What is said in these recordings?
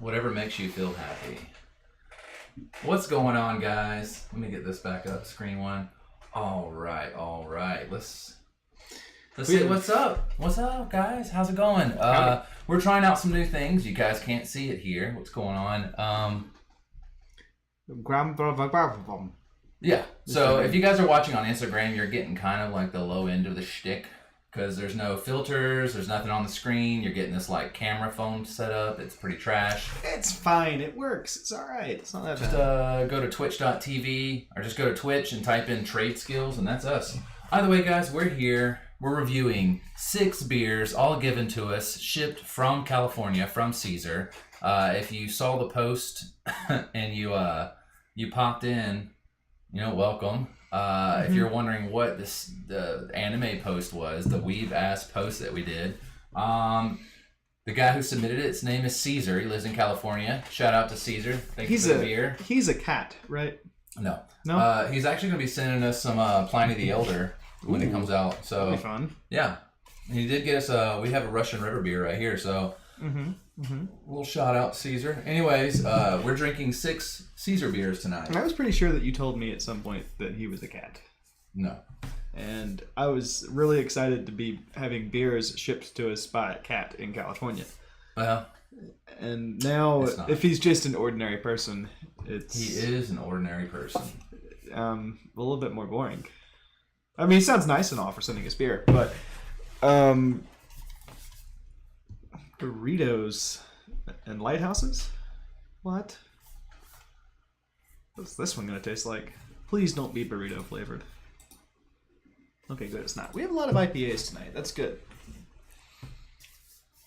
Whatever makes you feel happy. What's going on, guys? Let me get this back up, screen one. All right. Let's see what's up. What's up, guys? How's it going? We're trying out some new things. You guys can't see it here. What's going on? Yeah. So if you guys are watching on Instagram, you're getting kind of like the low end of the shtick. Because there's no filters, there's nothing on the screen. You're getting this like camera phone set up. It's pretty trash. It's fine. It works. It's all right. It's not that bad. Just go to twitch.tv or just go to Twitch and type in trade skills, and that's us. Either way, guys, we're here. We're reviewing 6 beers, all given to us, shipped from California, from Cesar. If you saw the post and you popped in, welcome. If you're wondering what the anime post was, the weeb ass post that we did, the guy who submitted it, his name is Cesar. He lives in California. Shout out to Cesar. Thank you for the beer. He's a cat, right? No. He's actually going to be sending us some Pliny the Elder when it comes out. So that'll be fun. Yeah, he did get us. We have a Russian River beer right here. So a little shout out to Cesar. Anyways, we're drinking 6 Cesar beers tonight. I was pretty sure that you told me at some point that he was a cat. No. And I was really excited to be having beers shipped to us by a cat in California. And now, if he's just an ordinary person, He is an ordinary person. A little bit more boring. I mean, he sounds nice and all for sending us beer, but burritos and lighthouses? What? What's this one going to taste like? Please don't be burrito flavored. Okay, good, it's not. We have a lot of IPAs tonight. That's good.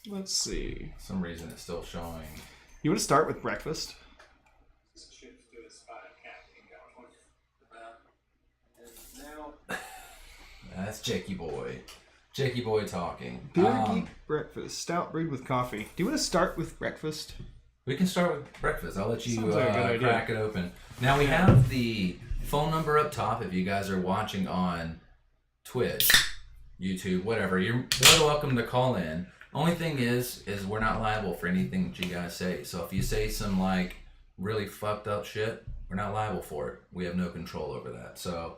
Let's see. For some reason it's still showing. You want to start with breakfast? That's Jakey Boy. Jakey Boy talking. Beer geek breakfast. Stout brewed with coffee. Do you want to start with breakfast? We can start with breakfast. I'll let you crack it open. Now we have the phone number up top if you guys are watching on Twitch, YouTube, whatever. You're more than welcome to call in. Only thing is we're not liable for anything that you guys say. So if you say some like really fucked up shit, we're not liable for it. We have no control over that. So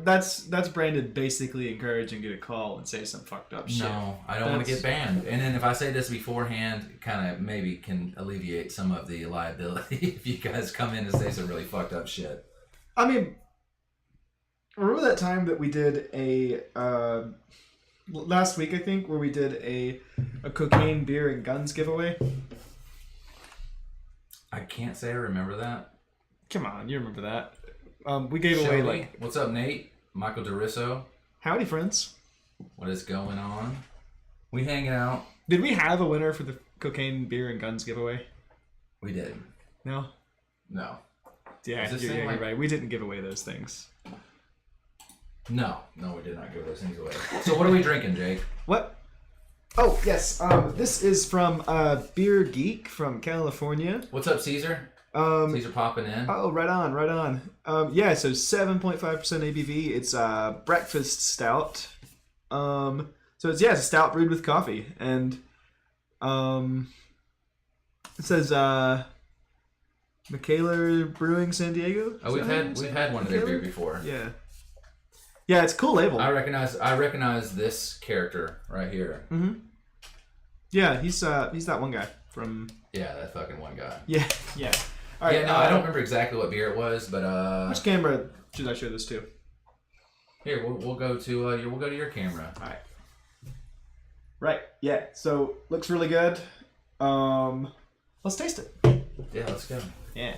that's Brandon basically encouraging you to call and say some fucked up shit. No, I don't want to get banned. And then if I say this beforehand, it kind of maybe can alleviate some of the liability if you guys come in and say some really fucked up shit. I mean, remember that time that we did a last week, I think, where we did a cocaine, beer, and guns giveaway? I can't say I remember that. Come on, you remember that. We gave away like... What's up, Nate? Michael DeRisso. Howdy, friends. What is going on? We hanging out. Did we have a winner for the cocaine, beer, and guns giveaway? We did. No? No. Yeah, you're right. We didn't give away those things. No, we did not give those things away. So what are we drinking, Jake? What? Oh, yes. This is from Beer Geek from California. What's up, Cesar? Cesar popping in. Oh, right on. Yeah, so 7.5% ABV. It's breakfast stout. So it's a stout brewed with coffee, and it says Michaela Brewing San Diego. Oh, we've had one of their beer before. Yeah. Yeah, it's a cool label. I recognize this character right here. Mm-hmm. Yeah, he's that one guy from. Yeah, that fucking one guy. Yeah. All right. Yeah, no, I don't remember exactly what beer it was, but which camera should I show this to? Here, we'll go to your camera. All right. Right. Yeah. So looks really good. Let's taste it. Yeah, let's go. Yeah.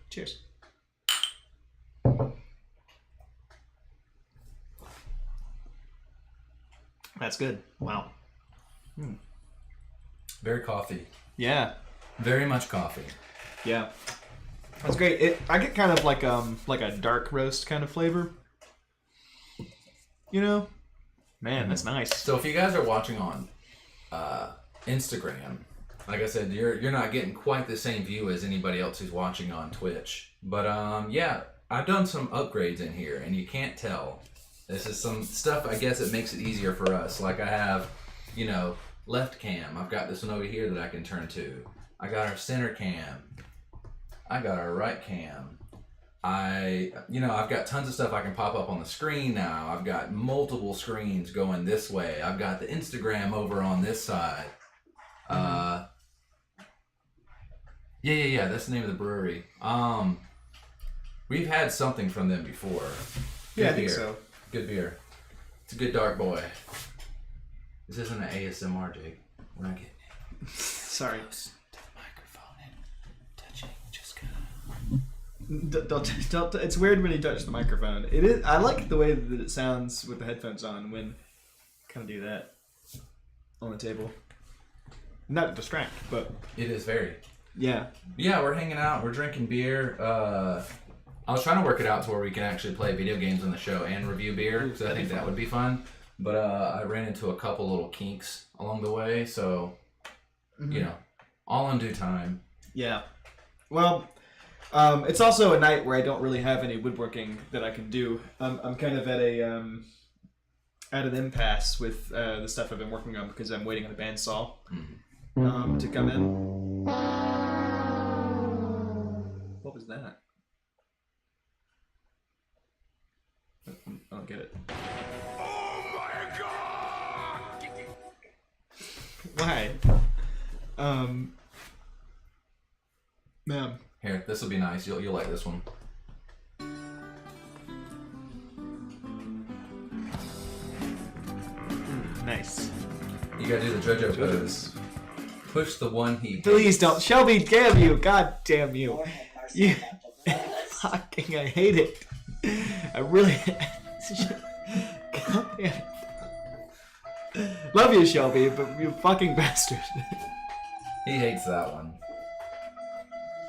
Cheers. That's good. Wow. Very coffee. Yeah. Very much coffee. Yeah. That's great. I get kind of like a dark roast kind of flavor. You know? Man, that's nice. So if you guys are watching on Instagram, like I said, you're not getting quite the same view as anybody else who's watching on Twitch. But yeah, I've done some upgrades in here, and you can't tell. This is some stuff, I guess, it makes it easier for us. Like I have, left cam. I've got this one over here that I can turn to. I got our center cam. I got our right cam. I've got tons of stuff I can pop up on the screen now. I've got multiple screens going this way. I've got the Instagram over on this side. Yeah, that's the name of the brewery. We've had something from them before. Good beer. I think so. Good beer. It's a good dark boy. This isn't an ASMR, Jake. We're not getting it. Sorry. Close to the microphone and touching, just Don't. It's weird when you touch the microphone. It is. I like the way that it sounds with the headphones on when kind of do that on the table. Not to distract, but it is very. Yeah. Yeah, we're hanging out. We're drinking beer. I was trying to work it out to where we can actually play video games on the show and review beer, because I think that would be fun. But I ran into a couple little kinks along the way, so all in due time. Yeah. Well, it's also a night where I don't really have any woodworking that I can do. I'm kind of at an impasse with the stuff I've been working on because I'm waiting on the bandsaw to come in. What was that? I don't get it. Oh my god! Why? Man. Here, this will be nice. You'll like this one. Nice. You gotta do the JoJo pose. Push the one he. Please don't, Shelby. Damn you! God damn you! You fucking. I hate it. I really. God damn it. Love you, Shelby, but you fucking bastard. He hates that one.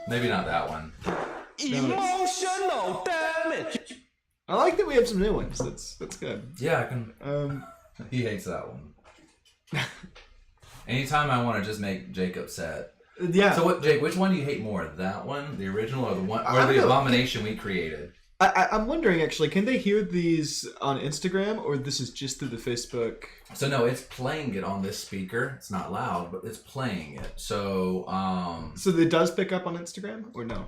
Maybe not that one. Emotional damage. I like that we have some new ones. That's good. Yeah, I can. He hates that one. Anytime I want to just make Jake upset. Yeah. So what, Jake? Which one do you hate more? That one, the original, or the one, or the abomination we created? I'm wondering actually, can they hear these on Instagram, or this is just through the Facebook? So no, it's playing it on this speaker. It's not loud, but it's playing it. So So it does pick up on Instagram, or no?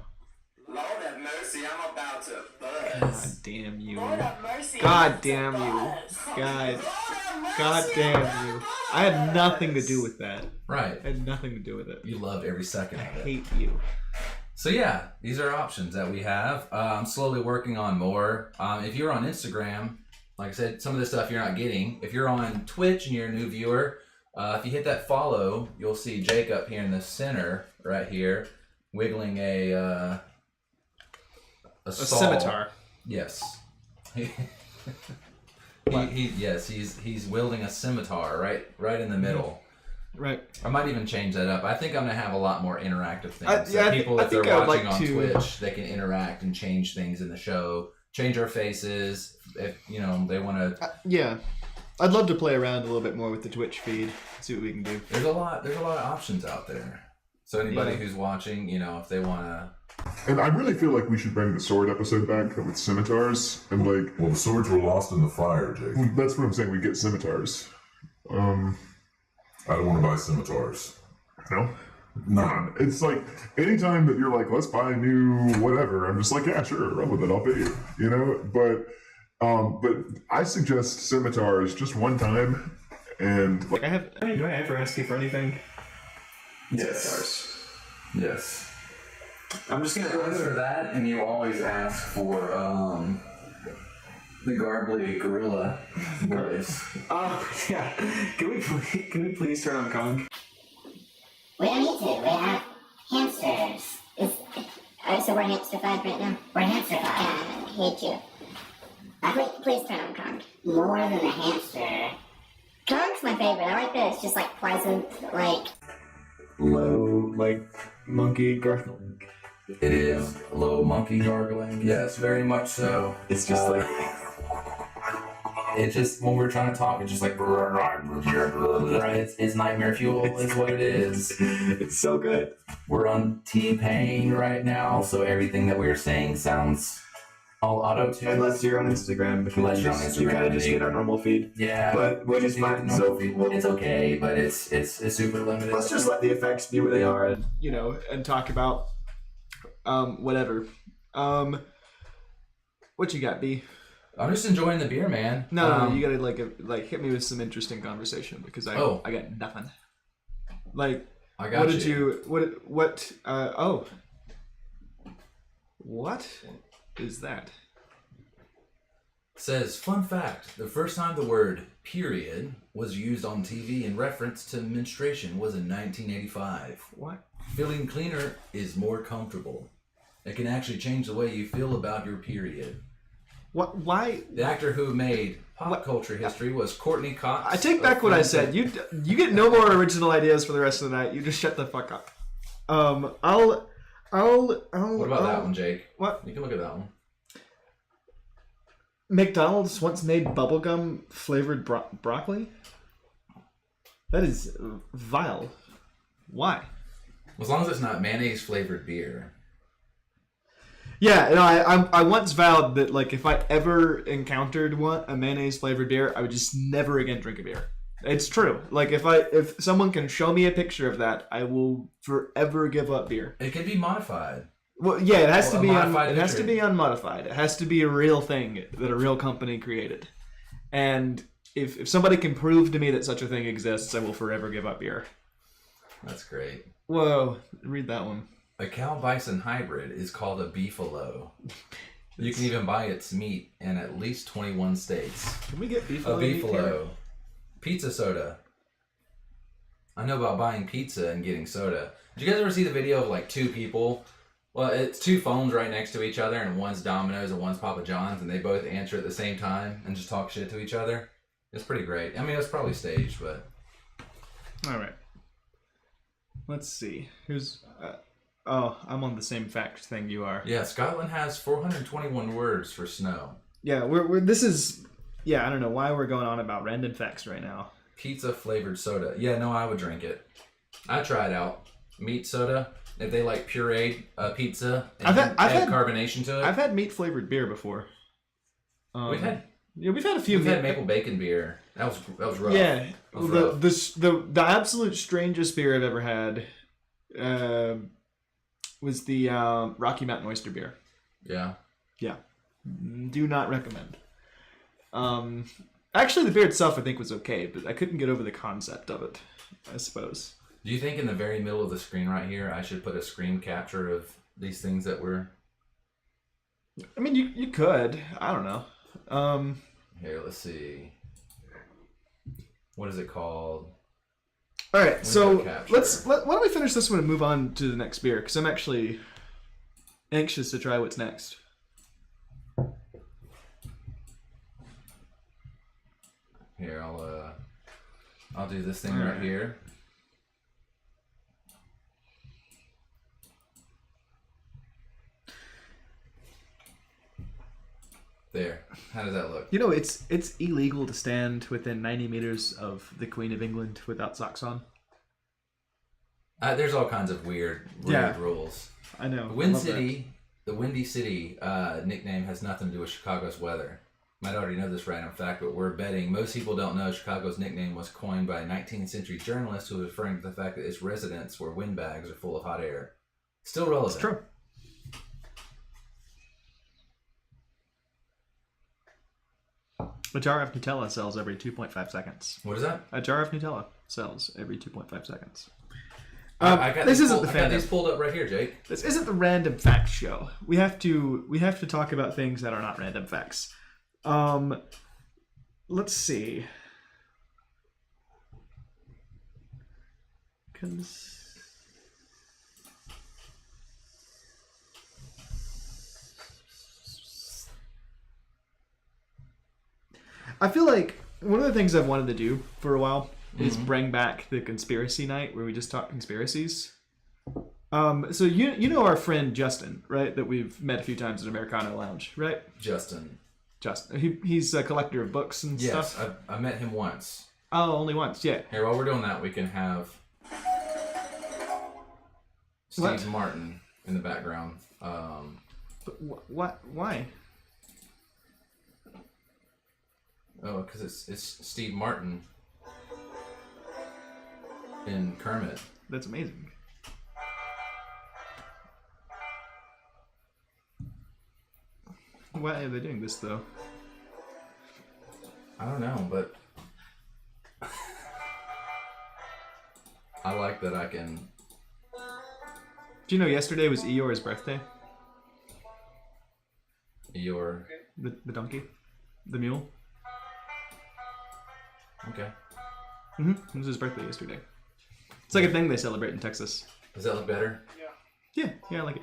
Lord have mercy, I'm about to God buzz. damn you! Lord have mercy. God damn you! God damn you! I had nothing to do with that. right, I had nothing to do with it. you loved every second I of it. hate you. So yeah, these are options that we have. I'm slowly working on more. If you're on Instagram, like I said, some of this stuff you're not getting. If you're on Twitch and you're a new viewer, if you hit that follow, you'll see Jake up here in the center, right here, wiggling a saw. Scimitar. Yes. He's wielding a scimitar right in the middle. Right. I might even change that up. I think I'm gonna have a lot more interactive things. Yeah, So people, I if they're think I would watching like on to- Twitch, they can interact and change things in the show. change our faces if they want to. Yeah, I'd love to play around a little bit more with the Twitch feed. See what we can do. There's a lot of options out there. So anybody who's watching, if they want to. And I really feel like we should bring the sword episode back with scimitars and like. Well, the swords were lost in the fire, Jake. That's what I'm saying. We get scimitars. I don't want to buy scimitars. No. No. It's like anytime that you're like, let's buy a new whatever. I'm just like, yeah, sure, run with it. I'll pay you. But I suggest scimitars just one time, and like, Do I ever ask you for anything? Yes. Yes. I'm just gonna answer that, and you always ask for the garbly gorilla voice. Yeah. Can we please turn on Kong? We don't need to. We have hamsters. So we're hamsterified right now? We're hamsterified. Yeah, I hate you. Please turn on Kong. More than a hamster. Kong's my favorite. I like that it's just like pleasant, like... Low, like, monkey gargling. It is low monkey gargling. Yes, very much so. It's just like... It's just when we're trying to talk, it's just like it's nightmare fuel is what it is. It's so good. We're on T-Pain right now, so everything that we're saying sounds all auto-tuned. Unless you're on Instagram, because Unless you're on you Instagram, kind of just get our normal feed. Yeah, But which is fine. So it's okay, but it's super limited. let's just let the effects be what they are, and and talk about whatever. What you got, B? I'm just enjoying the beer, man. No, you gotta hit me with some interesting conversation because I got nothing. Like, I got what did you what what is that? Says, fun fact, the first time the word period was used on TV in reference to menstruation was in 1985. What? Feeling cleaner is more comfortable. It can actually change the way you feel about your period. What? Why? The actor who made pop culture history was Courtney Cox. I take back what I said. You get no more original ideas for the rest of the night. You just shut the fuck up. I'll. What about that one, Jake? What? You can look at that one. McDonald's once made bubblegum flavored broccoli? That is vile. Why? As long as it's not mayonnaise flavored beer. Yeah, I once vowed that like if I ever encountered a mayonnaise flavored beer, I would just never again drink a beer. It's true. Like if someone can show me a picture of that, I will forever give up beer. It can be modified. Well, yeah, it has to be unmodified. It has to be a real thing that a real company created. And if somebody can prove to me that such a thing exists, I will forever give up beer. That's great. Whoa, read that one. A cow-bison hybrid is called a beefalo. You can even buy its meat in at least 21 states. Can we get beefalo? A beefalo. Pizza soda. I know about buying pizza and getting soda. Did you guys ever see the video of like two people? Well, it's two phones right next to each other, and one's Domino's and one's Papa John's, and they both answer at the same time and just talk shit to each other. It's pretty great. I mean, it's probably staged, but... All right. Let's see. Who's... I'm on the same fact thing you are. Yeah, Scotland has 421 words for snow. Yeah, we're this is... Yeah, I don't know why we're going on about random facts right now. Pizza flavored soda. Yeah, no, I would drink it. I'd try it out. Meat soda. If they like pureed pizza and I've had carbonation to it. I've had meat flavored beer before. We've had a few. We've had maple bacon beer. That was rough. Yeah, That was rough. the absolute strangest beer I've ever had was the Rocky Mountain oyster beer. Yeah. Yeah, do not recommend. Actually, the beer itself I think was okay, but I couldn't get over the concept of it, I suppose. Do you think in the very middle of the screen right here, I should put a screen capture of these things that we're... I mean, you could. I don't know. Here, let's see. What is it called? All right, so capture? why don't we finish this one and move on to the next beer? Because I'm actually anxious to try what's next. Here, I'll do this thing right here. There. How does that look? You know, it's illegal to stand within 90 meters of the Queen of England without socks on. There's all kinds of weird rules. I know. The Windy City nickname has nothing to do with Chicago's weather. Might already know this random fact, but we're betting most people don't know Chicago's nickname was coined by a 19th century journalist who was referring to the fact that its residents were windbags or full of hot air. Still relevant. It's true. A jar of Nutella sells every 2.5 seconds. What is that? A jar of Nutella sells every 2.5 seconds. I got this these isn't the I got these fandom. pulled up right here, Jake. This isn't the random facts show. We have to talk about things that are not random facts. Let's see. I feel like one of the things I've wanted to do for a while is bring back the conspiracy night where we just talk conspiracies. So you know our friend Justin, right? That we've met a few times at Americano Lounge, right? Justin. He's a collector of books and Yes, stuff. I met him once. Oh, only once, yeah. Here, while we're doing that, we can have Steve What? Martin in the background. But what? Why? Oh, because it's Steve Martin in Kermit. That's amazing. Why are they doing this though? I don't know, but I like that I can. Do you know yesterday was Eeyore's birthday? Eeyore. The donkey? The mule? Okay. It was his birthday yesterday. It's like a thing they celebrate in Texas. Does that look better? Yeah, I like it.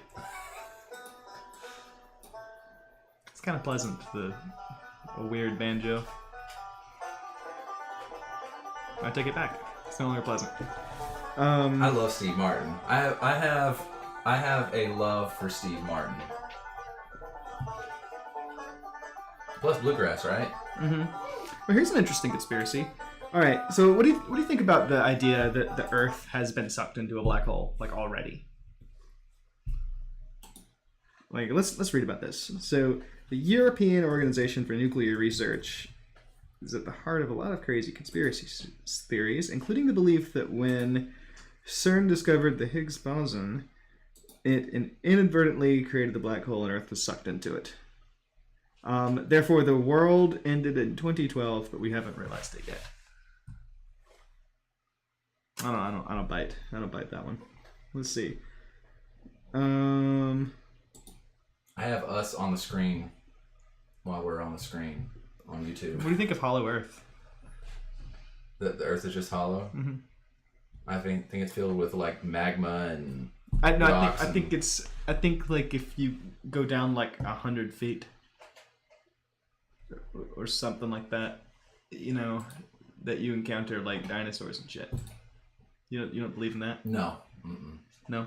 It's kind of pleasant, a weird banjo. I take it back. It's no longer pleasant. I love Steve Martin. I have a love for Steve Martin. Plus bluegrass, right? Well, here's an interesting conspiracy. All right, so what do you think about the idea that the Earth has been sucked into a black hole, like already? Like, let's read about this. So, the European Organization for Nuclear Research is at the heart of a lot of crazy conspiracy theories, including the belief that when CERN discovered the Higgs boson, it inadvertently created the black hole and Earth was sucked into it. Therefore, the world ended in 2012, but we haven't realized it yet. I don't bite that one. Let's see. I have us on the screen while we're on the screen on YouTube. What do you think of Hollow Earth? That the Earth is just hollow. Mm-hmm. I think it's filled with like magma and I rocks. think like if you go down like 100 feet or something like that, you know, that you encounter like dinosaurs and shit. You don't believe in that? No. Mm-mm. No.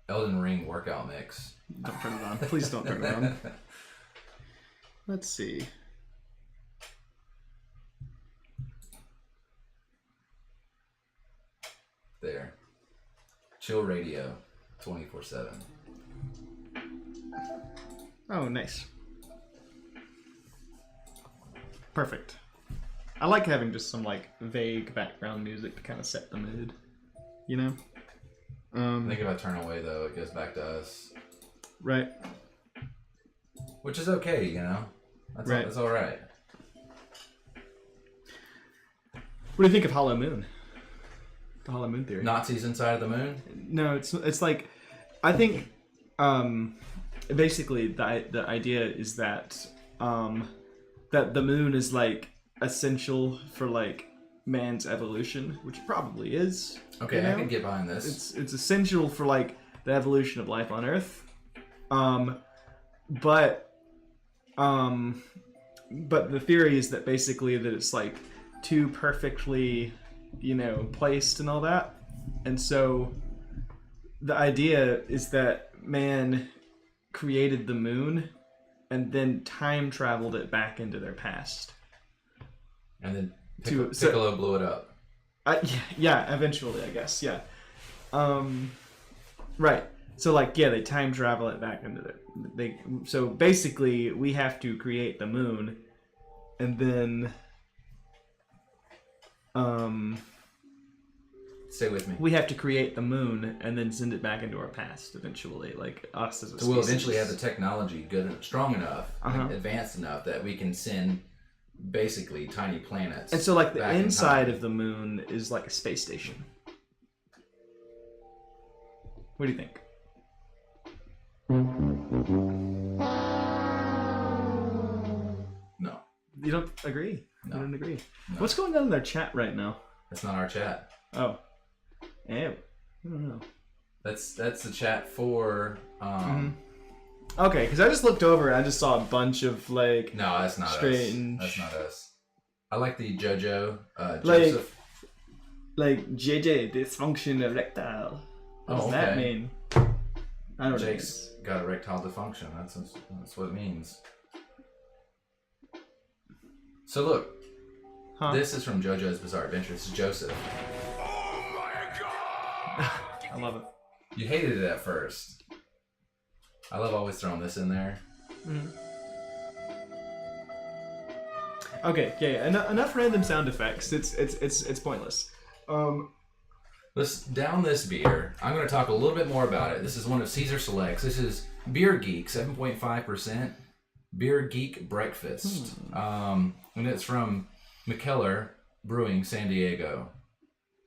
Elden Ring workout mix. Don't turn it on. Please don't turn it on. Let's see. There. Chill radio 24/7. Oh, nice. Perfect. I like having just some like vague background music to kind of set the mood. You know? I think if I turn away though, it goes back to us. Right. Which is okay, you know? That's all right. What do you think of Hollow Moon? The Hollow Moon theory. Nazis inside of the moon? No, it's like I think basically the idea is that that the moon is like essential for like man's evolution, which it probably is. Okay, you know? I can get behind this. It's essential for like the evolution of life on Earth. But the theory is that basically that it's like too perfectly, you know, placed and all that, and so the idea is that man created the moon and then time traveled it back into their past. And then To- Piccolo blew it up. Yeah, eventually, I guess. Yeah. Right. So like, yeah, they time travel it back into their. So basically, we have to create the moon, and then Stay with me. we have to create the moon and then send it back into our past eventually, like us as a So we'll species. eventually have the technology good and strong enough, Uh-huh. advanced enough that we can send basically tiny planets. And so like the back in inside time. of the moon is like a space station. What do you think? No, You don't agree? No. You don't agree? No. What's going on in their chat right now? that's not our chat. Oh. Ew. I don't know. That's the chat for. Okay, because I just looked over and I just saw a bunch of like No, that's not Strange. us. That's not us. I like the JoJo. Like- Joseph. JJ dysfunction erectile. What does Oh, that okay. mean? I don't know. Jake's got erectile dysfunction. That's what it means. So look, Huh? this is from JoJo's Bizarre Adventure. This is Joseph. I love it. You hated it at first. I love always throwing this in there. Okay, yeah. Enough random sound effects. It's pointless. Let's down this beer. I'm going to talk a little bit more about it. This is one of Cesar Selects. This is Beer Geek, 7.5%. Beer Geek Breakfast. And it's from McKellar Brewing, San Diego.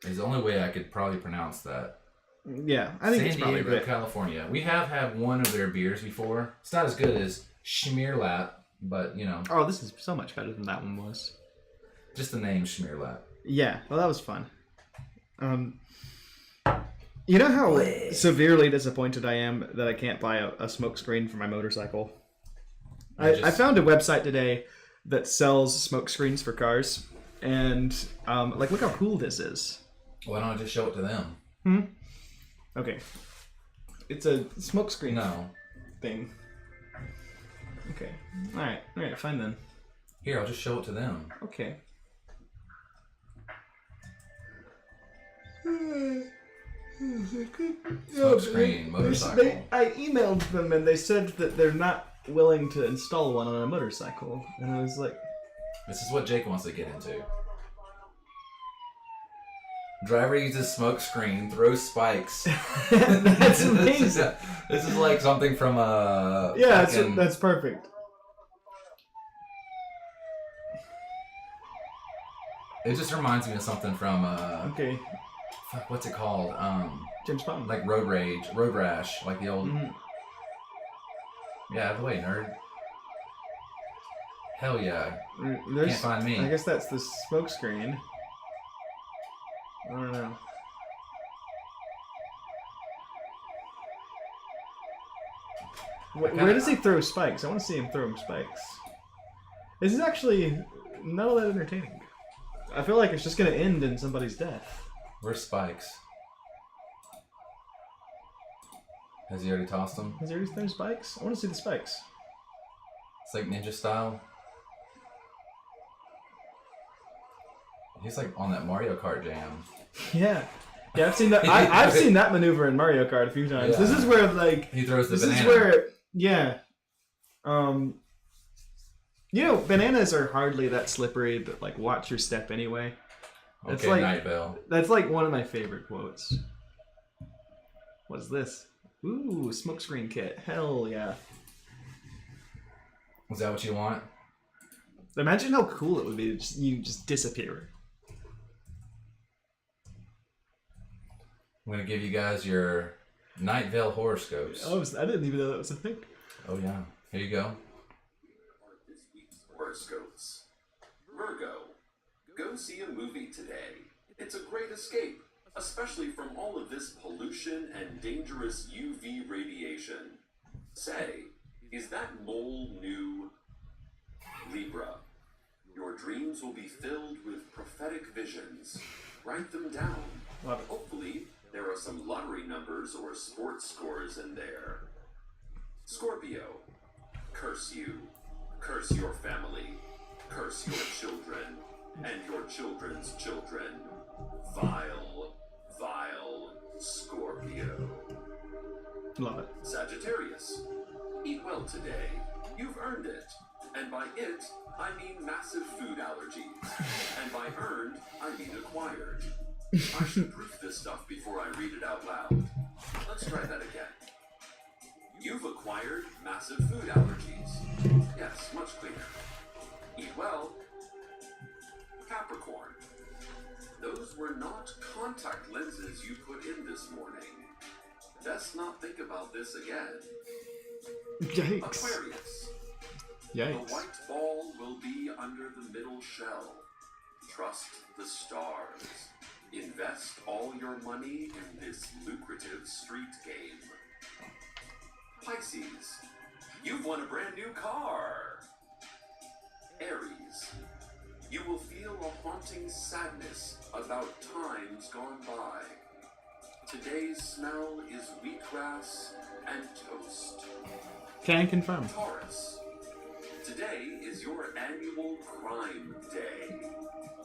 Is the only way I could probably pronounce that. Yeah, I think San it's probably Diego, good. California. We have had one of their beers before. It's not as good as Schmierlap, but, you know, Oh, this is so much better than that one was. just the name Schmierlap. Yeah, well, that was fun. You know how severely disappointed I am that I can't buy a smoke screen for my motorcycle? I found a website today that sells smoke screens for cars, and like, look how cool this is. Why don't I just show it to them? Okay, it's a smoke screen No. thing. Okay, all right, fine then. Here, I'll just show it to them. Okay. Smoke screen, motorcycle. I emailed them and they said that they're not willing to install one on a motorcycle, and I was like, This is what Jake wants to get into. Driver uses smoke screen, throws spikes. "That's amazing." This is like something from Yeah, fucking- that's perfect. It just reminds me of something from Okay, fuck, what's it called? James Bond. Like Road Rage, Road Rash, like the old. Mhm. Yeah, out of the way, nerd. Hell yeah! There's, Can't find me. I guess that's the smoke screen. I don't know. Where does he throw spikes? I want to see him throw spikes. This is actually not all that entertaining. I feel like it's just going to end in somebody's death. Where's Spikes? Has he already tossed them? Has he already thrown spikes? I want to see the spikes. It's like ninja style. He's like on that Mario Kart jam. Yeah. Yeah, I've seen that. I've seen that maneuver in Mario Kart a few times. Yeah. This is where, like, He throws the this banana. is where, yeah. You know, bananas are hardly that slippery, but like, watch your step anyway. It's Okay, like Night Bell. that's like one of my favorite quotes. What's this? Ooh, smokescreen kit. Hell yeah! Is that what you want? Imagine how cool it would be to you just disappear. I'm gonna give you guys your Night Vale horoscopes. Oh, I didn't even know that was a thing. Oh yeah. Here you go. This week's horoscopes. Virgo, go see a movie today. It's a great escape, especially from all of this pollution and dangerous UV radiation. Say, is that mole new? Libra, your dreams will be filled with prophetic visions. Write them down. Love it. Hopefully, There are some lottery numbers or sports scores in there. Scorpio, curse you, curse your family, curse your children, and your children's children. Vile, vile Scorpio. Love it. Sagittarius, eat well today. You've earned it. And by it, I mean massive food allergies. And by earned, I mean acquired. I should proof this stuff before I read it out loud. Let's try that again. You've acquired massive food allergies. Yes, much cleaner. Eat well. Capricorn. Those were not contact lenses you put in this morning. Best not think about this again. Yikes. Aquarius. Yikes. The white ball will be under the middle shell. Trust the stars. Invest all your money in this lucrative street game. Pisces. You've won a brand new car. Aries. You will feel a haunting sadness about times gone by. Today's smell is wheatgrass and toast. Can confirm. Taurus. Today is your annual crime day.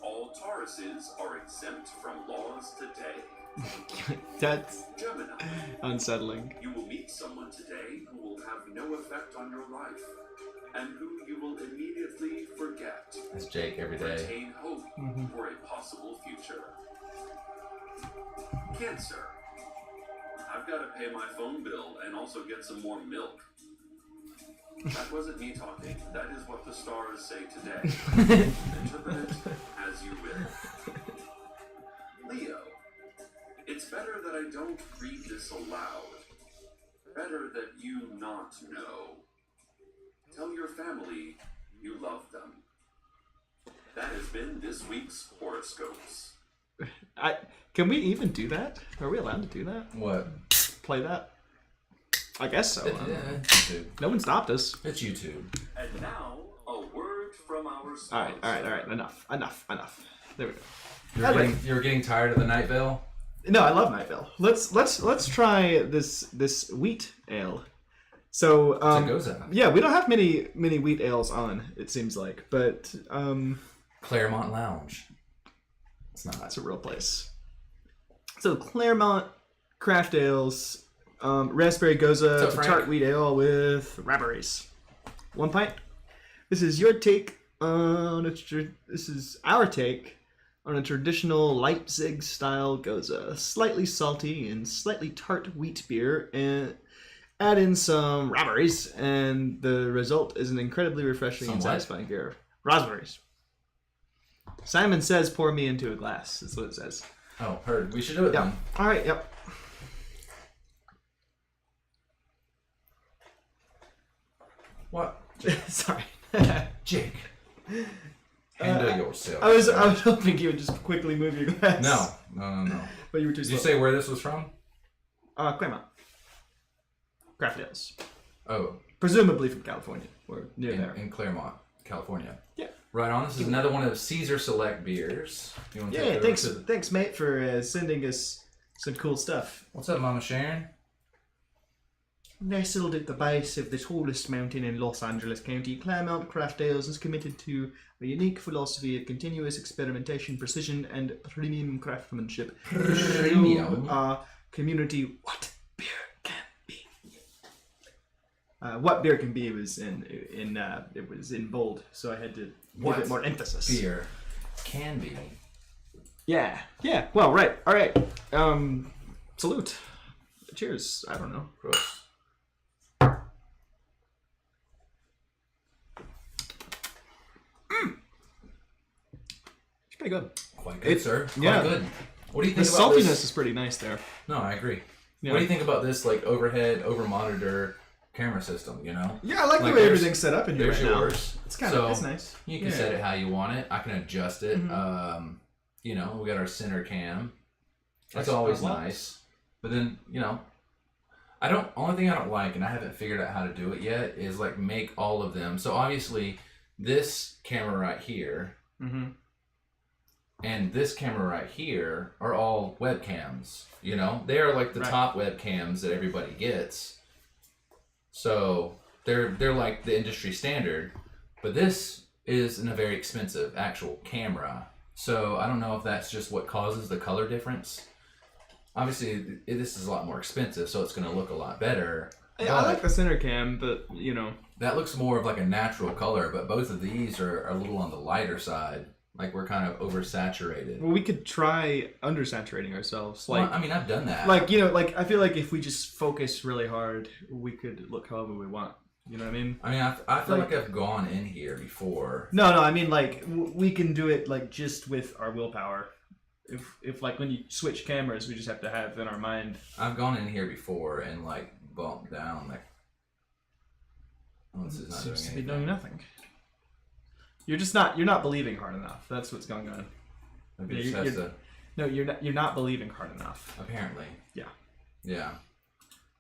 All Tauruses are exempt from laws today. That's Gemini. unsettling. You will meet someone today who will have no effect on your life, and who you will immediately forget. That's Jake every day. Retain hope for a possible future. Cancer. I've got to pay my phone bill and also get some more milk. That wasn't me talking. That is what the stars say today. Interpret it as you will. Leo. It's better that I don't read this aloud. Better that you not know. Tell your family you love them. That has been this week's horoscopes. Can we even do that? Are we allowed to do that? What? Play that? I guess so. YouTube. No one stopped us. It's YouTube. And now, a word from our sponsor. All right. Enough. There we go. You were getting tired of the Night Vale? No, I love Night Vale. Let's try this wheat ale. So It's a Goza. yeah, we don't have many wheat ales on, it seems like, but Claremont Lounge. It's not. that's a real place. So Claremont Craft Ales, Raspberry Goza, What's up, Frank? tart wheat ale with raspberries. 1 pint. This is your take on this is our take on a traditional Leipzig style Goza, slightly salty and slightly tart wheat beer, and add in some raspberries, and the result is an incredibly refreshing and Some what? satisfying beer. Raspberries. Simon says, "Pour me into a glass." That's what it says. Oh, heard. We should do it Yeah. then. All right. Yep. What? Sorry. Jake. Handle yourself. I was hoping you would just quickly move your glass. No. But you were too Did slow. you say where this was from? Claremont. Craft Ales. Oh, Presumably from California or near there. in Claremont, California. Yeah. Right on. This is another one of Cesar Select beers. You want to take Yeah. it over Thanks. to- Thanks, mate, for sending us some cool stuff. What's up, Mama Sharon? Nestled at the base of the tallest mountain in Los Angeles County, Claremont Craft Ales is committed to a unique philosophy of continuous experimentation, precision, and premium craftsmanship. Premium? Our community, what beer can be. What beer can be was it was in bold, so I had to What give it more emphasis. Beer can be. Yeah. Well, right. All right. Salute. Cheers. I don't know. Gross. It's pretty good. Quite good, sir. Quite yeah. good. What do you The think about saltiness this? is pretty nice there. No, I agree. Yeah. What do you think about this, like, overhead, over monitor camera system, you know? Yeah, I like the Like, way there's- everything's set up in here There's right now. yours. It's kind So, of it's nice. You can Yeah. set it how you want it. I can adjust it. Mhm. You know, we got our center cam. That's That's always well. nice. But then, you know, only thing I don't like, and I haven't figured out how to do it yet, is like make all of them. So obviously, this camera right here, Mm-hmm. and this camera right here are all webcams. You know, they are like the top webcams that everybody gets. So they're like the industry standard, but this isn't a very expensive actual camera. So I don't know if that's just what causes the color difference. Obviously, this is a lot more expensive, so it's going to look a lot better. I like the center cam, but you know, that looks more of like a natural color. But both of these are a little on the lighter side. Like we're kind of oversaturated. Well, we could try undersaturating ourselves. Like, well, I mean, I've done that. Like, you know, like I feel like if we just focus really hard, we could look however we want. You know what I mean? I mean, I feel like I've gone in here before. No, I mean, like we can do it like just with our willpower. If like when you switch cameras, we just have to have in our mind. I've gone in here before and like bumped down like. Oh, this is not Seems to be doing doing nothing. You're not believing hard enough. That's what's going on. Maybe Yeah, it just has to. No, you're not believing hard enough. Apparently. Yeah. Yeah.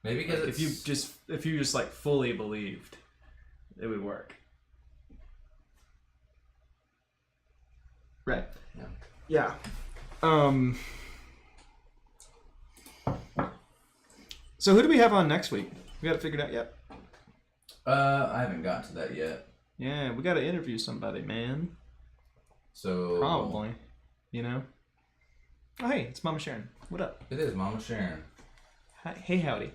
Maybe because Like if you just like fully believed, it would work. Right. Yeah. So who do we have on next week? We got it figured out yet? I haven't gotten to that yet. Yeah, we got to interview somebody, man. So Probably. You know? Oh, hey, it's Mama Sharon. What up? it is Mama Sharon. Hi, hey, howdy.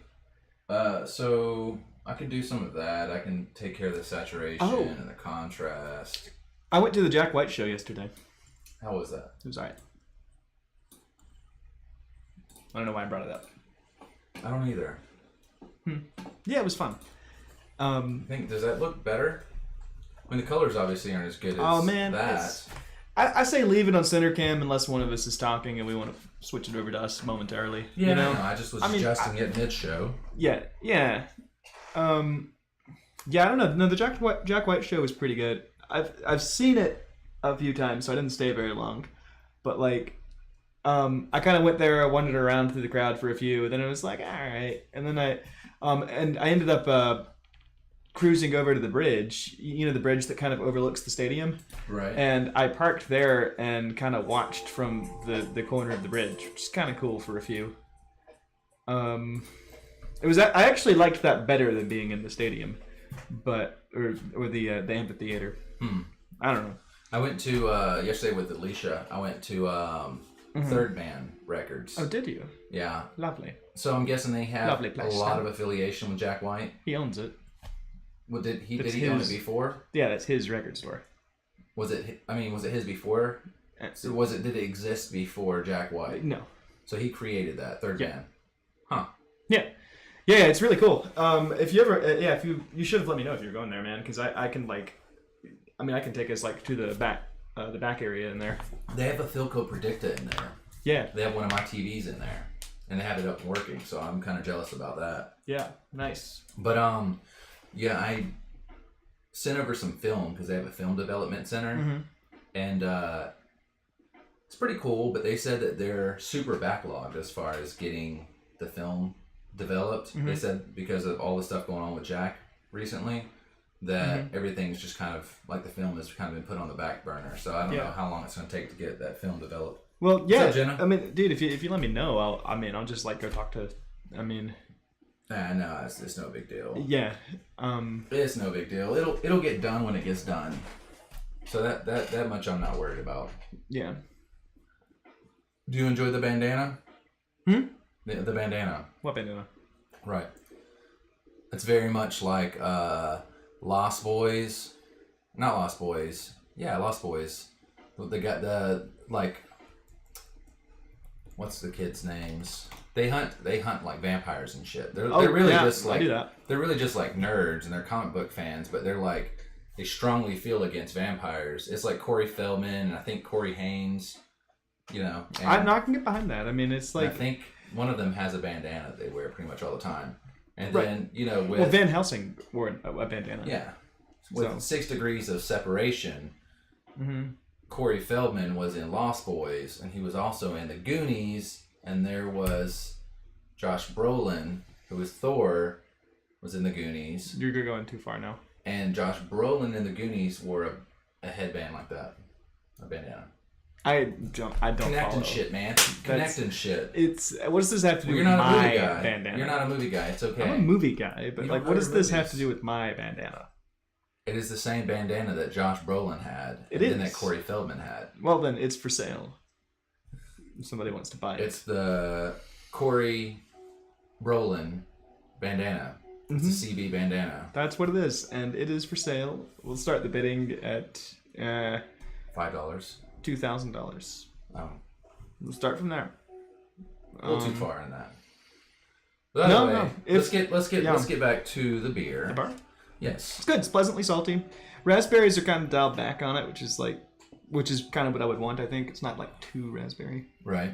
So I can do some of that. I can take care of the saturation and the contrast. I went to the Jack White show yesterday. How was that? It was alright. I don't know why I brought it up. I don't either. Yeah, it was fun. I think, does that look better? I mean, the colors obviously aren't as good as that. I say leave it on center cam unless one of us is talking and we want to switch it over to us momentarily. Yeah, you know? I just was adjusting it mid-show. Yeah. Yeah, I don't know. No, the Jack White show was pretty good. I've seen it a few times, so I didn't stay very long. But like, I kind of went there, I wandered around through the crowd for a few, and then it was like, all right. And then I ended up cruising over to the bridge. You know, the bridge that kind of overlooks the stadium. Right. And I parked there and kind of watched from the corner of the bridge, which is kind of cool for a few. It was. I actually liked that better than being in the stadium, but or the amphitheater. I don't know. I went to yesterday with Alicia. I went to Third Man Records. Oh, did you? Yeah. Lovely. So I'm guessing they have Lovely a place, lot of affiliation with Jack White. He owns it. Well, did he That's own his. it before? Yeah, that's his record store. Was it? I mean, was it his before? So did it exist before Jack White? No. So he created that Third Man. Huh. Yeah. Yeah, it's really cool. If you ever, if you should have let me know if you're going there, man, because I can I can take us like to the back area in there. They have a Philco Predicta in there. Yeah. They have one of my TVs in there, and they have it up and working. So I'm kind of jealous about that. Yeah. Nice. But yeah, I sent over some film because they have a film development center, and it's pretty cool. But they said that they're super backlogged as far as getting the film developed. They said because of all the stuff going on with Jack recently, that everything's just kind of like the film has kind of been put on the back burner. So I don't know how long it's going to take to get that film developed. Well, yeah. What's up, Jenna? I mean, dude, if you let me know, I'll just like go talk to. No, it's no big deal. Yeah. It's no big deal. It'll get done when it gets done. So that much I'm not worried about. Yeah. Do you enjoy the bandana? The bandana. What bandana? Right. It's very much like Lost Boys. Not Lost Boys. Yeah, Lost Boys. They got the like. What's the kids' names? They hunt like vampires and shit. They're really just like I do that. They're really just like nerds and they're comic book fans, but they're like they strongly feel against vampires. It's like Corey Feldman and I think Corey Haines. You know, I can get behind that. I mean, it's like I think one of them has a bandana that they wear pretty much all the time, and then with Van Helsing wore a bandana. Yeah, with 6 degrees of separation. Corey Feldman was in Lost Boys, and he was also in The Goonies, and there was Josh Brolin, who was Thor, was in The Goonies. You're going too far now. And Josh Brolin in The Goonies wore a headband like that, a bandana. I don't Connecting follow. shit, man. Connecting shit. It's what does this have to do Well, you're with not a movie my guy. bandana? You're not a movie guy. It's okay. I'm a movie guy, but You like, don't what know does your this have movies. to do with my bandana? It is the same bandana that Josh Brolin had. It and is. that Corey Feldman had. Well, then it's for sale. If somebody wants to buy it. It's the Corey Brolin bandana. It's a CB bandana. That's what it is, and it is for sale. We'll start the bidding at $5. $2,000. Oh, We'll start from there. a little too far in that. But No, anyway, no. Let's Yeah. get back to the beer. The bar? Yes. It's good. It's pleasantly salty. Raspberries are kind of dialed back on it, which is kind of what I would want. I think it's not like too raspberry. Right.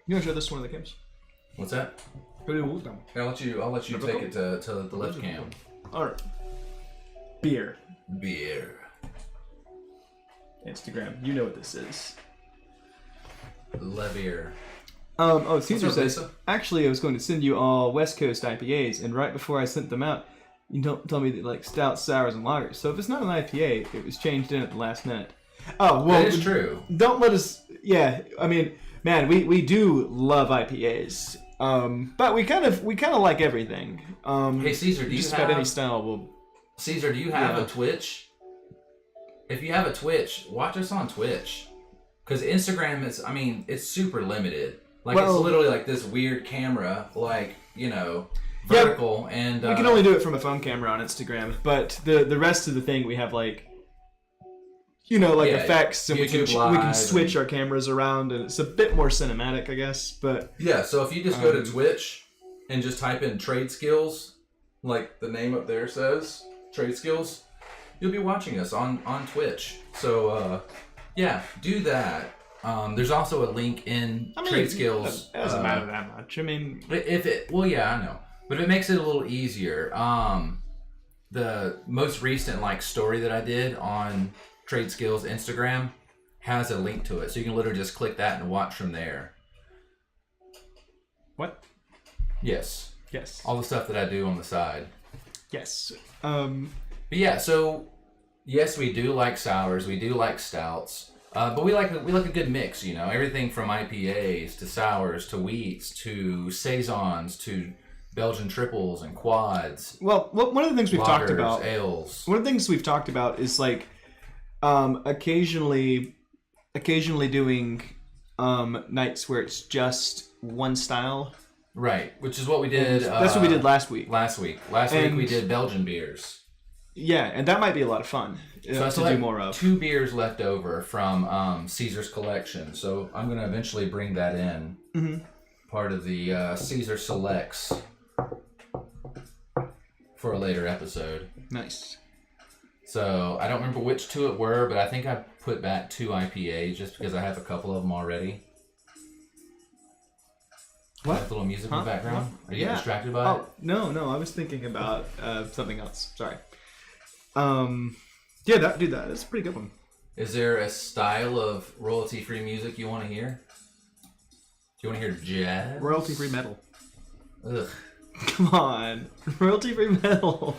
You want to show this to one of the kids? What's that? All I'll let you take it to the left cam. right. Beer. Beer. Instagram. You know what this is. Le beer. Cesar up, says, Lisa? actually, I was going to send you all West Coast IPAs, and right before I sent them out, you told me that like stouts, sours, and lagers. So if it's not an IPA, it was changed in at the last minute. Oh, well, That is true. Don't let us. Yeah, I mean, man, we do love IPAs, but we kind of like everything. Hey Caesar, do you just have about any style will. Caesar? Do you have Yeah. a Twitch? If you have a Twitch, watch us on Twitch. Because Instagram is, I mean, it's super limited. Like Well- it's literally like this weird camera, like vertical, and We can only do it from a phone camera on Instagram, but the rest of the thing we have like. Yeah, effects, and we YouTube can Live switch and- our cameras around, and it's a bit more cinematic, I guess. But yeah. So if you just go to Twitch and just type in trade skills, like the name up there says, trade skills, you'll be watching us on Twitch. So yeah, do that. There's also a link in trade skills. It doesn't matter that much. I mean, Yeah, I know, but it makes it a little easier. The most recent story that I did on Trade Skills Instagram has a link to it, so you can literally just click that and watch from there. what? Yes, Yes. all the stuff that I do on the side. Yes. But yeah, so yes, we do like sours, we do like stouts, but we like a good mix. Everything from IPAs to sours to wheats to saisons to Belgian triples and quads. Well, one of the things we've talked lagers, about. ales. One of the things we've talked about is occasionally doing nights where it's just one style. Right, which is what we did. That's what we did last week. Last week we did Belgian beers. Yeah, and that might be a lot of fun So I still to do have more of. 2 beers left over from Caesar's collection. So I'm going to eventually bring that in. Mm-hmm. Part of the Caesar Selects for a later episode. Nice. So I don't remember which 2 it were, but I think I put back 2 IPAs just because I have a couple of them already. What? That little music in the background? Are you Yeah. distracted by it? Oh, no, I was thinking about something else. Sorry. Yeah, that's a pretty good one. Is there a style of royalty-free music you want to hear? Do you want to hear jazz? Royalty-free metal. Ugh. Come on. Royalty-free metal.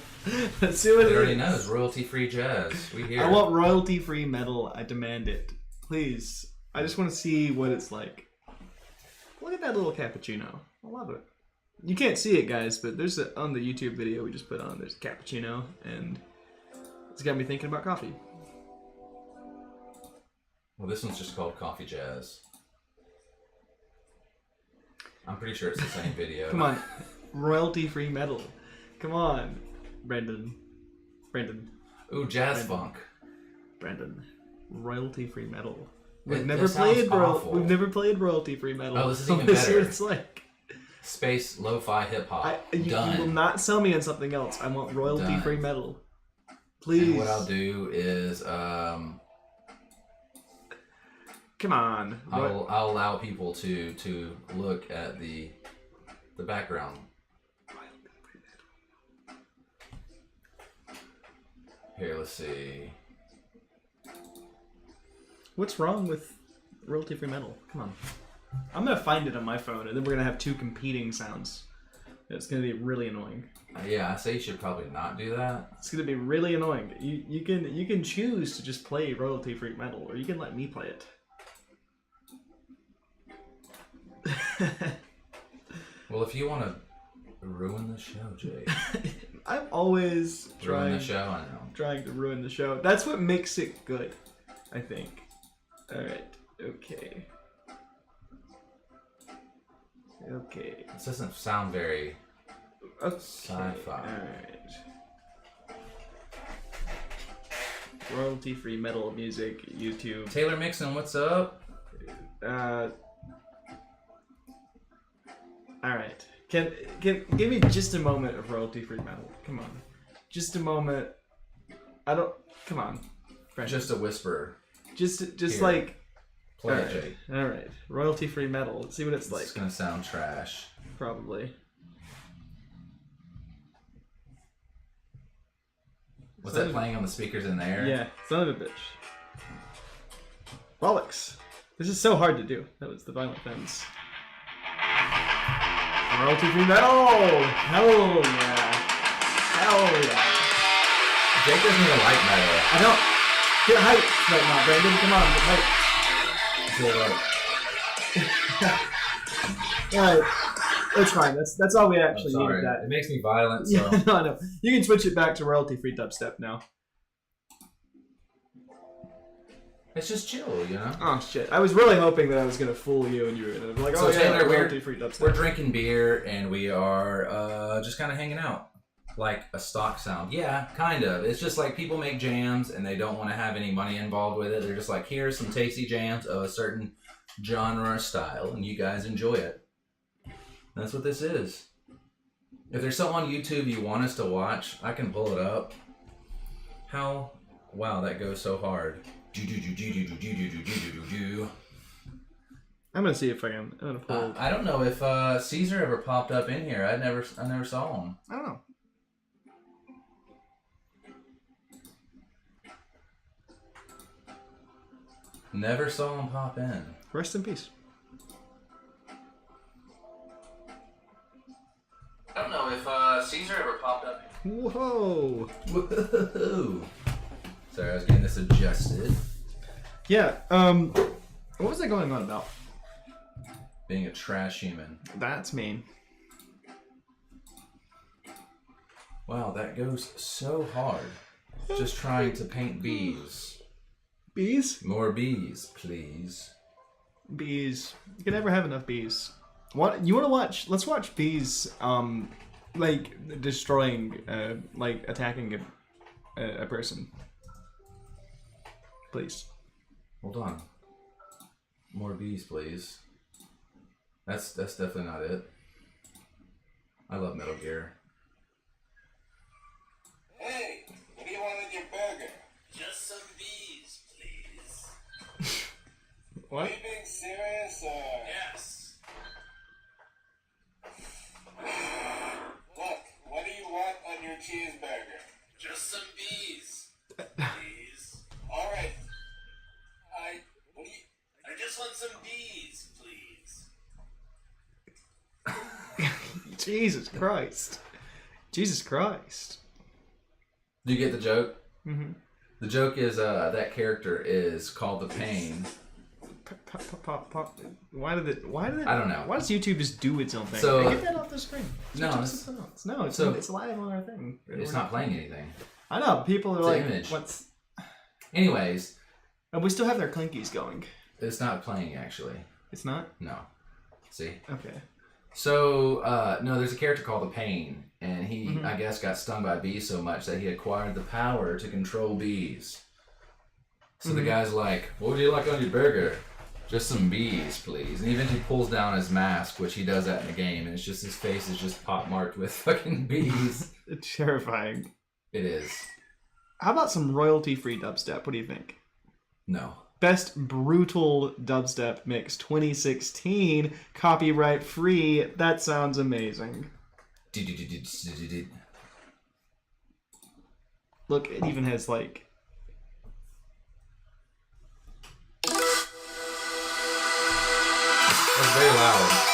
Let's see what it Everybody is. knows royalty-free jazz. We hear. I want royalty-free metal. I demand it. Please. I just want to see what it's like. Look at that little cappuccino. I love it. You can't see it, guys, but on the YouTube video we just put on, there's a cappuccino, and it's got me thinking about coffee. Well, this one's just called Coffee Jazz. I'm pretty sure it's the same video. Come on. Royalty-free metal. Come on. Brendan. Ooh, jazz funk. Brendan. Royalty-free metal. It- We've that never sounds played awful. We've never played royalty-free metal. Oh, this is even Let's see better. what it's like. Space lo-fi hip-hop. You Done. will not sell me on something else. I want royalty-free Done. metal. Please. And what I'll do is Come on. I'll allow people to look at the background. Here, let's see. What's wrong with royalty-free metal? Come on. I'm gonna find it on my phone, and then we're gonna have 2 competing sounds. It's gonna be really annoying. Yeah, I say you should probably not do that. It's gonna be really annoying. You can choose to just play royalty-free metal, or you can let me play it. Well, if you want to ruin the show, Jake. I'm always Ruin the show, I know. trying to ruin the show. That's what makes it good, I think. Alright, okay. Okay. This doesn't sound very Okay. sci-fi. Alright. Royalty-free metal music, YouTube. Taylor Mixon, what's up? Alright. Can give me just a moment of royalty-free metal. Come on. Just a moment. Come on. Friend. Just a whisper. Just Here. like Play alright. it, Jake. Alright. Royalty-free metal. Let's see what it's like. It's gonna sound trash. Probably. Was that playing on the speakers in there? Yeah, son of a bitch. Bollocks. This is so hard to do. That was the Violent Femmes. Royalty-free metal! Hell yeah. Hell yeah. Jake doesn't even like metal. I don't get hyped right now, Brandon. Come on, get hyped. Alright. It's fine. That's all we actually Sorry. needed that. It makes me violent, so. Yeah, no. You can switch it back to royalty-free dubstep now. It's just chill, you know? Oh shit! I was really hoping that I was gonna fool you, and you were gonna be like, So "Oh yeah, Taylor, royalty-free dubstep." We're drinking beer and we are just kind of hanging out. Like a stock sound. Yeah, kind of. It's just like people make jams and they don't want to have any money involved with it. They're just like, here's some tasty jams of a certain genre or style, and you guys enjoy it. That's what this is. If there's something on YouTube you want us to watch, I can pull it up. How? Wow, that goes so hard. I'm gonna see if I can. I'm gonna pull. I don't know if Cesar ever popped up in here. I never saw him. I don't know. Never saw him pop in. Rest in peace. I don't know if Cesar ever popped up. Whoa. Woohoo! Sorry, I was getting this adjusted. Yeah. What was I going on about? Being a trash human. That's mean. Wow, that goes so hard. Just trying to paint bees. Bees? More bees, please. Bees. You can never have enough bees. What you want to watch? Let's watch bees. Like destroying, like attacking a person. Please. Hold on. More bees, please. That's definitely not it. I love Metal Gear. Hey, what do you want with your burger? Just some bees, please. What? Are you being serious or? Yes. Look, what do you want on your cheeseburger? Just some bees, please. All right. I just want some bees, please. Jesus Christ. Jesus Christ. Do you get the joke? Mm-hmm. The joke is that character is called the Pain. Pop. Why did it? I don't know. Why does YouTube just do its own thing? So- Hey, get that off the screen. No, Switch it to it's- something else. No, it's live on our thing. It's not playing anything. I know. People are It's like, an image. "What's?" Anyways, And we still have their clinkies going. it's not playing actually. It's not. No. See? Okay. So, no, there's a character called the Pain, and he, I guess, got stung by bees so much that he acquired the power to control bees. So the guy's like, what would you like on your burger? Just some bees, please. And he eventually pulls down his mask, which he does that in the game, and it's just his face is just pockmarked with fucking bees. It's terrifying. It is. How about some royalty-free dubstep? What do you think? No. Best brutal dubstep mix 2016, copyright free. That sounds amazing. Look, it even has like. That's very loud.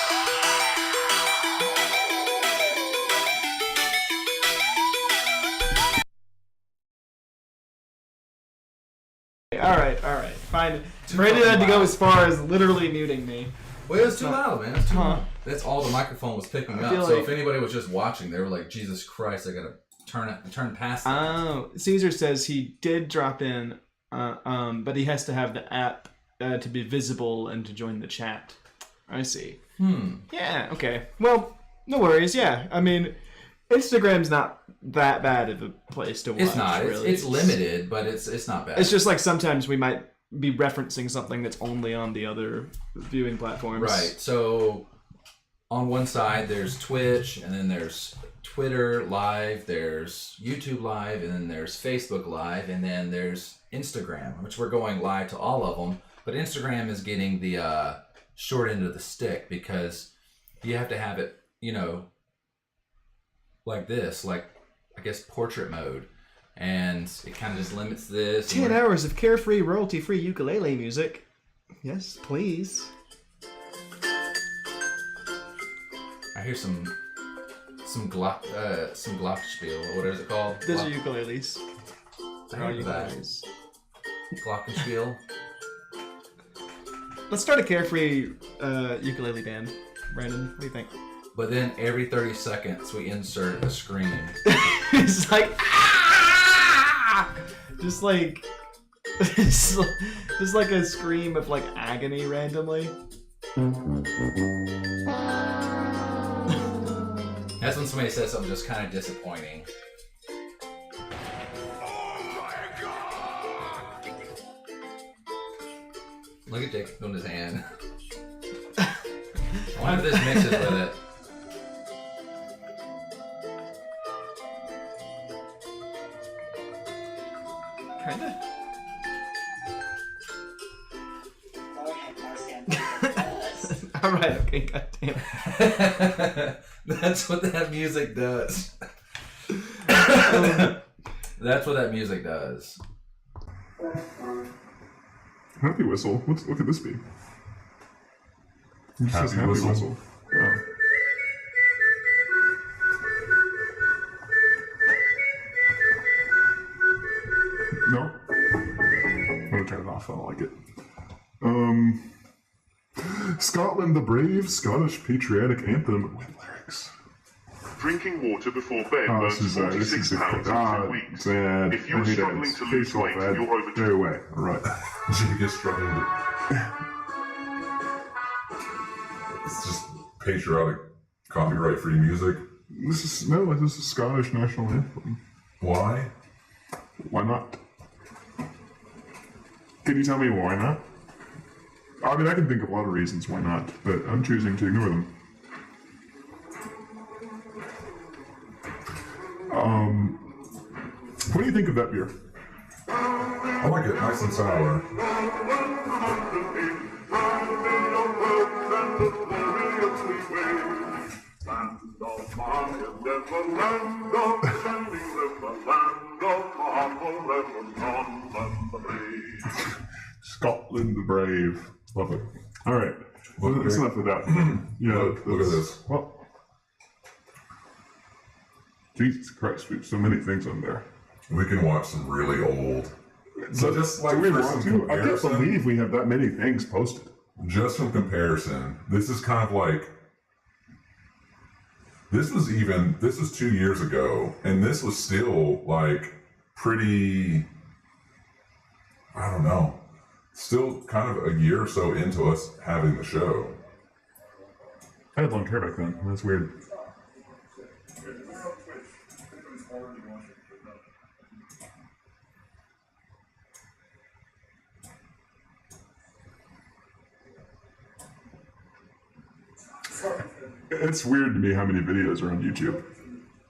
All right. Fine. Brandon had to go as far as literally muting me. Well, it was too loud, man. It was too Huh. loud. That's all the microphone was picking up. feel So like- if anybody was just watching, they were like, Jesus Christ, I gotta turn past that. Oh, Cesar says he did drop in, but he has to have the app to be visible and to join the chat. I see. Yeah, okay. Well, no worries, yeah. I mean, Instagram's not that bad of a place to watch, It's not. really. It's limited, but it's not bad. It's just like sometimes we might be referencing something that's only on the other viewing platforms. Right. So on one side there's Twitch, and then there's Twitter Live, there's YouTube Live, and then there's Facebook Live, and then there's Instagram, which we're going live to all of them. But Instagram is getting the short end of the stick because you have to have it, like this, like I guess portrait mode. And it kind of just limits this. 10 hours of carefree, royalty-free ukulele music. Yes, please. I hear some glockenspiel. What is it called? Those are ukuleles. I heard that. Glockenspiel. Let's start a carefree ukulele band. Brandon, what do you think? But then every 30 seconds we insert a scream. It's like, ah! Just like a scream of like agony randomly. That's when somebody says something just kind of disappointing. Look at Jake doing his hand. I wonder if this mixes with it. Kinda. Alright, okay, goddamn. That's what that music does. That's what that music does. Happy whistle. What could this be? It just says Happy whistle. Yeah. No? I'm gonna turn it off. I don't like it. Scotland the Brave, Scottish patriotic anthem with lyrics. Drinking water before bed burns This is 46 pounds in 2 weeks. sad. If you're I hate struggling ads. to lose Face off weight, ad. you're over Stay away. All right. You get struggling to... It's just patriotic, copyright-free music. This is Scottish national anthem. Why? Why not? Can you tell me why not? I mean, I can think of a lot of reasons why not, but I'm choosing to ignore them. What do you think of that beer? I like it nice and sour. Scotland the Brave. Love it. All right. Well, Look that's great. enough of that. Yeah, Look at that's- this. Well, Jesus Christ, we have so many things on there. We can watch some really old. So just like Do we for want some to? I can't comparison, believe we have that many things posted. just some comparison, this is kind of like, this was 2 years ago, and this was still like pretty, I don't know, still kind of a year or so into us having the show. I had long hair back then. That's weird. It's weird to me how many videos are on YouTube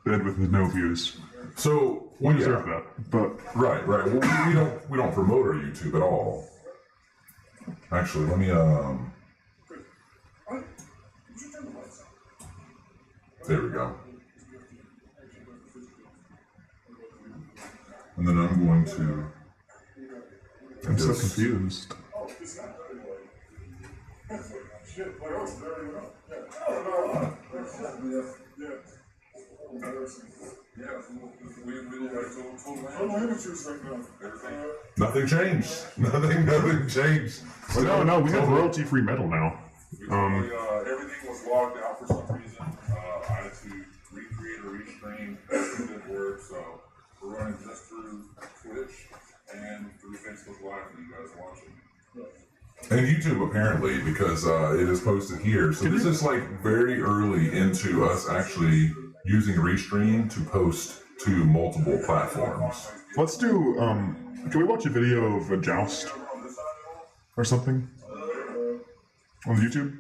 and with no views. So We yeah. deserve that, but Right. Well, we don't promote our YouTube at all. Actually, let me There we go. And then I'm going to. I'm so Yes. confused. Nothing changed. Nothing changed. Well, no, we have royalty-free metal now. Everything was logged out for some reason. I had to recreate a restream. It didn't work, so we're running just through Twitch and through Facebook Live for you guys watching. And YouTube apparently, because it is posted here. So this is like very early into us actually using Restream to post to multiple platforms. Let's do, can we watch a video of a joust? Or something? On YouTube?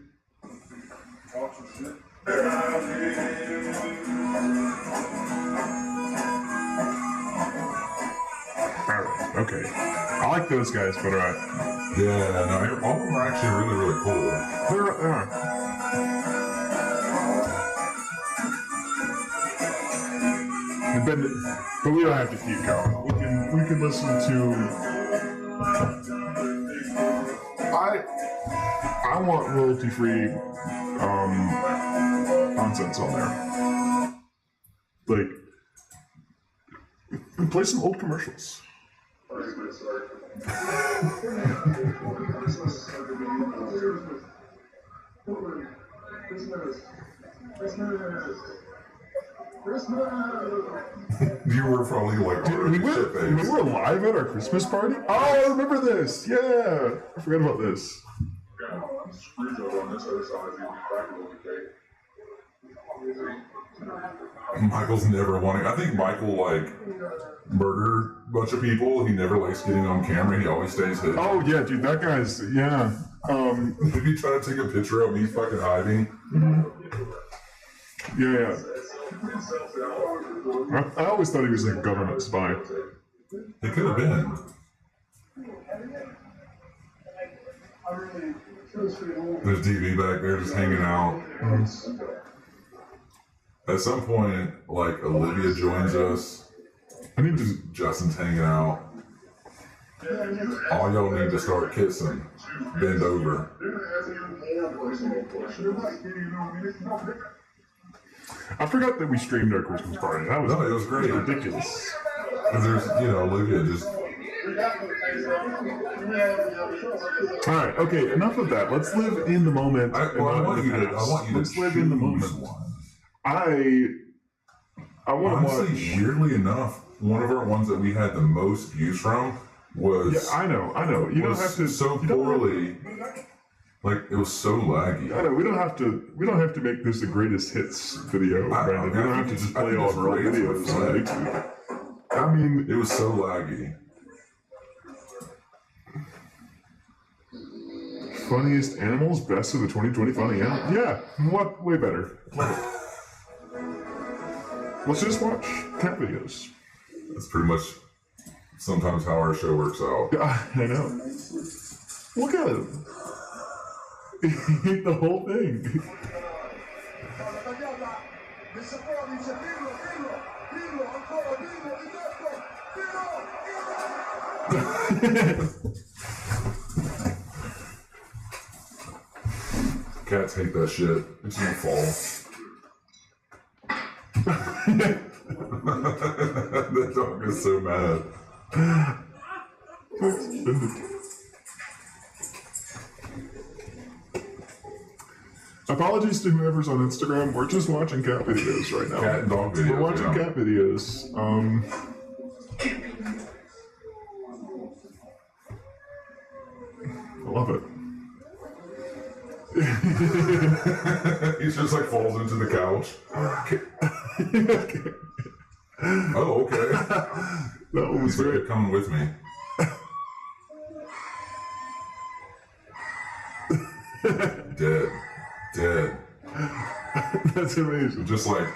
Alright, okay. I like those guys, but alright. Yeah, no, all of them are actually really, really cool. But we don't have to keep going. We can listen to. I want royalty-free nonsense on there. Like, play some old commercials. You were probably like, we were live at our Christmas party? Oh, I remember this! Yeah! I forgot about this. Michael's never wanting. I think Michael like murdered a bunch of people. He never likes getting on camera. He always stays hidden. Oh yeah, dude, that guy's If you try to take a picture of me fucking hiding. Yeah. I always thought he was like a government spy. It could have been. There's DV back there just hanging out. At some point, like Olivia joins us. Justin's hanging out. All y'all need to start kissing. Bend over. I forgot that we streamed our Christmas party. That was it was great. Ridiculous. There's, Olivia just. All right, okay, enough of that. Let's live in the moment. I want you to live in the moment. I want to watch. Weirdly enough, one of our ones that we had the most views from was. Yeah, I know. You don't have to. So poorly. Like, it was so laggy. I know, we don't have to make this the greatest hits video, Brandon. We don't have to just play all of our old videos on YouTube. I mean, it was so laggy. Funniest animals, best of the 2020 funny animals. Yeah, what? Way better. Let's just watch cat videos. That's pretty much sometimes how our show works out. I know. Look at him. He ate the whole thing. Cats hate that shit. It's gonna fall. The dog is so mad. Apologies to whoever's on Instagram. We're just watching cat videos right now. Cat and dog videos. We're watching cat videos. I love it. He just like falls into the couch. Oh, okay. That one was great. Coming with me. Dead. That's amazing. Just like.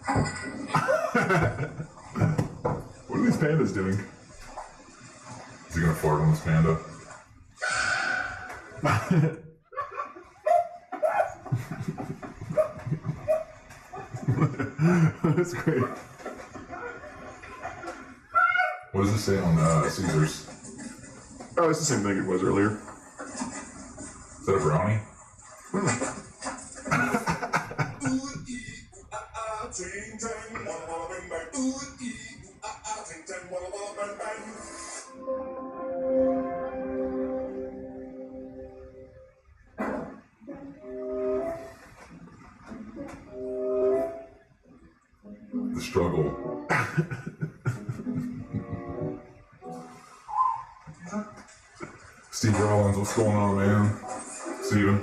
What are these pandas doing? Is he gonna fart on this panda? That's great. What does it say on Caesar's? Oh, it's the same thing it was earlier. Is that a brownie? The struggle. Steve Rollins, what's going on, man? Steven?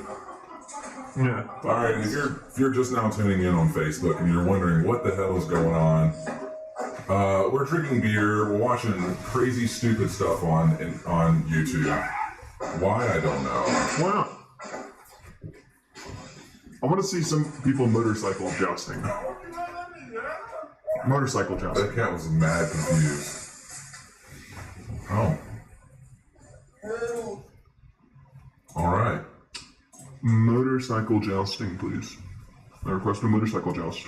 Yeah. All right, if you're just now tuning in on Facebook and you're wondering what the hell is going on, we're drinking beer, we're watching crazy, stupid stuff on YouTube. Why, I don't know. Wow. I want to see some people motorcycle jousting. Motorcycle jousting. That cat was mad confused. Oh. All right. Motorcycle jousting, please. I request a motorcycle joust.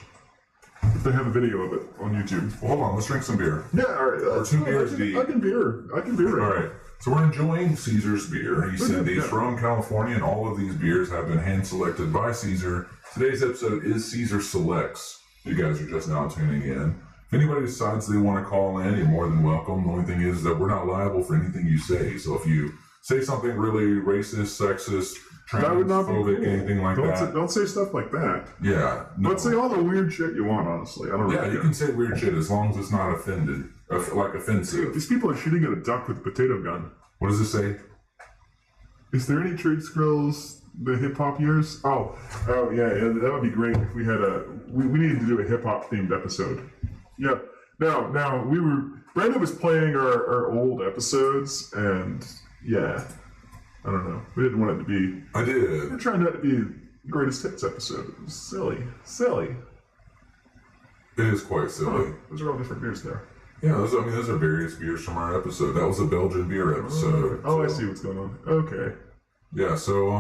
If they have a video of it on YouTube. Well, hold on, let's drink some beer. Yeah, all right. Or 2 beers deep. I can beer. All right. So we're enjoying Caesar's beer. He sent these Yeah. from California, and all of these beers have been hand-selected by Cesar. Today's episode is Cesar Selects. You guys are just now tuning in. If anybody decides they want to call in, you're more than welcome. The only thing is that we're not liable for anything you say. So if you say something really racist, sexist, That would not be transphobic, cool. anything like that. Don't say stuff like that. Yeah. No. But say all the weird shit you want, honestly. I don't Yeah, really you can say weird shit as long as it's not offensive. These people are shooting at a duck with a potato gun. What does it say? Is there any Trade Scrolls, the hip-hop years? Oh, yeah, that would be great if we had we needed to do a hip-hop themed episode. Yeah. Now, Brandon was playing our old episodes, and yeah, I don't know. We didn't want it to be, I did. we're trying not to be the greatest hits episode. It was silly. It is quite silly. Those are all different beers there. Yeah, those are various beers from our episode. That was a Belgian beer episode. Oh, I so- see what's going on. Okay. Yeah, so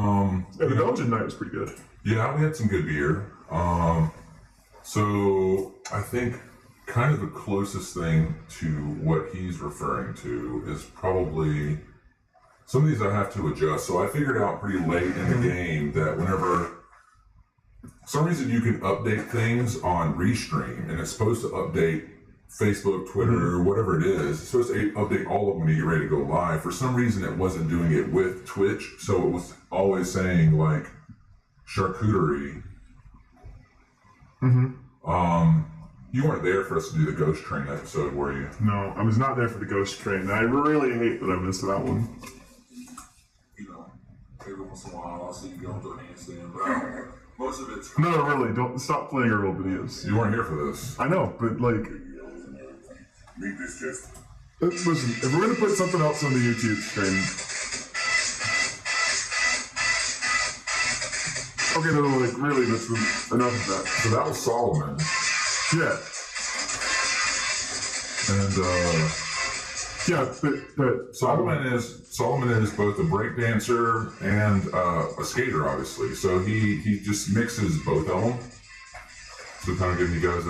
Yeah, the Belgian night was pretty good. yeah, we had some good beer. So I think kind of the closest thing to what he's referring to is probably some of these I have to adjust. So I figured out pretty late in the game that whenever some reason you can update things on Restream, and it's supposed to update Facebook, Twitter, whatever it is. It's supposed to update all of them when you get ready to go live. For some reason, it wasn't doing it with Twitch, so it was always saying like charcuterie. You weren't there for us to do the Ghost Train episode, were you? No, I was not there for the Ghost Train. I really hate that I missed that one. You know, every once in a while I'll see you go into a handstand, but most of it's. No, really, don't stop playing our old videos. You weren't here for this. I know, but like, Meet this just. listen, if we're gonna put something else on the YouTube stream, okay, no, like really, that's enough of that. So that was Solomon, Yeah, and yeah, but Solomon is both a breakdancer and a skater, obviously. So he just mixes both of them. So kind of giving you guys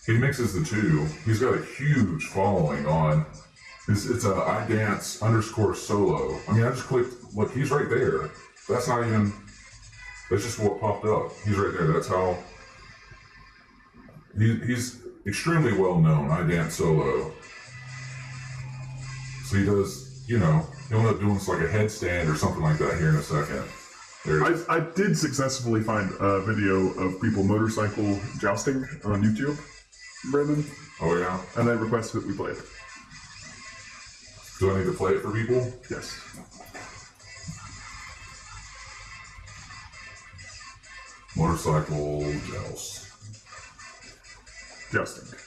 he mixes the two. He's got a huge following on. It's a iDance_solo. I mean, I just clicked. Look, he's right there. That's not even. That's just what popped up. He's right there. That's how. He's extremely well known. iDance solo. So he does. You know, he'll end up doing like a headstand or something like that here in a second. I did successfully find a video of people motorcycle jousting on YouTube, Brandon, Oh yeah. and I requested that we play it. Do I need to play it for people? Yes. Motorcycle joust. Jousting.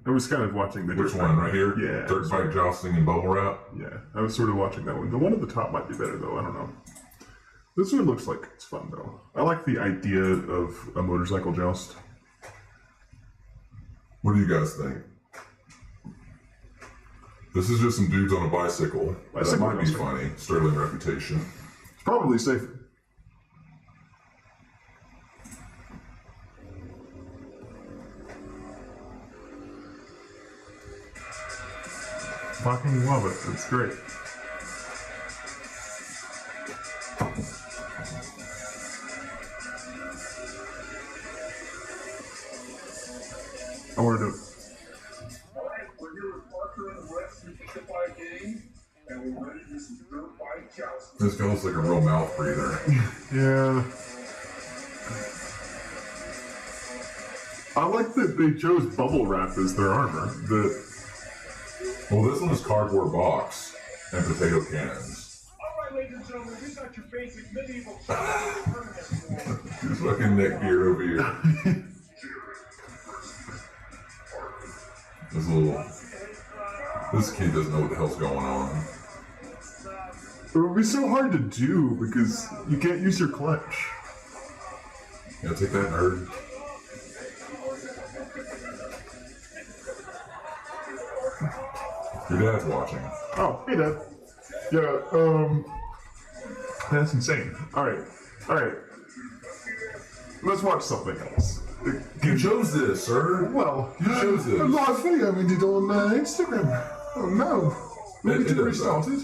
I was kind of watching the Which dirt one? bike- Right here? Yeah. Dirt bike jousting and bubble wrap? Yeah, I was sort of watching that one. The one at the top might be better though. I don't know. This one looks like it's fun, though. I like the idea of a motorcycle joust. What do you guys think? This is just some dudes on a bicycle. That might be funny. Sterling reputation. It's probably safer. Fucking love it. It's great. I want to do it. Alright, we're here with Parker and Rex to kick the 5 game, and we're ready to do some dirt bike jousting. This guy looks like a real mouth breather. Yeah. I like that they chose bubble wrap as their armor. Well, this one is cardboard box and potato cannons. Alright, ladies and gentlemen, we got your basic medieval tournament form. This fucking neck beard over here. This kid doesn't know what the hell's going on. It would be so hard to do because you can't use your clutch. Yeah, take that, nerd. Your dad's watching. Oh, hey, Dad. Yeah, that's insane. Alright. Let's watch something else. You chose this, sir. Well, you chose this. A live video we did on Instagram. Oh no. Maybe to restart it.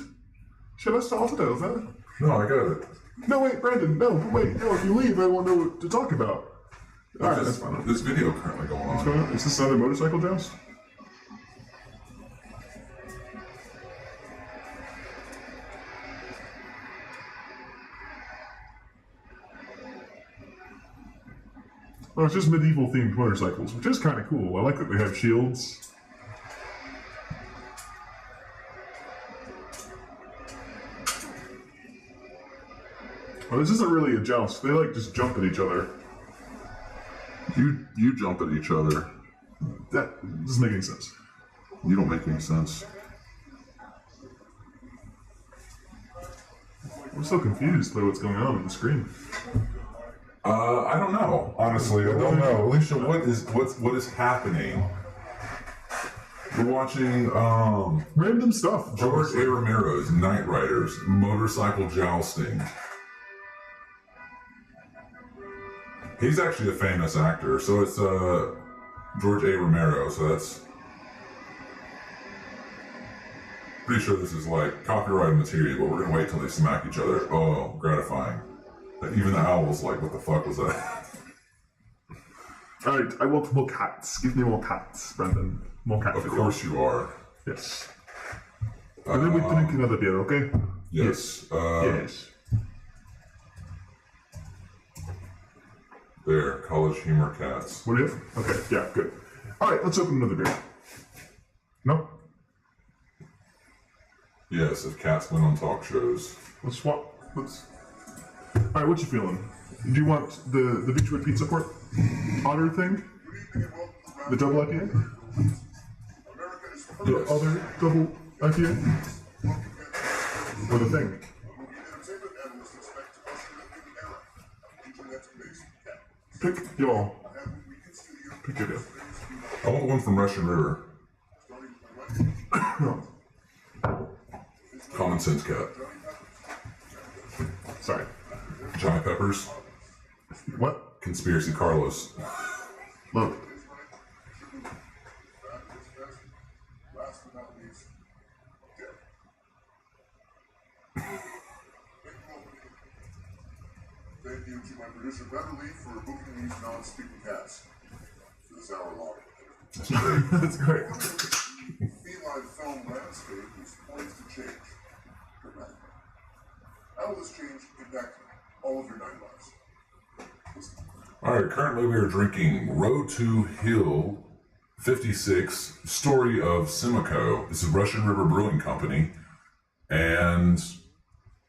Should I start it over? No, I got it. No, wait, Brandon, no, wait, no, if you leave, I won't know what to talk about. Alright, that's fine. This video currently going on. Is this another motorcycle joust? Oh, it's just medieval themed motorcycles, which is kind of cool. I like that they have shields. Well, this isn't really a joust. They like just jump at each other. You jump at each other. That doesn't make any sense. You don't make any sense. I'm so confused by what's going on the screen. I don't know. Honestly, I don't know. Alicia, what is happening? We're watching random stuff. George A. Romero's Knight Riders motorcycle jousting. He's actually a famous actor, so it's George A. Romero. So that's pretty sure this is like copyrighted material, but we're gonna wait till they smack each other. Oh, gratifying. Even the owl's like, what the fuck was that? Alright, I want more cats. Give me more cats, Brandon. More cat Of videos. course you are. Yes. And then we drink another beer, okay? Yes. Yes. There, college humor cats. What do you have? Okay, yeah, good. Alright, let's open another beer. No? Yes, if cats went on talk shows. Let's swap. Alright, what you feeling? Do you want the Beechwood Pizza Port otter thing? The double IPA? The Yes. other double IPA? Or the thing? Pick y'all. Pick it up. I want one from Russian River. Common sense cat. Sorry. Johnny Peppers. What? Conspiracy Carlos. Love it. Thank you to my producer Beverly for booking these non-speaking cats for this hour-long. That's great. The feline film landscape is poised to change dramatically. How will this change impact all of your night lives? Alright, currently we are drinking Road to Hill 56, Story of Simcoe. This is Russian River Brewing Company. And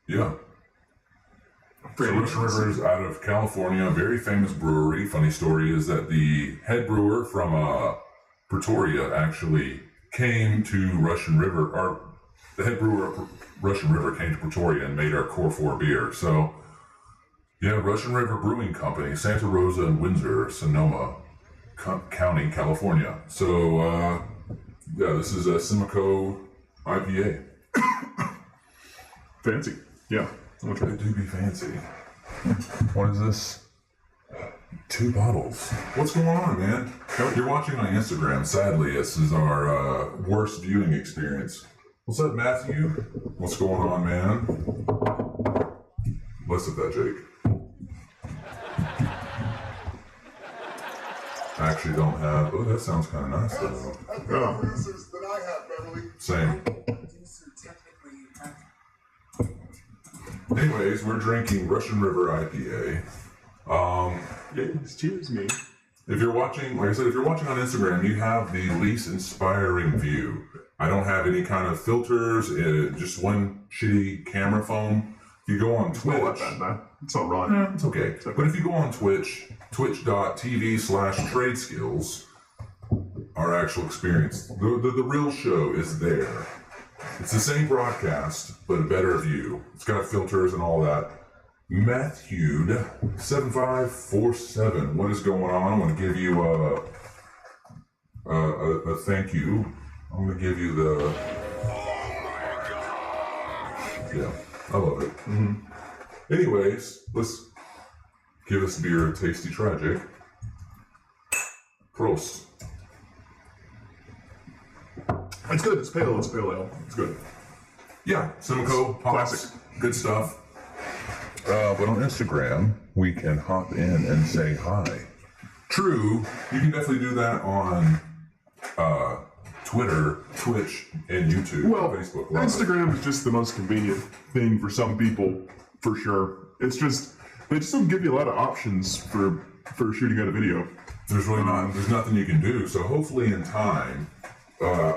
yeah. So Russian River is out of California, a very famous brewery. Funny story is that the head brewer from Pretoria actually came to Russian River, or the head brewer of Russian River came to Pretoria and made our Core 4 beer. So Yeah, Russian River Brewing Company, Santa Rosa and Windsor, Sonoma County, California. So, yeah, this is a Simcoe IPA. Fancy. Yeah. They do be fancy. What is this? 2 bottles. What's going on, man? You're watching on Instagram. Sadly, this is our worst viewing experience. What's up, Matthew? What's going on, man? Less of that, Jake. I actually don't have... Oh, that sounds kind of nice, though. Oh. Producers that I have, Beverly. Same. Anyways, we're drinking Russian River IPA. Yes, cheers me. If you're watching, like I said, if you're watching on Instagram, you have the least inspiring view. I don't have any kind of filters, just one shitty camera phone. If you go on Twitch... Not that bad. It's all right. It's okay. But if you go on Twitch, twitch.tv/tradeskills, our actual experience, the real show is there. It's the same broadcast, but a better view. It's got filters and all that. Matthewed7547. What is going on? I want to give you a thank you. I'm going to give you the... Yeah, I love it. Mm-hmm. Anyways, let's give this beer a tasty try, Jake. Prost. It's good. It's pale. It's pale ale. It's good. Yeah, Simcoe, Classic. Good stuff. But on Instagram, we can hop in and say hi. True, you can definitely do that on Twitter, Twitch, and YouTube. Well, Facebook Live. Instagram is just the most convenient thing for some people, for sure. It's just, they just don't give you a lot of options for shooting out a video. There's really there's nothing you can do. So hopefully in time,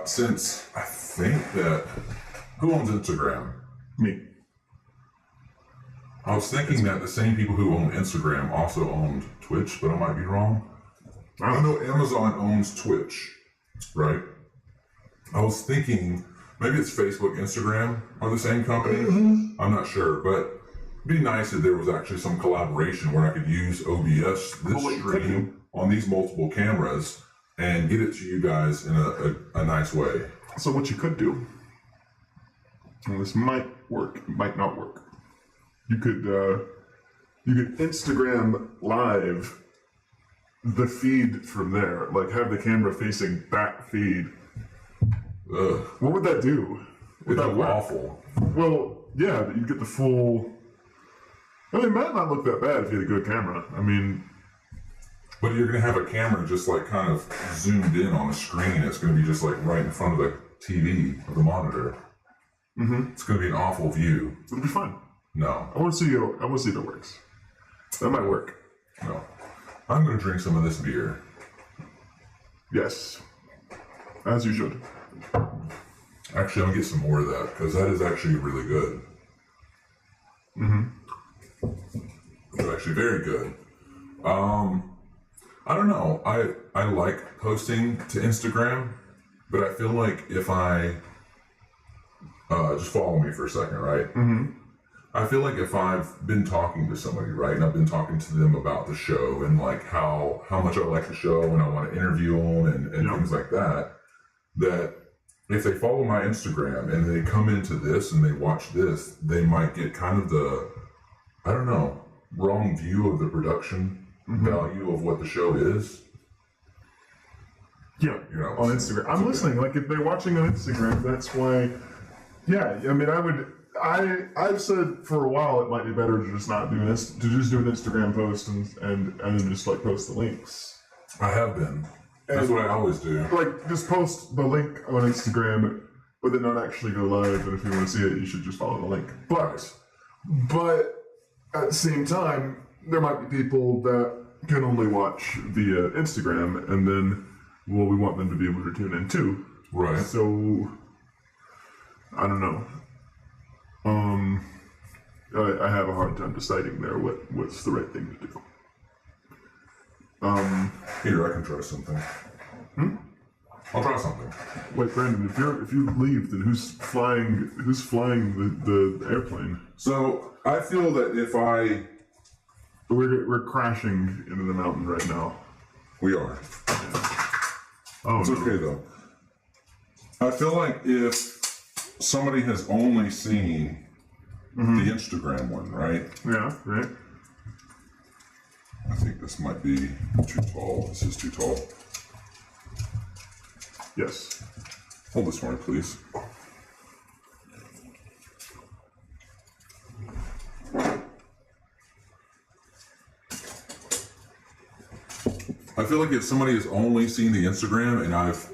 since I think that, who owns Instagram? Me. I was thinking that the same people who own Instagram also owned Twitch, but I might be wrong. I know Amazon owns Twitch, right? I was thinking maybe it's Facebook, Instagram are the same company. Mm-hmm. I'm not sure, but it'd be nice if there was actually some collaboration where I could use OBS, this stream, on these multiple cameras and get it to you guys in a nice way. So what you could do, and this might work, it might not work. You could Instagram live the feed from there, like have the camera facing that feed. Ugh. What would that do? Would that work? Awful. Well, yeah, you get the full. I mean, it might not look that bad if you had a good camera. I mean, but you're gonna have a camera just like kind of zoomed in on the screen. It's gonna be just like right in front of the TV or the monitor. Mm-hmm. It's gonna be an awful view. It'll be fun. No. I want to see if it works. That might work. No. I'm going to drink some of this beer. Yes. As you should. Actually, I'm going to get some more of that, because that is actually really good. Mm-hmm. It's actually very good. I don't know. I like posting to Instagram, but I feel like if I... just follow me for a second, right? Mm-hmm. I feel like if I've been talking to somebody, right, and I've been talking to them about the show and like how much I like the show and I want to interview them and things like that, that if they follow my Instagram and they come into this and they watch this, they might get kind of the, I don't know, wrong view of the production value of what the show is. Yeah, on Instagram. I'm listening. Like if they're watching on Instagram, that's why. Yeah, I mean, I've said for a while it might be better to just not do this, to just do an Instagram post and then just like post the links. I have been. That's what I always do. Like just post the link on Instagram, but then not actually go live. And if you want to see it, you should just follow the link. But at the same time, there might be people that can only watch via Instagram, and then we want them to be able to tune in too. Right. So I don't know. I have a hard time deciding there what's the right thing to do. Here, I can try something. I'll try something. Wait, Brandon, if you leave, then who's flying the airplane? So I feel that if I We're crashing into the mountain right now. We are. Oh, It's okay though. I feel like if somebody has only seen the Instagram one, right? Yeah, right. I think this might be too tall. This is too tall. Yes. Hold this for me, please. I feel like if somebody has only seen the Instagram, and I've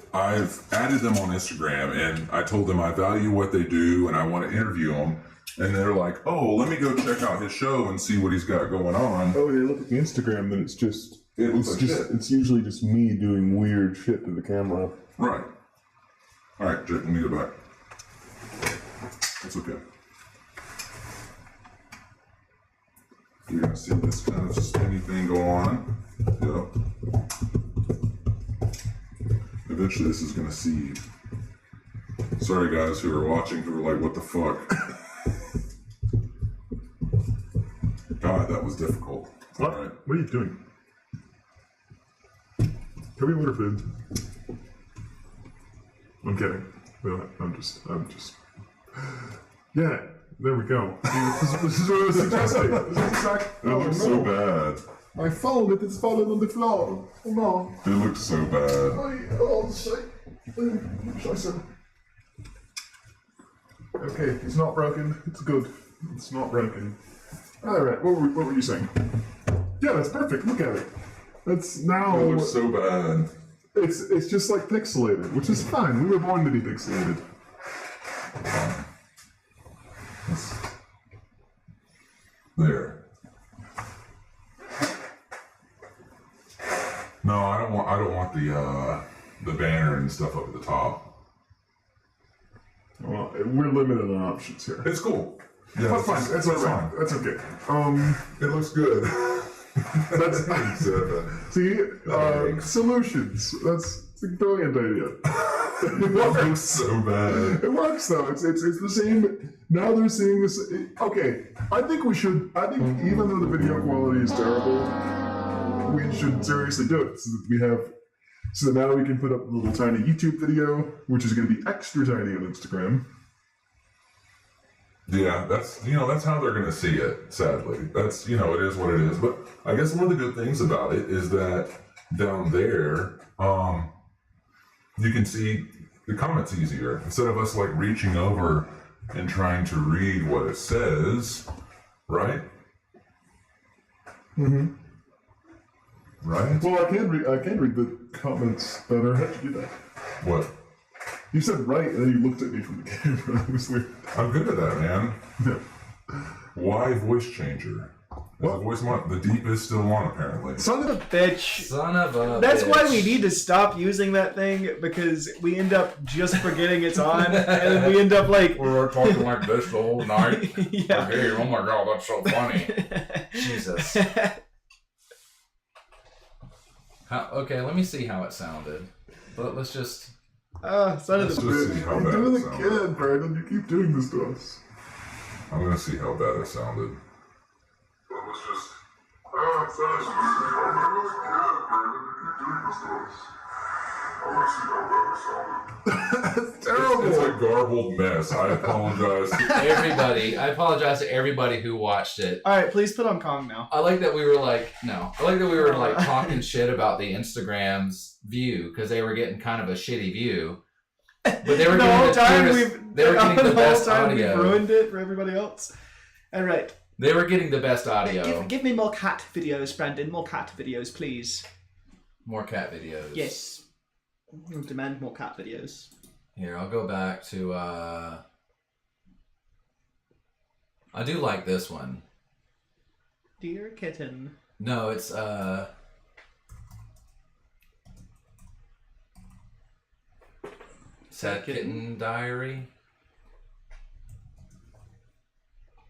added them on Instagram, and I told them I value what they do, and I want to interview them, and they're like, "Oh, let me go check out his show and see what he's got going on." Oh, they look at the Instagram, then it's just It looks like shit. it's usually just me doing weird shit to the camera. Right. All right, Jake, let me go back. It's okay. You're gonna see this kind of spinny thing go on. Yep. Eventually, this is gonna seed. Sorry, guys who are watching, who are like, "What the fuck?" God, that was difficult. What? All right. What are you doing? Tell me what it is. I'm kidding. Well, I'm just. Yeah, there we go. This is what I was suggesting. This is exactly. It looks so bad. My phone, it is falling on the floor. Oh no. It looks so bad. Oh, shit. Scheiße. Okay, it's not broken. It's good. It's not broken. Alright, what were you saying? Yeah, that's perfect. Look at it. That's now. It looks so bad. It's just like pixelated, which is fine. We were born to be pixelated. There. No, I don't want the banner and stuff up at the top. Well, we're limited on options here. It's cool. Yeah, That's fine. That's fine. That's okay. It looks good. That's see, solutions. That's a brilliant idea. It looks so bad. It works though. It's the same. Now they're seeing this. Okay, I think we should. I think even though the video quality is terrible, we should seriously do it. So that we have. So that now we can put up a little tiny YouTube video, which is going to be extra tiny on Instagram. Yeah, that's how they're gonna see it. Sadly, that's it is what it is. But I guess one of the good things about it is that down there, you can see the comments easier instead of us like reaching over and trying to read what it says, right? Mm-hmm. Right? Well, I can read the comments better. How'd you do that? What? You said right, and then you looked at me from the camera. It was weird. I'm good at that, man. Yeah. Why voice changer? The voice the deep is still on apparently. Son of a bitch. Son of a That's bitch. why we need to stop using that thing, because we end up just forgetting it's on, and then we end up like... We're talking like this the whole night. Yeah. Okay, oh my god, that's so funny. Jesus. Okay, let me see how it sounded. But let's just... son of Let's the just bitch. see how I'm bad doing it it sounded. again, Brandon. You keep doing this to us. I'm gonna see how bad it sounded. That was just. Let's see how bad it sounded. Brandon. You keep doing this to us. I want to see how bad it sounded. It's terrible. It's a garbled mess. I apologize. Everybody, I apologize to everybody who watched it. Alright, please put on Kong now. I like that we were like talking shit about the Instagram's view because they were getting kind of a shitty view. But they were The whole time they were getting the best we've audio. ruined it for everybody else. Alright. They were getting the best audio. Give me more cat videos, Brandon. More cat videos, please. More cat videos. Yes. We'll demand more cat videos. Here, I'll go back to I do like this one. Dear kitten. No, it's Sad Kitten Diary.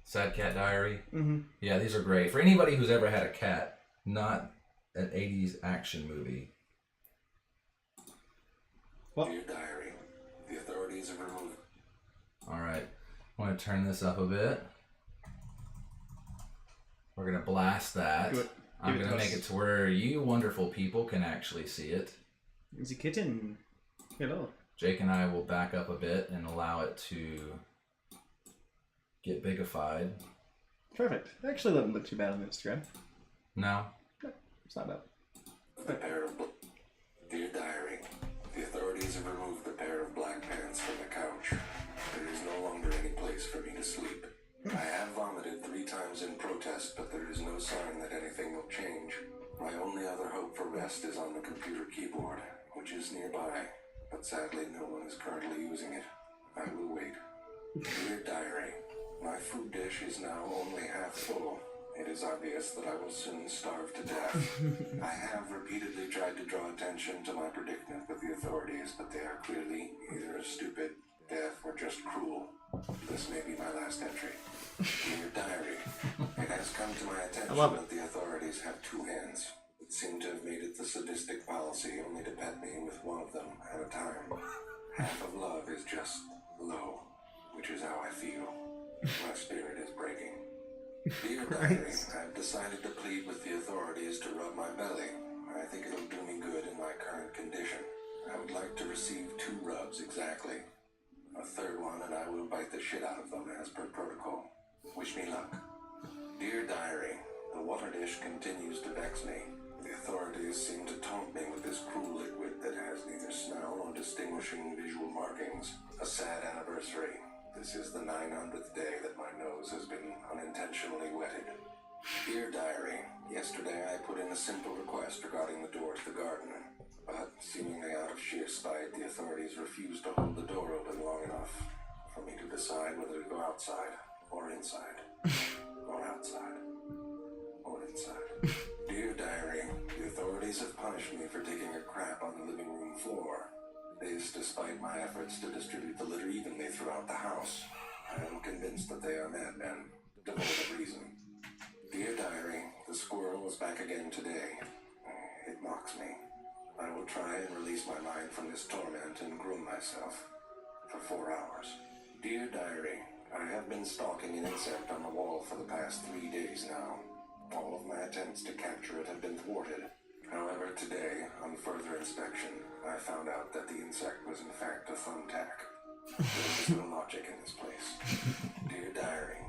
Sad Cat Diary. Mm-hmm. Yeah, these are great. For anybody who's ever had a cat, not an 80s action movie. What? Dear diary, the authorities have removed. Alright. I want to turn this up a bit. We're going to blast that. I'm going to make it to where you wonderful people can actually see it. The kitten. Hello. Jake and I will back up a bit and allow it to get bigified. Perfect. Actually, doesn't look too bad on Instagram. No. It's not bad. The pair of Dear Diary, the authorities have removed the pair of black pants from the couch. There is no longer any place for me to sleep. I have vomited 3 times in protest, but there is no sign that anything will change. My only other hope for rest is on the computer keyboard, which is nearby, but sadly no one is currently using it. I will wait. Dear Diary, my food dish is now only half full. It is obvious that I will soon starve to death. I have repeatedly tried to draw attention to my predicament with the authorities, but they are clearly either stupid, deaf, or just cruel. This may be my last entry. Dear Diary, it has come to my attention that the authorities have 2 hands. It seemed to have made it the sadistic policy only to pet me with one of them at a time. Half of love is just low, which is how I feel. My spirit is breaking. Dear Diary, I've decided to plead with the authorities to rub my belly. I think it'll do me good in my current condition. I would like to receive 2 rubs exactly. A 3rd one and I will bite the shit out of them as per protocol. Wish me luck. Dear Diary, the water dish continues to vex me. The authorities seem to taunt me with this cruel liquid that has neither smell nor distinguishing visual markings. A sad anniversary. This is the 900th day that my nose has been unintentionally wetted. Dear Diary, yesterday I put in a simple request regarding the door to the garden, but seemingly out of sheer spite, the authorities refused to hold the door open long enough for me to decide whether to go outside or inside, or outside or inside. Dear Diary, the authorities have punished me for taking a crap on the living room floor. This despite my efforts to distribute the litter evenly throughout the house. I am convinced that they are madmen, devoid of reason. Dear Diary, the squirrel is back again today. It mocks me. I will try and release my mind from this torment and groom myself for 4 hours. Dear Diary, I have been stalking an insect on the wall for the past 3 days now. All of my attempts to capture it have been thwarted. However, today, on further inspection, I found out that the insect was in fact a thumbtack. There is no logic in this place. Dear Diary,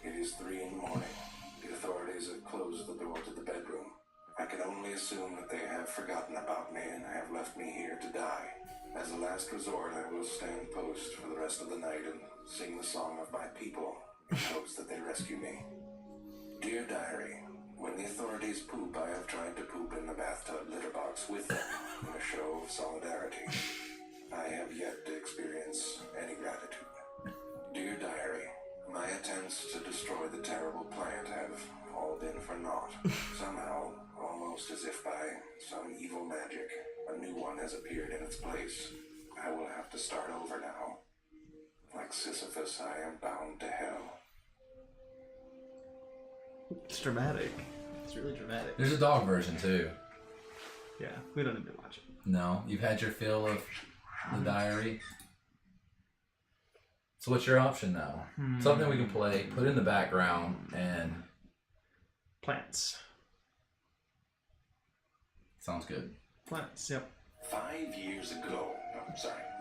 it is 3 in the morning. The authorities have closed the door to the bedroom. I can only assume that they have forgotten about me and have left me here to die. As a last resort, I will stand post for the rest of the night and sing the song of my people in hopes that they rescue me. Dear Diary, when the authorities poop, I have tried to poop in the bathtub litter box with them in a show of solidarity. I have yet to experience any gratitude. Dear Diary, my attempts to destroy the terrible plant have all been for naught. Somehow, almost as if by some evil magic, a new one has appeared in its place. I will have to start over now. Like Sisyphus, I am bound to hell. It's dramatic. It's really dramatic. There's a dog version too. Yeah, we don't need to watch it. No, you've had your fill of the diary. So what's your option now? Something we can play, put in the background, and Plants. sounds good. Plants, yep. 5 years ago,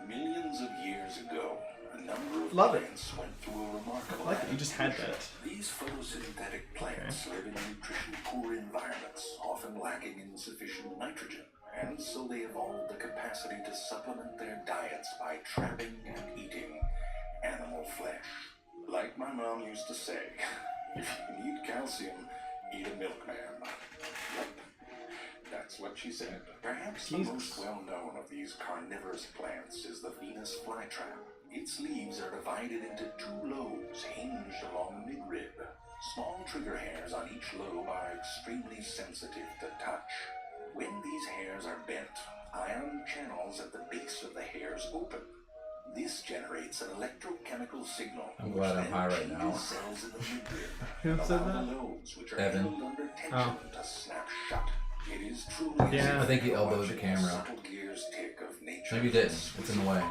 millions of years ago, a number of Love it. plants went through a remarkable I like that you just had adaptation. that. These photosynthetic plants live in nutrition-poor environments, often lacking in sufficient nitrogen, and so they evolved the capacity to supplement their diets by trapping and eating animal flesh. Like my mom used to say, if you need calcium, eat a milkman. Yep. That's what she said. Perhaps the most well-known of these carnivorous plants is the Venus flytrap. Its leaves are divided into 2 lobes hinged along the midrib. Small trigger hairs on each lobe are extremely sensitive to touch. When these hairs are bent, ion channels at the base of the hairs open. This generates an electrochemical signal. I'm glad I'm high right now. Cells in the midrib. Who said allow that? the lobes, which are Evan. held under tension, to snap shut. It is truly Yeah. I think he elbowed the camera. subtle gears tick of nature. Maybe you didn't. It's in the way.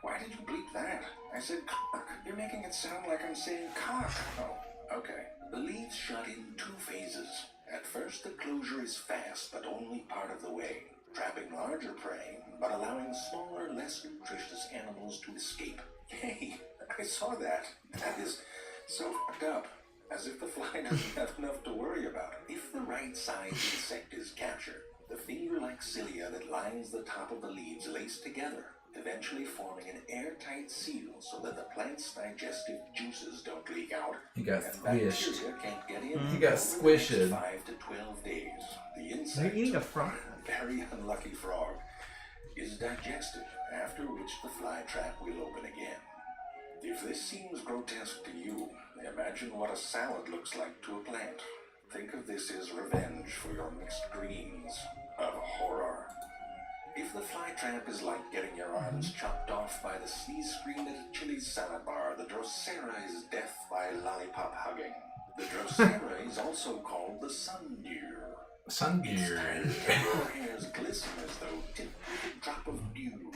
Why did you bleep that? I said cock. You're making it sound like I'm saying cock. Oh, Okay. The leaves shut in 2 phases. At first, the closure is fast, but only part of the way, trapping larger prey, but allowing smaller, less nutritious animals to escape. Hey, I saw that. That is so fucked up. As if the fly doesn't have enough to worry about. If the right size insect is captured, the finger-like cilia that lines the top of the leaves lace together, eventually forming an airtight seal so that the plant's digestive juices don't leak out. He got and squished. bacteria can't get in. He got over the squished. next 5 to 12 days. The insect, You're eating a frog? very unlucky frog, is digested, after which the fly trap will open again. If this seems grotesque to you, imagine what a salad looks like to a plant. Think of this as revenge for your mixed greens of horror. If the fly trap is like getting your arms chopped off by the sneeze screen at a Chili's salad bar, the Drosera is death by lollipop hugging. The Drosera is also called the sun deer. Sun Its deer. tiny yellow hairs glisten as though tipped with a drop of dew.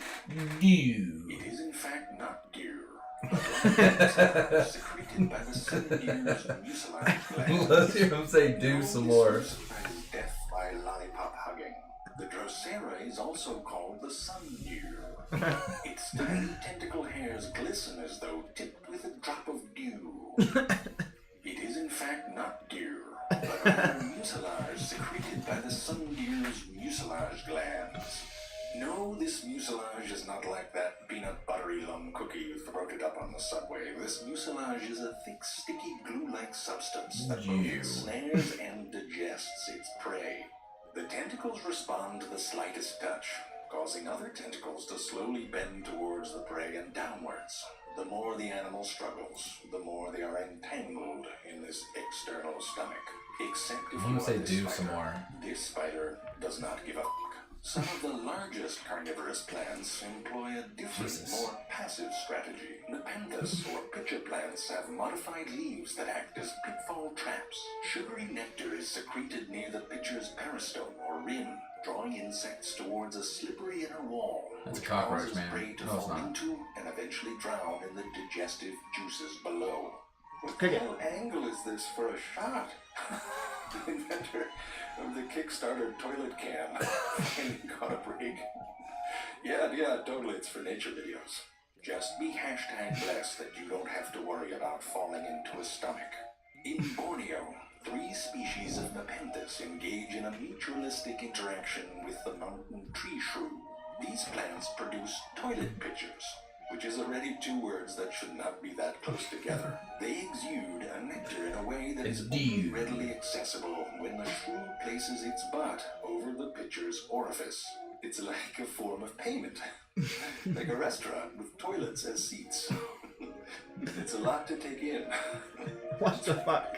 Dew. It is in fact not deer, but secreted by the sun deer's mucilage gland. Let's hear him say do some more. Death by lollipop hugging. The Drosera is also called the sun deer. Its tiny tentacle hairs glisten as though tipped with a drop of dew. It is in fact not deer, but rather mucilage secreted by the sun deer's mucilage glands. No, this mucilage is not like that peanut buttery lum cookie you throated up on the subway. This mucilage is a thick, sticky, glue-like substance that both ensnares and digests its prey. The tentacles respond to the slightest touch, causing other tentacles to slowly bend towards the prey and downwards. The more the animal struggles, the more they are entangled in this external stomach. Except if I'm you gonna say are this do spider. some more. This spider does not give a fuck. Some of the largest carnivorous plants employ a different, more passive strategy. Nepenthes, or pitcher plants, have modified leaves that act as pitfall traps. Sugary nectar is secreted near the pitcher's peristome, or rim, drawing insects towards a slippery inner wall, That's a which cockroach, causes man. prey to No, it's fall not. into and eventually drown in the digestive juices below. What Okay. hell angle is this for a shot? The inventor of the Kickstarter toilet can finally got a break. Yeah, totally. It's for nature videos. Just be #blessed that you don't have to worry about falling into a stomach. In Borneo, 3 species of Nepenthes engage in a mutualistic interaction with the mountain tree shrew. These plants produce toilet pitchers, which is already 2 words that should not be that close together. They exude a nectar in a way that is only readily accessible when the shrew places its butt over the pitcher's orifice. It's like a form of payment, like a restaurant with toilets as seats. It's a lot to take in. What the fuck?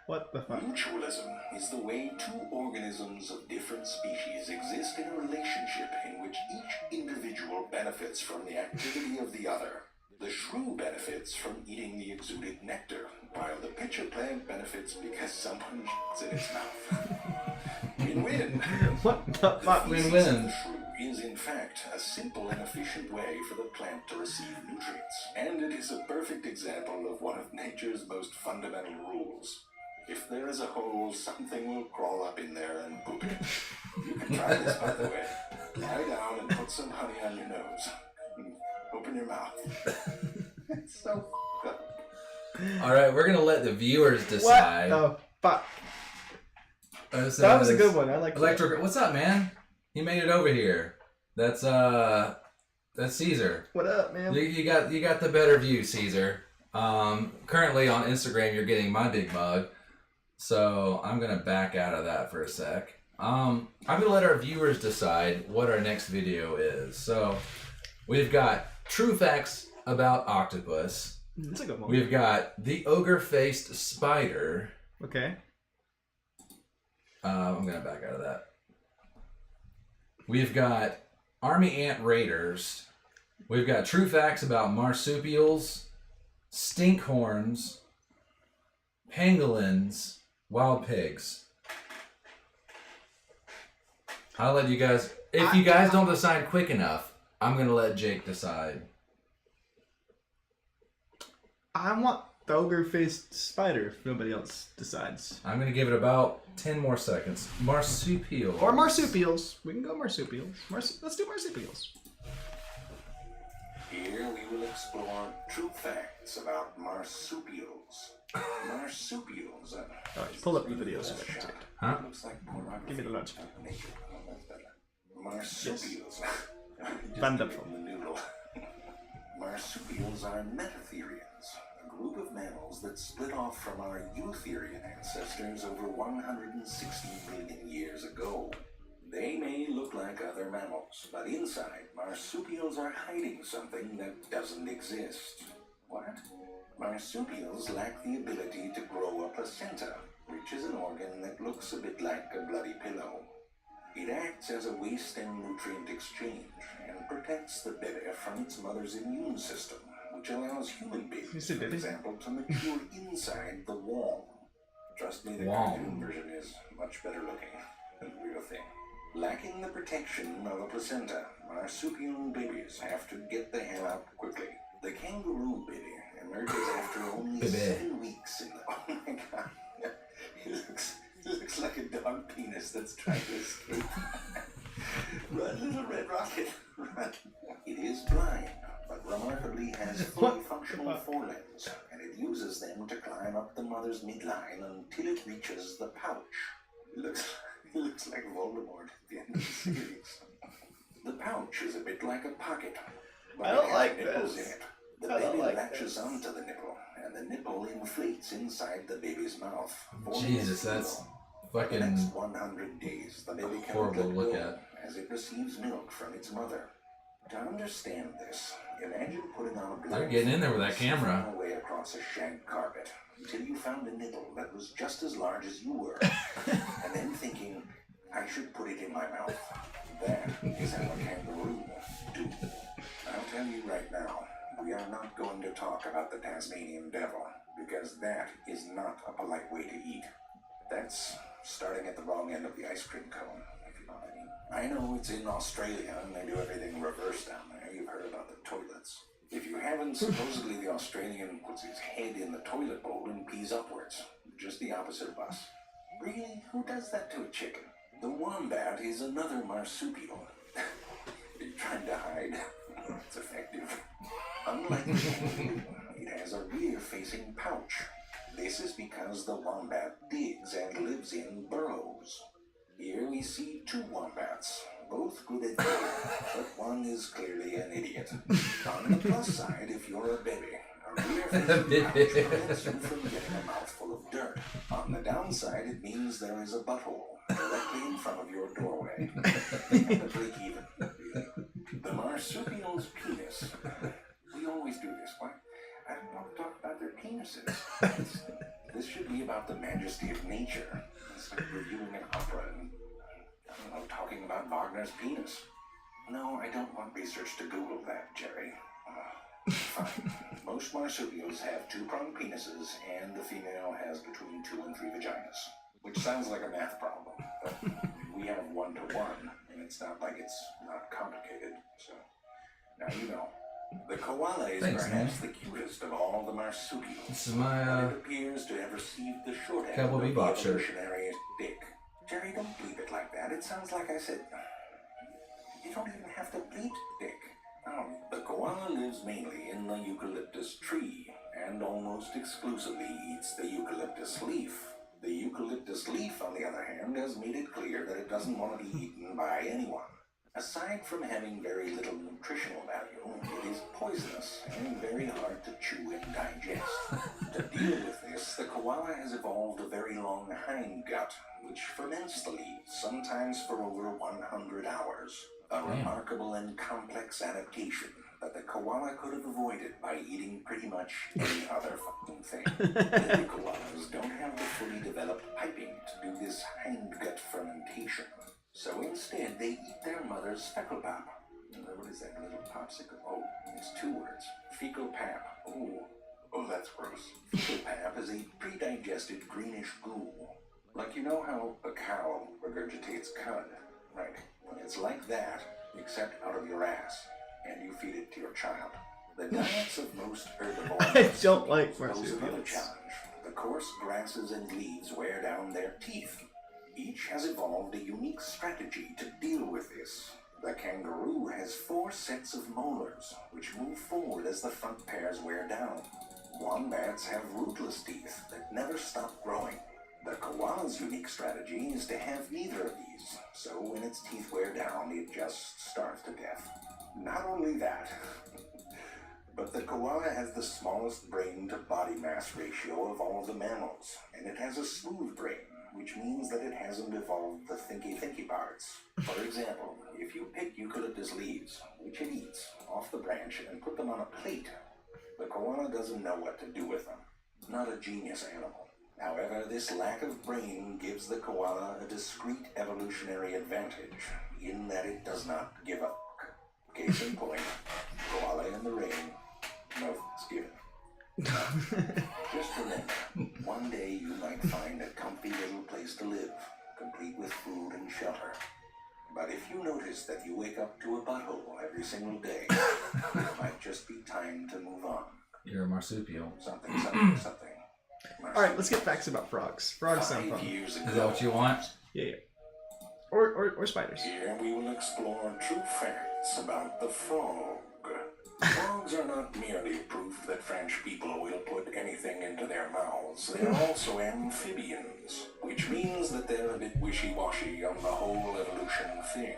What the fuck? Mutualism is the way 2 organisms of different species exist in a relationship in which each individual benefits from the activity of the other. The shrew benefits from eating the exuded nectar, while the pitcher plant benefits because someone shits in its mouth. Win-win. What the fuck? The feces Win-win. of the shrew is in fact a simple and efficient way for the plant to receive nutrients, and it is a perfect example of one of nature's most fundamental rules. If there is a hole, something will crawl up in there and poop it. You can try this, by the way. Lie down and put some honey on your nose. Open your mouth. It's so f***ed up. All right, we're gonna let the viewers decide. What the fuck? So That was a this good one. I like that. Electric. What's up, man? He made it over here. That's Cesar. What up, man? You got the better view, Cesar. Currently on Instagram, you're getting my big mug. So I'm gonna back out of that for a sec. I'm gonna let our viewers decide what our next video is. So we've got true facts about octopus. That's a good one. We've got the ogre-faced spider. Okay. I'm gonna back out of that. We've got army ant raiders. We've got true facts about marsupials, stinkhorns, pangolins, wild pigs. I'll let you guys. If you guys don't decide quick enough, I'm gonna let Jake decide. I want the ogre-faced spider if nobody else decides. I'm gonna give it about 10 more seconds. Marsupial. Or marsupials. We can go marsupials. Let's do marsupials. Here we will explore true facts about marsupials. Marsupials are... Alright, pull up the video so I can see it. Huh? Looks like pornography. Give me the lunch. Nature. Oh, that's better. Marsupials. Wonderful. The noodle. Marsupials are metatherians, a group of mammals that split off from our eutherian ancestors over 160 million years ago. They may look like other mammals, but inside, marsupials are hiding something that doesn't exist. What? Marsupials lack the ability to grow a placenta, which is an organ that looks a bit like a bloody pillow. It acts as a waste and nutrient exchange and protects the baby from its mother's immune system, which allows human babies, for example, to mature inside the womb. Trust me, the cartoon version is much better looking than the real thing. Lacking the protection of a placenta, marsupial babies have to get the hell out quickly. The kangaroo baby emerges after only 7 weeks in the... Oh my god. He looks like a dog penis that's trying to escape. Run, little red rocket, run. It is blind, but remarkably has fully functional forelimbs, and it uses them to climb up the mother's midline until it reaches the pouch. It looks like Voldemort at the end of the series. The pouch is a bit like a pocket, but I don't it has like nipples this. in it. The I don't baby like latches this. onto the nipple, and the nipple inflates inside the baby's mouth. Jesus, that's For the fucking next 100 days, the baby cannot horrible to let look go at. as it receives milk from its mother. To understand this, imagine putting on a They're getting in there with that blindfold and camera. slipping away across a shag carpet until you found a nipple that was just as large as you were, and then thinking, I should put it in my mouth. That is how a kangaroo do. I'll tell you right now, we are not going to talk about the Tasmanian devil, because that is not a polite way to eat. That's starting at the wrong end of the ice cream cone, if you know what I mean. I know it's in Australia and they do everything reverse down there. You've heard about the toilets. If you haven't, supposedly the Australian puts his head in the toilet bowl and pees upwards. Just the opposite of us. Really? Who does that to a chicken? The wombat is another marsupial. Are you trying to hide? It's effective. Unlike the kangaroo, it has a rear-facing pouch. This is because the wombat digs and lives in burrows. Here we see 2 wombats, both good at digging, but one is clearly an idiot. On the plus side, if you're a baby, a rear-facing pouch prevents you from getting a mouthful of dirt. On the downside, it means there is a butthole directly in front of your doorway. To break even, really. The marsupial's penis. We always do this. Why? I don't want to talk about their penises. This should be about the majesty of nature. It's like reviewing an opera and, I don't know, talking about Wagner's penis. No, I don't want research to Google that, Jerry. Fine. Most marsupials have 2-pronged penises, and the female has between 2 and 3 vaginas. Which sounds like a math problem, but we have 1-to-1, and it's not like it's not complicated, so now you know. The koala is perhaps the cutest of all the marsupials. This is my and it appears to have received the short end Cowboy of the Bebop shirt. evolutionary dick. Jerry, don't bleep it like that. It sounds like I said... You don't even have to bleep dick. Oh, the koala lives mainly in the eucalyptus tree, and almost exclusively eats the eucalyptus leaf. The eucalyptus leaf, on the other hand, has made it clear that it doesn't want to be eaten by anyone. Aside from having very little nutritional value, it is poisonous and very hard to chew and digest. To deal with this, the koala has evolved a very long hindgut, which ferments the leaves, sometimes for over 100 hours. A remarkable and complex adaptation that the koala could have avoided by eating pretty much any other fucking thing. Baby koalas don't have the fully developed piping to do this hindgut fermentation. So instead, they eat their mother's fecal pap. What is that little popsicle? Oh, it's 2 words. Fecal pap. Oh, that's gross. Fecal pap is a pre-digested greenish goo. Like you know how a cow regurgitates cud, right? Well, it's like that, except out of your ass, and you feed it to your child. The diets of most herbivores I don't like pose another marsupials. challenge. The coarse grasses and leaves wear down their teeth. Each has evolved a unique strategy to deal with this. The kangaroo has 4 sets of molars, which move forward as the front pairs wear down. Wombats have rootless teeth that never stop growing. The koala's unique strategy is to have neither of these, so when its teeth wear down, it just starves to death. Not only that, but the koala has the smallest brain to body mass ratio of all of the mammals, and it has a smooth brain, which means that it hasn't evolved the thinky parts. For example, if you pick eucalyptus leaves, which it eats, off the branch and put them on a plate, the koala doesn't know what to do with them. Not a genius animal. However, this lack of brain gives the koala a discrete evolutionary advantage, in that it does not give a fuck. Case in point, koala in the rain, no fucks given. Just remember, one day you might find a comfy little place to live, complete with food and shelter. But if you notice that you wake up to a butthole every single day, it might just be time to move on. You're a marsupial. Something. Alright, let's get facts about frogs. Frogs sound 5 fun. years ago, Is that what you want? Yeah. Or spiders. here we will explore true facts about the frog. Frogs are not merely proof that French people will put anything into their mouths. They're also amphibians, which means that they're a bit wishy-washy on the whole evolution thing.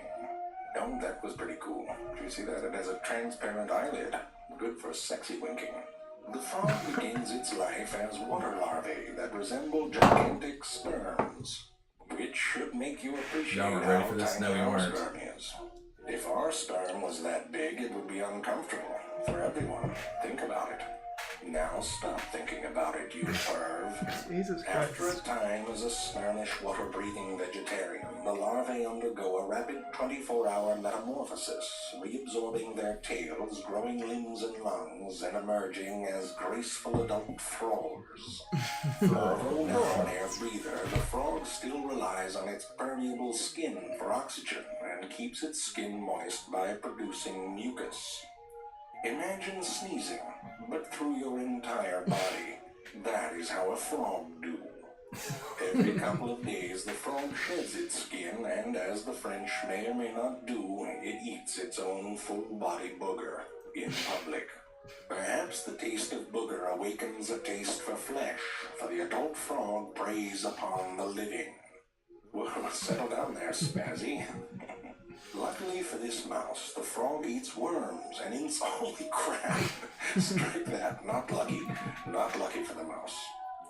Oh, that was pretty cool. Did you see that? It has a transparent eyelid. Good for sexy winking. The frog begins its life as water larvae that resemble gigantic sperms, which should make you appreciate Y'all weren't ready how for this? tiny No, we our weren't. sperm is. If our sperm was that big, it would be uncomfortable for everyone. Think about it. Now stop thinking about it, you perv. Jesus After a Christ. time as a spermish water-breathing vegetarian, the larvae undergo a rapid 24-hour metamorphosis, reabsorbing their tails, growing limbs and lungs, and emerging as graceful adult frogs. Although now an air breather, the frog still relies on its permeable skin for oxygen and keeps its skin moist by producing mucus. Imagine sneezing, but through your entire body. That is how a frog do. Every couple of days, the frog sheds its skin, and as the French may or may not do, it eats its own full-body booger in public. Perhaps the taste of booger awakens a taste for flesh, for the adult frog preys upon the living. Well, settle down there, Spazzy. Luckily for this mouse, the frog eats worms and eats. Holy crap! Strike that. Not lucky. Not lucky for the mouse.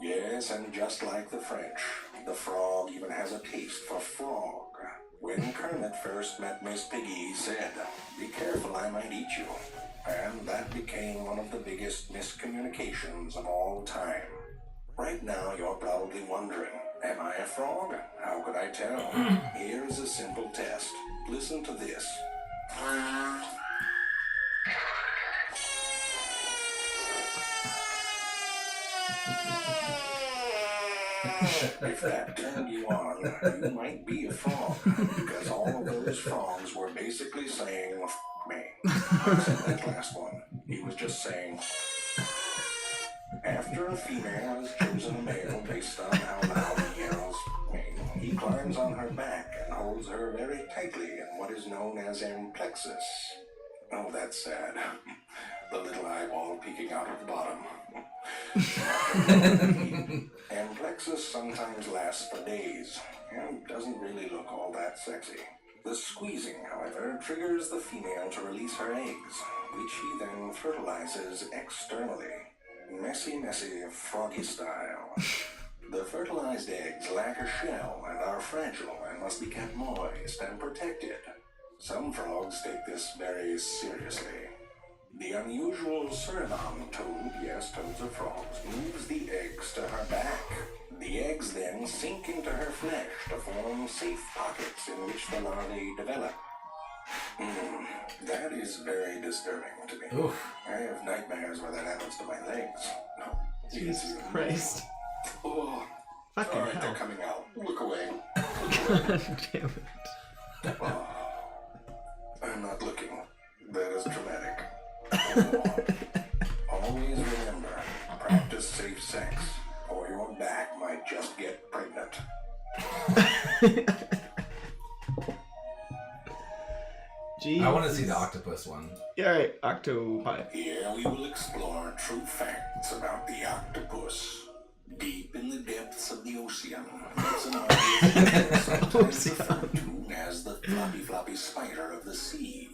Yes, and just like the French, the frog even has a taste for frog. When Kermit first met Miss Piggy, he said, "Be careful, I might eat you." And that became one of the biggest miscommunications of all time. Right now, you're probably wondering, am I a frog? How could I tell? Here is a simple test. Listen to this. If that turned you on, you might be a frog, because all of those frogs were basically saying, "F me." Except that last one. He was just saying. After a female has chosen a male based on how loud he yells, he climbs on her back and holds her very tightly in what is known as amplexus. Oh, that's sad. The little eyeball peeking out of the bottom. Amplexus sometimes lasts for days and doesn't really look all that sexy. The squeezing, however, triggers the female to release her eggs, which he then fertilizes externally. Messy, froggy style. The fertilized eggs lack a shell and are fragile and must be kept moist and protected. Some frogs take this very seriously. The unusual Suriname toad, yes, toads are frogs, moves the eggs to her back. The eggs then sink into her flesh to form safe pockets in which the larvae develop. That is very disturbing to me. Oof. I have nightmares where that happens to my legs. No, Jesus Christ. Oh, Fucking alright, they're hell. coming out. Look away. God damn it. Oh, I'm not looking. That is traumatic. Oh. Jeez. I want to see the octopus one. Yeah, right. Octopi. Here we will explore true facts about the octopus. Deep in the depths of the ocean, it's an obvious sometimes referred to as the floppy spider of the sea.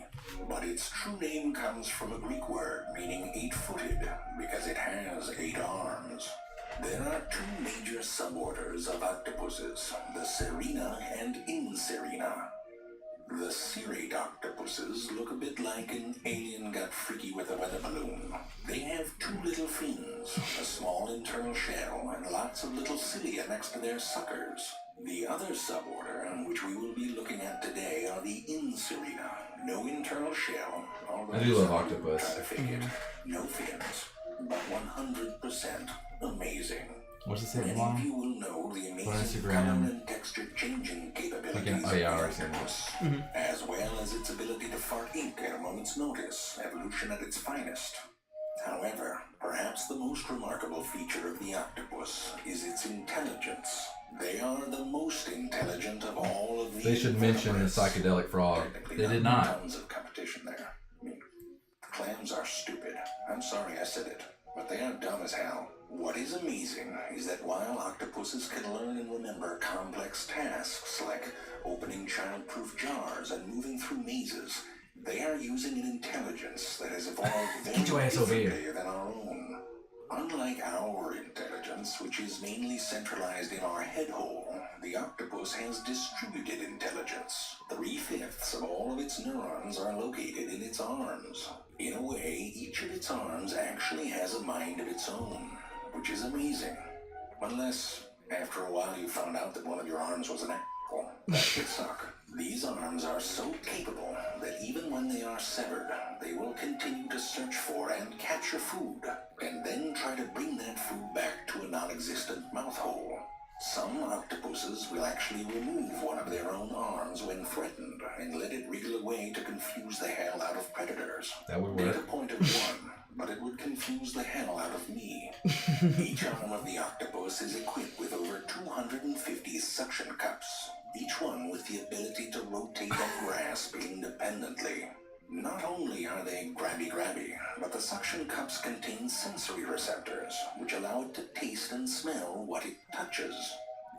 But its true name comes from a Greek word meaning 8-footed, because it has 8 arms. There are 2 major suborders of octopuses, the Serina and Inserina. The serrate octopuses look a bit like an alien got freaky with a weather balloon. They have 2 little fins, a small internal shell, and lots of little cilia next to their suckers. The other suborder, which we will be looking at today, are the Inserina. No internal shell, although I do love some octopus. try to fake it. No fins, but 100% amazing. What's it say Many of long? you will know the amazing Instagram. color and texture changing capabilities Oh yeah, I of already the seen that. octopus, as well as its ability to fart ink at a moment's notice, evolution at its finest. However, perhaps the most remarkable feature of the octopus is its intelligence. They are the most intelligent of all of the They should mention the invertebrates. psychedelic frog. Technically, They did not. Tons of competition there. I mean, clams are stupid. I'm sorry I said it, but they are dumb as hell. What is amazing is that while octopuses can learn and remember complex tasks like opening child-proof jars and moving through mazes, they are using an intelligence that has evolved very Get your ass over here. differently than our own. Unlike our intelligence, which is mainly centralized in our head hole, the octopus has distributed intelligence. 3/5 of all of its neurons are located in its arms. In a way, each of its arms actually has a mind of its own, which is amazing. Unless, after a while, you found out that one of your arms was an apple. That could suck. These arms are so capable that even when they are severed, they will continue to search for and capture food, and then try to bring that food back to a non-existent mouth hole. Some octopuses will actually remove one of their own arms when threatened and let it wriggle away to confuse the hell out of predators. That would Data work. point of 1, but it would confuse the hell out of me. Each arm of the octopus is equipped with over 250 suction cups, each one with the ability to rotate and grasp independently. Not only are they grabby, but the suction cups contain sensory receptors, which allow it to taste and smell what it touches.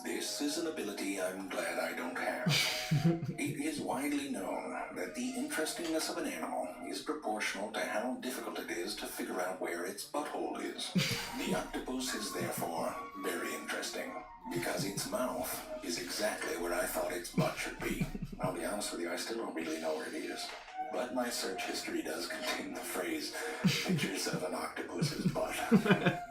This is an ability I'm glad I don't have. It is widely known that the interestingness of an animal is proportional to how difficult it is to figure out where its butthole is. The octopus is therefore very interesting, because its mouth is exactly where I thought its butt should be. I'll be honest with you, I still don't really know where it is. But my search history does contain the phrase, pictures of an octopus's butt.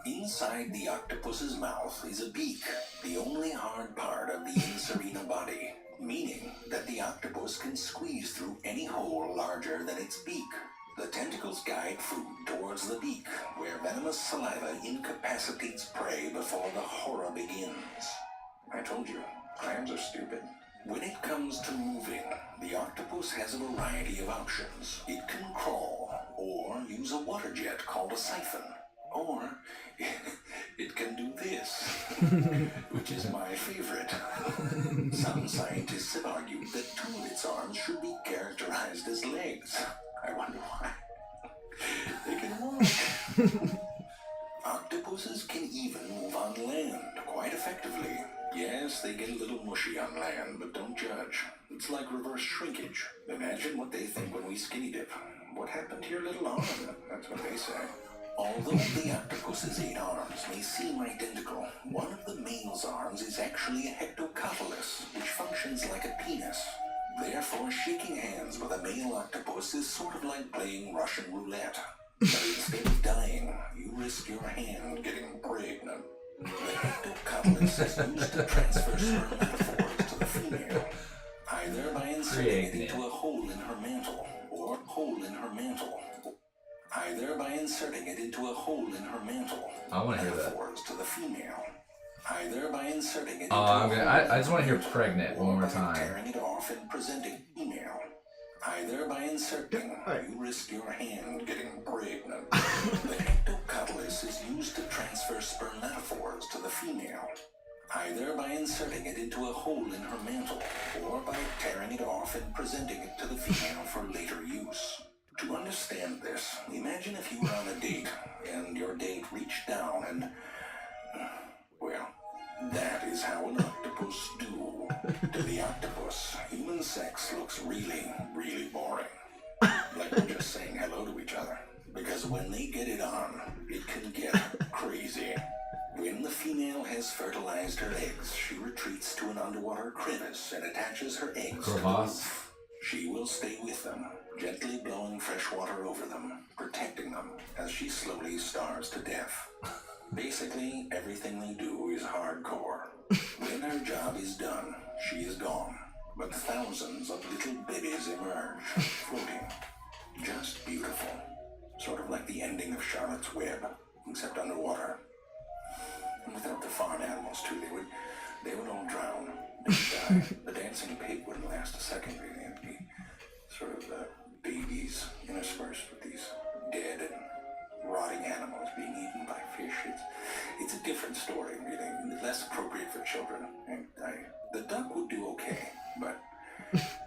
Inside the octopus's mouth is a beak, the only hard part of the Inserina body, meaning that the octopus can squeeze through any hole larger than its beak. The tentacles guide food towards the beak, where venomous saliva incapacitates prey before the horror begins. I told you, clams are stupid. When it comes to moving, the octopus has a variety of options. It can crawl, or use a water jet called a siphon, or it can do this, which is my favorite. Some scientists have argued that 2 of its arms should be characterized as legs. I wonder why. They can walk. Octopuses can even move on land quite effectively. Yes, they get a little mushy on land, but don't judge. It's like reverse shrinkage. Imagine what they think when we skinny dip. What happened to your little arm? That's what they say. Although the octopus's 8 arms may seem identical, one of the male's arms is actually a hectocotylus, which functions like a penis. Therefore, shaking hands with a male octopus is sort of like playing Russian roulette. But instead of dying, you risk your hand getting pregnant. The hectocotylus is used to transfer spermatophores to the female, either by inserting it into a hole in her mantle, or either by inserting it into a hole in her mantle. I want to hear that. Metaphors to the female, either by inserting it into I just want to hear pregnant one more time. tearing it off and presenting female. Either by inserting, you risk your hand getting pregnant. The hectocotylus is used to transfer spermatophores to the female, either by inserting it into a hole in her mantle or by tearing it off and presenting it to the female for later use. To understand this, imagine if you were on a date and your date reached down and, well, that is how an octopus do. To the octopus, human sex looks really, really boring. Like we're just saying hello to each other. Because when they get it on, it can get crazy. When the female has fertilized her eggs, she retreats to an underwater crevice and attaches her eggs to the roof. She will stay with them, gently blowing fresh water over them, protecting them as she slowly starves to death. Basically, everything they do is hardcore. When her job is done, she is gone. But thousands of little babies emerge, floating. Just beautiful. Sort of like the ending of Charlotte's Web, except underwater. And without the farm animals, too, they would all drown. They'd die. The dancing pig wouldn't last a second, really. It'd be sort of babies interspersed with these dead and rotting animals being eaten by fish. It's a different story, really. Less appropriate for children. And the duck would do okay, but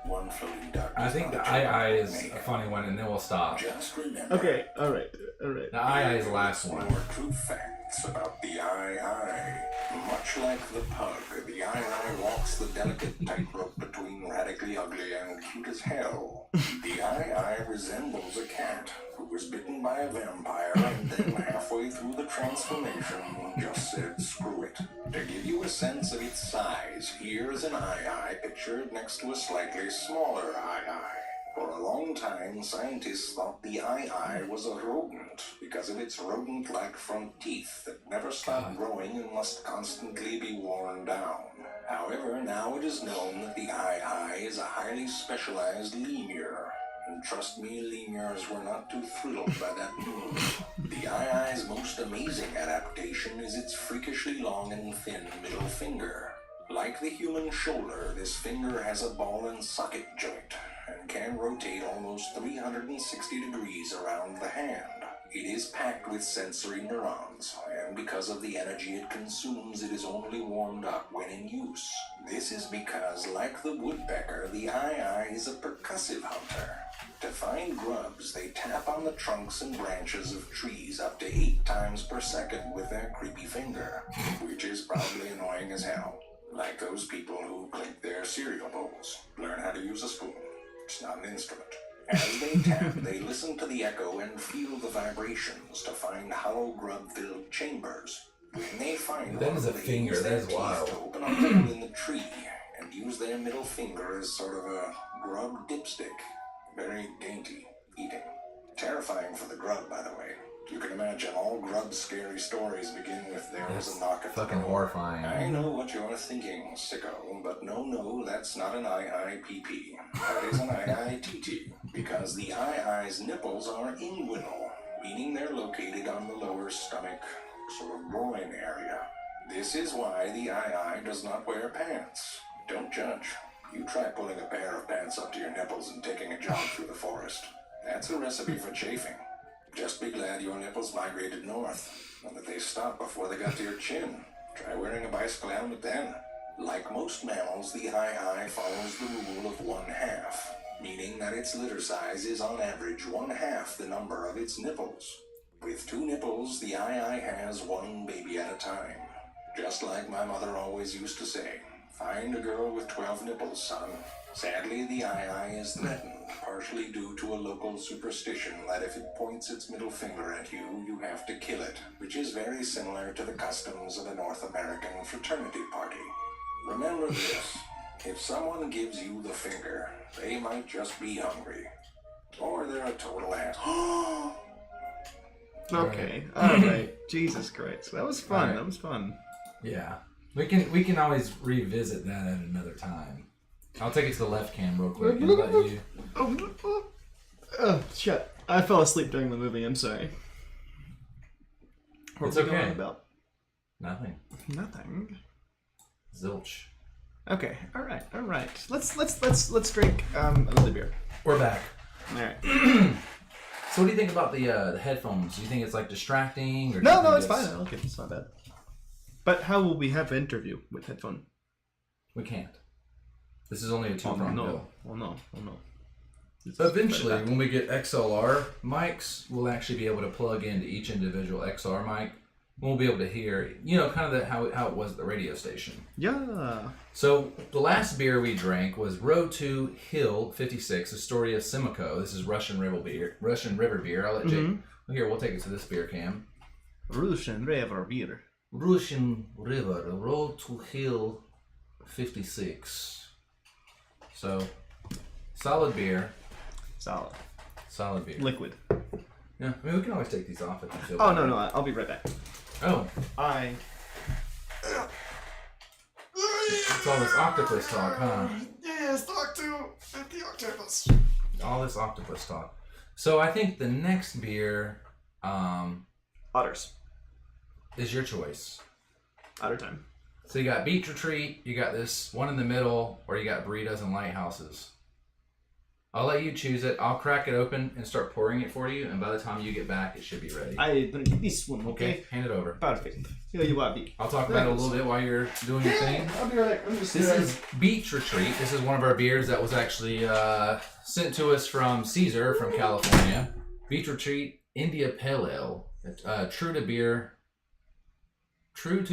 one floating duck. I think the eye is a funny one, and then we'll stop. Just remember. Okay, alright. The eye is the last one. More true facts about the eye. Much like the pug, the eye walks the delicate tightrope between radically ugly and cute as hell. The eye resembles a cat who was bitten by a vampire and then halfway through the transformation just said screw it. To give you a sense of its size, here's an eye pictured next to a slightly smaller eye. For a long time, scientists thought the eye was a rodent because of its rodent-like front teeth that never stop growing and must constantly be worn down. However, now it is known that the eye is a highly specialized lemur. And trust me, lemurs were not too thrilled by that news. The eye's most amazing adaptation is its freakishly long and thin middle finger. Like the human shoulder, this finger has a ball and socket joint and can rotate almost 360 degrees around the hand. It is packed with sensory neurons, and because of the energy it consumes, it is only warmed up when in use. This is because, like the woodpecker, the eye is a percussive hunter. To find grubs, they tap on the trunks and branches of trees up to 8 times per second with their creepy finger, which is probably annoying as hell. Like those people who clink their cereal bowls. Learn how to use a spoon. It's not an instrument. As they tap, they listen to the echo and feel the vibrations to find hollow grub-filled chambers. When they find that is a finger, that is wild. To open a hole in the tree and use their middle finger as sort of a grub dipstick. Very dainty eating. Terrifying for the grub, by the way. You can imagine all grub scary stories begin with there was a knock at the door. Fucking horrifying. I know what you're thinking, sicko, but no, that's not an IIPP. That is an IITT, because the II's nipples are inguinal, meaning they're located on the lower stomach, sort of groin area. This is why the II does not wear pants. Don't judge. You try pulling a pair of pants up to your nipples and taking a jog through the forest. That's a recipe for chafing. Just be glad your nipples migrated north, and that they stopped before they got to your chin. Try wearing a bicycle helmet then. Like most mammals, the II follows the rule of 1/2, meaning that its litter size is on average 1/2 the number of its nipples. With 2 nipples, the II has 1 baby at a time. Just like my mother always used to say, find a girl with 12 nipples, son. Sadly, the II is threatened, partially due to a local superstition that if it points its middle finger at you, you have to kill it, which is very similar to the customs of a North American fraternity party. Remember this, if someone gives you the finger, they might just be hungry. Or they're a total ass. Okay, alright. Jesus Christ. That was fun, that was fun. Yeah. We can always revisit that at another time. I'll take it to the left cam real quick and let you... Oh, shit. I fell asleep during the movie, I'm sorry. It's okay. Going about? Nothing. Zilch. Okay, alright. Let's drink another beer. We're back. Alright. So what do you think about the headphones? Do you think it's like distracting? Or No, it's fine. Okay, it's not bad. But how will we have an interview with headphone? We can't. This is only a two-prong bill. Oh no. Eventually, when we get XLR mics, we'll actually be able to plug into each individual XR mic. We'll be able to hear, kind of how it was at the radio station. Yeah. So the last beer we drank was Road to Hill 56, Astoria Simcoe. This is Russian River beer. I'll let Jake. Here, we'll take it to this beer can. Russian River beer. Russian River, Road to Hill 56. So, solid beer. Solid beer. Liquid. Yeah, I mean, we can always take these off if you feel Oh, better. no, I'll be right back. Oh. It's all this octopus talk, huh? Yes, talk to the octopus. All this octopus talk. So I think the next beer, Otters. is your choice. Otter time. So you got Beach Retreat, you got this one in the middle, or you got Burritos and Lighthouses. I'll let you choose it. I'll crack it open and start pouring it for you, and by the time you get back, it should be ready. I'm gonna get this one, okay? Hand it over. Perfect. Here you are, B. I'll talk about it a little bit while you're doing your thing. I'll be right back. This is Beach Retreat. This is one of our beers that was actually sent to us from Cesar from California. Beach Retreat India Pale Ale. True to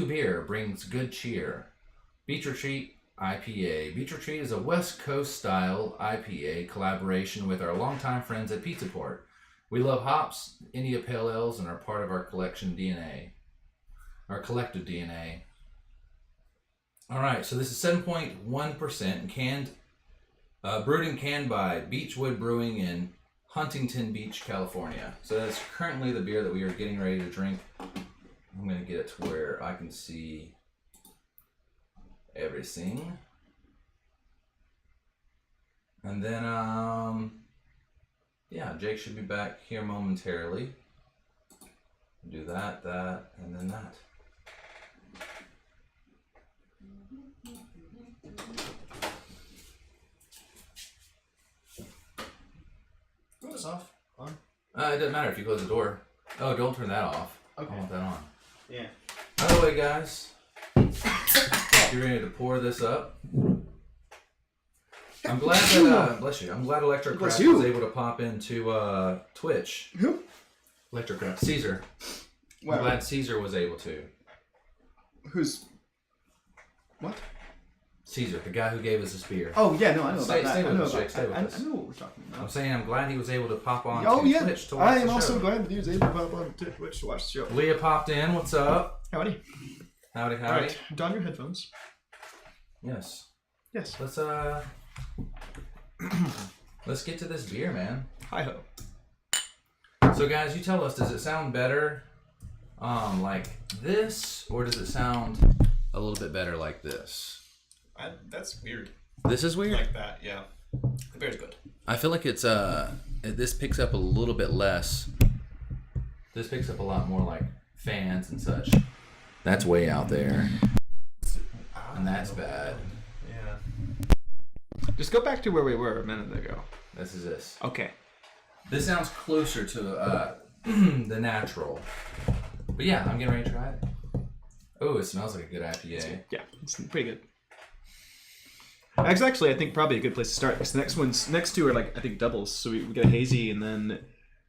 beer brings good cheer. Beach Retreat IPA. Beach Retreat is a West Coast style IPA collaboration with our longtime friends at Pizza Port. We love hops, India Pale Ales, and are part of our collective DNA. All right, so this is 7.1% canned, brewed and canned by Beechwood Brewing in Huntington Beach, California. So that's currently the beer that we are getting ready to drink. I'm going to get it to where I can see everything. And then, Jake should be back here momentarily. Do that, and then that. Turn this off. On. It doesn't matter if you close the door. Oh, don't turn that off. Okay. I want that on. Yeah. By the way, guys, you're ready to pour this up. I'm glad that bless you. I'm glad Electrocraft was able to pop into Twitch. Who? Electrocraft. Cesar. Wow. I'm glad Cesar was able to. Who's? What? Cesar, the guy who gave us this beer. Oh yeah, no, I know Stay about that. with us, Jake. Stay with us. I know what we're talking about. I'm saying I'm glad he was able to pop on Twitch to watch I am the also show. glad that he was able to pop on Twitch to watch the show. Leah popped in. What's up? Howdy. Howdy. All right, don your headphones. Yes. Yes. Let's get to this beer, man. Hi ho. So guys, you tell us, does it sound better like this, or does it sound a little bit better like this? That's weird. This is weird? Like that, yeah. The beer's good. I feel like it's this picks up a little bit less. This picks up a lot more like fans and such. That's way out there. And that's bad. Yeah. Just go back to where we were a minute ago. This is this. Okay. This sounds closer to the natural. But yeah, I'm getting ready to try it. Oh, it smells like a good IPA. Yeah, it's pretty good. Actually, I think probably a good place to start because the next two are like I think doubles. So we get a hazy and then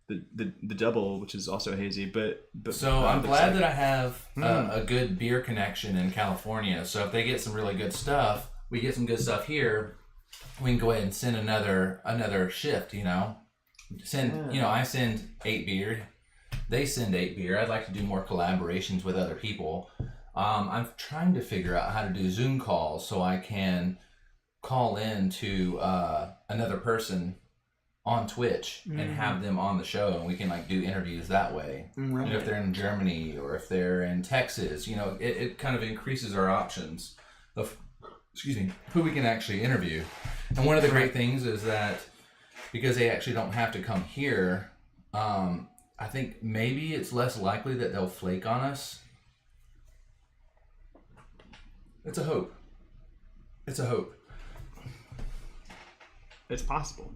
the double, which is also hazy. But so I'm glad that I have a good beer connection in California. So if they get some really good stuff, we get some good stuff here. We can go ahead and send another shift. I send 8 beer. They send 8 beer. I'd like to do more collaborations with other people. I'm trying to figure out how to do Zoom calls so I can call in to another person on Twitch and have them on the show, and we can do interviews that way. Right. If they're in Germany or if they're in Texas, it kind of increases our options of who we can actually interview. And one of the great things is that because they actually don't have to come here, I think maybe it's less likely that they'll flake on us. It's a hope. It's possible.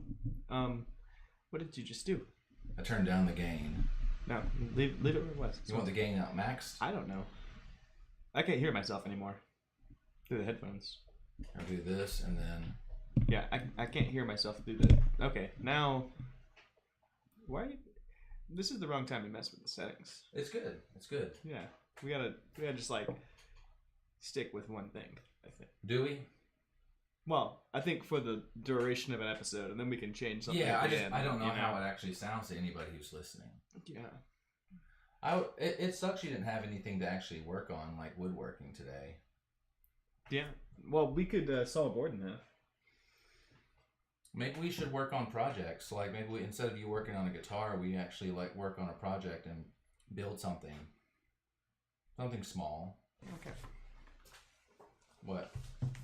What did you just do? I turned down the gain. No, leave it where it was. You want the gain out maxed? I don't know. I can't hear myself anymore through the headphones. I'll do this and then. Yeah, I can't hear myself through the. Okay, now. Why? This is the wrong time to mess with the settings. It's good. It's good. Yeah, we gotta just like stick with one thing. I think. Do we? Well, I think for the duration of an episode, and then we can change something. Yeah, at the end, I don't know how it actually sounds to anybody who's listening. Yeah. It sucks you didn't have anything to actually work on, like woodworking today. Yeah. Well, we could saw a board in half. Maybe we should work on projects. Like maybe instead of you working on a guitar, we actually like work on a project and build something small. Okay. What?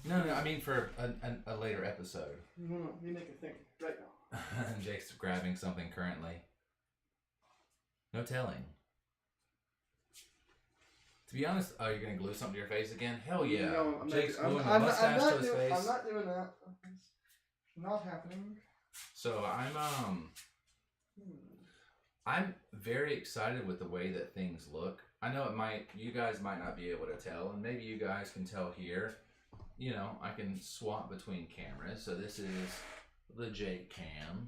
No. I mean for a later episode. No, you make a thing right now. Jake's grabbing something currently. No telling. To be honest, oh, you're gonna glue something to your face again? Hell yeah! No, Jake's gluing a mustache to his face. I'm not doing that. It's not happening. So I'm very excited with the way that things look. I know you guys might not be able to tell, and maybe you guys can tell here. You know, I can swap between cameras. So this is the Jake cam.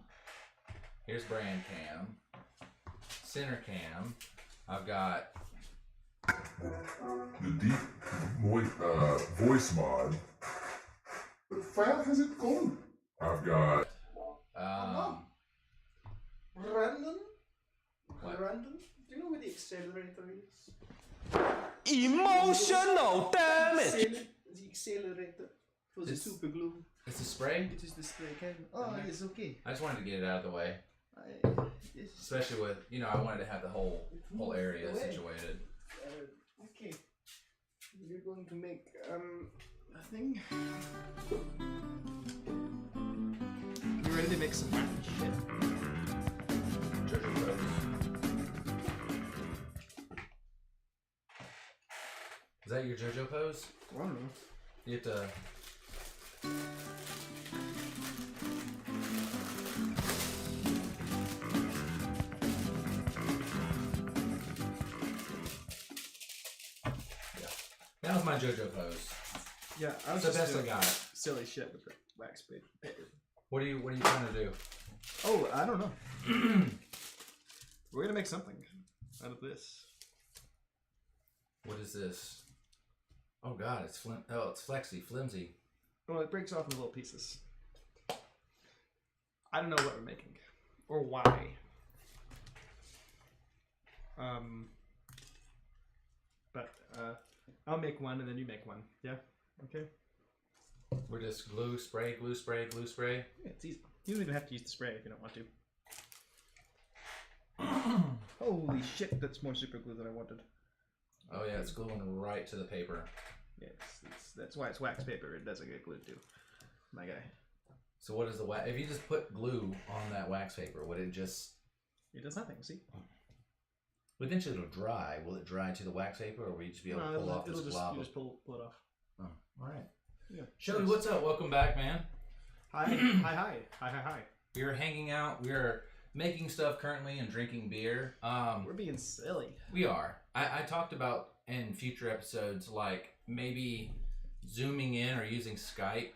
Here's brand cam. Center cam. I've got The deep voice mod. But where has it gone? I've got. Random? What? Random? Do you know where the accelerator is? Emotional damage! The accelerator for the super glue. It's a spray? It is the spray can. Oh, it's okay. I just wanted to get it out of the way. Especially with, I wanted to have the whole area situated. Okay. You're going to make, a thing. You ready to make some shit? Is that your JoJo pose? I don't know. You have to. Yeah. That was my JoJo pose. Yeah, I was It's the just best I doing got. silly shit with the wax paper. What are you trying to do? Oh, I don't know. We're gonna make something out of this. What is this? Oh god, it's it's flimsy. Well, it breaks off into little pieces. I don't know what we're making or why. But I'll make one and then you make one. Yeah. Okay. We're just glue spray. Yeah, it's easy. You don't even have to use the spray if you don't want to. Holy shit! That's more super glue than I wanted. Oh yeah, it's gluing right to the paper. Yes, that's why it's wax paper. It doesn't get glued to. My guy. So what is the wax? If you just put glue on that wax paper, would it just? It does nothing. See. Eventually it'll dry. Will it dry to the wax paper, or will you just be able to pull off this glob? You just pull it off. Oh, all right. Yeah. Shelby, what's up? Welcome back, man. Hi. We're hanging out. We're making stuff currently and drinking beer. We're being silly. We are. I talked about in future episodes, like maybe zooming in or using Skype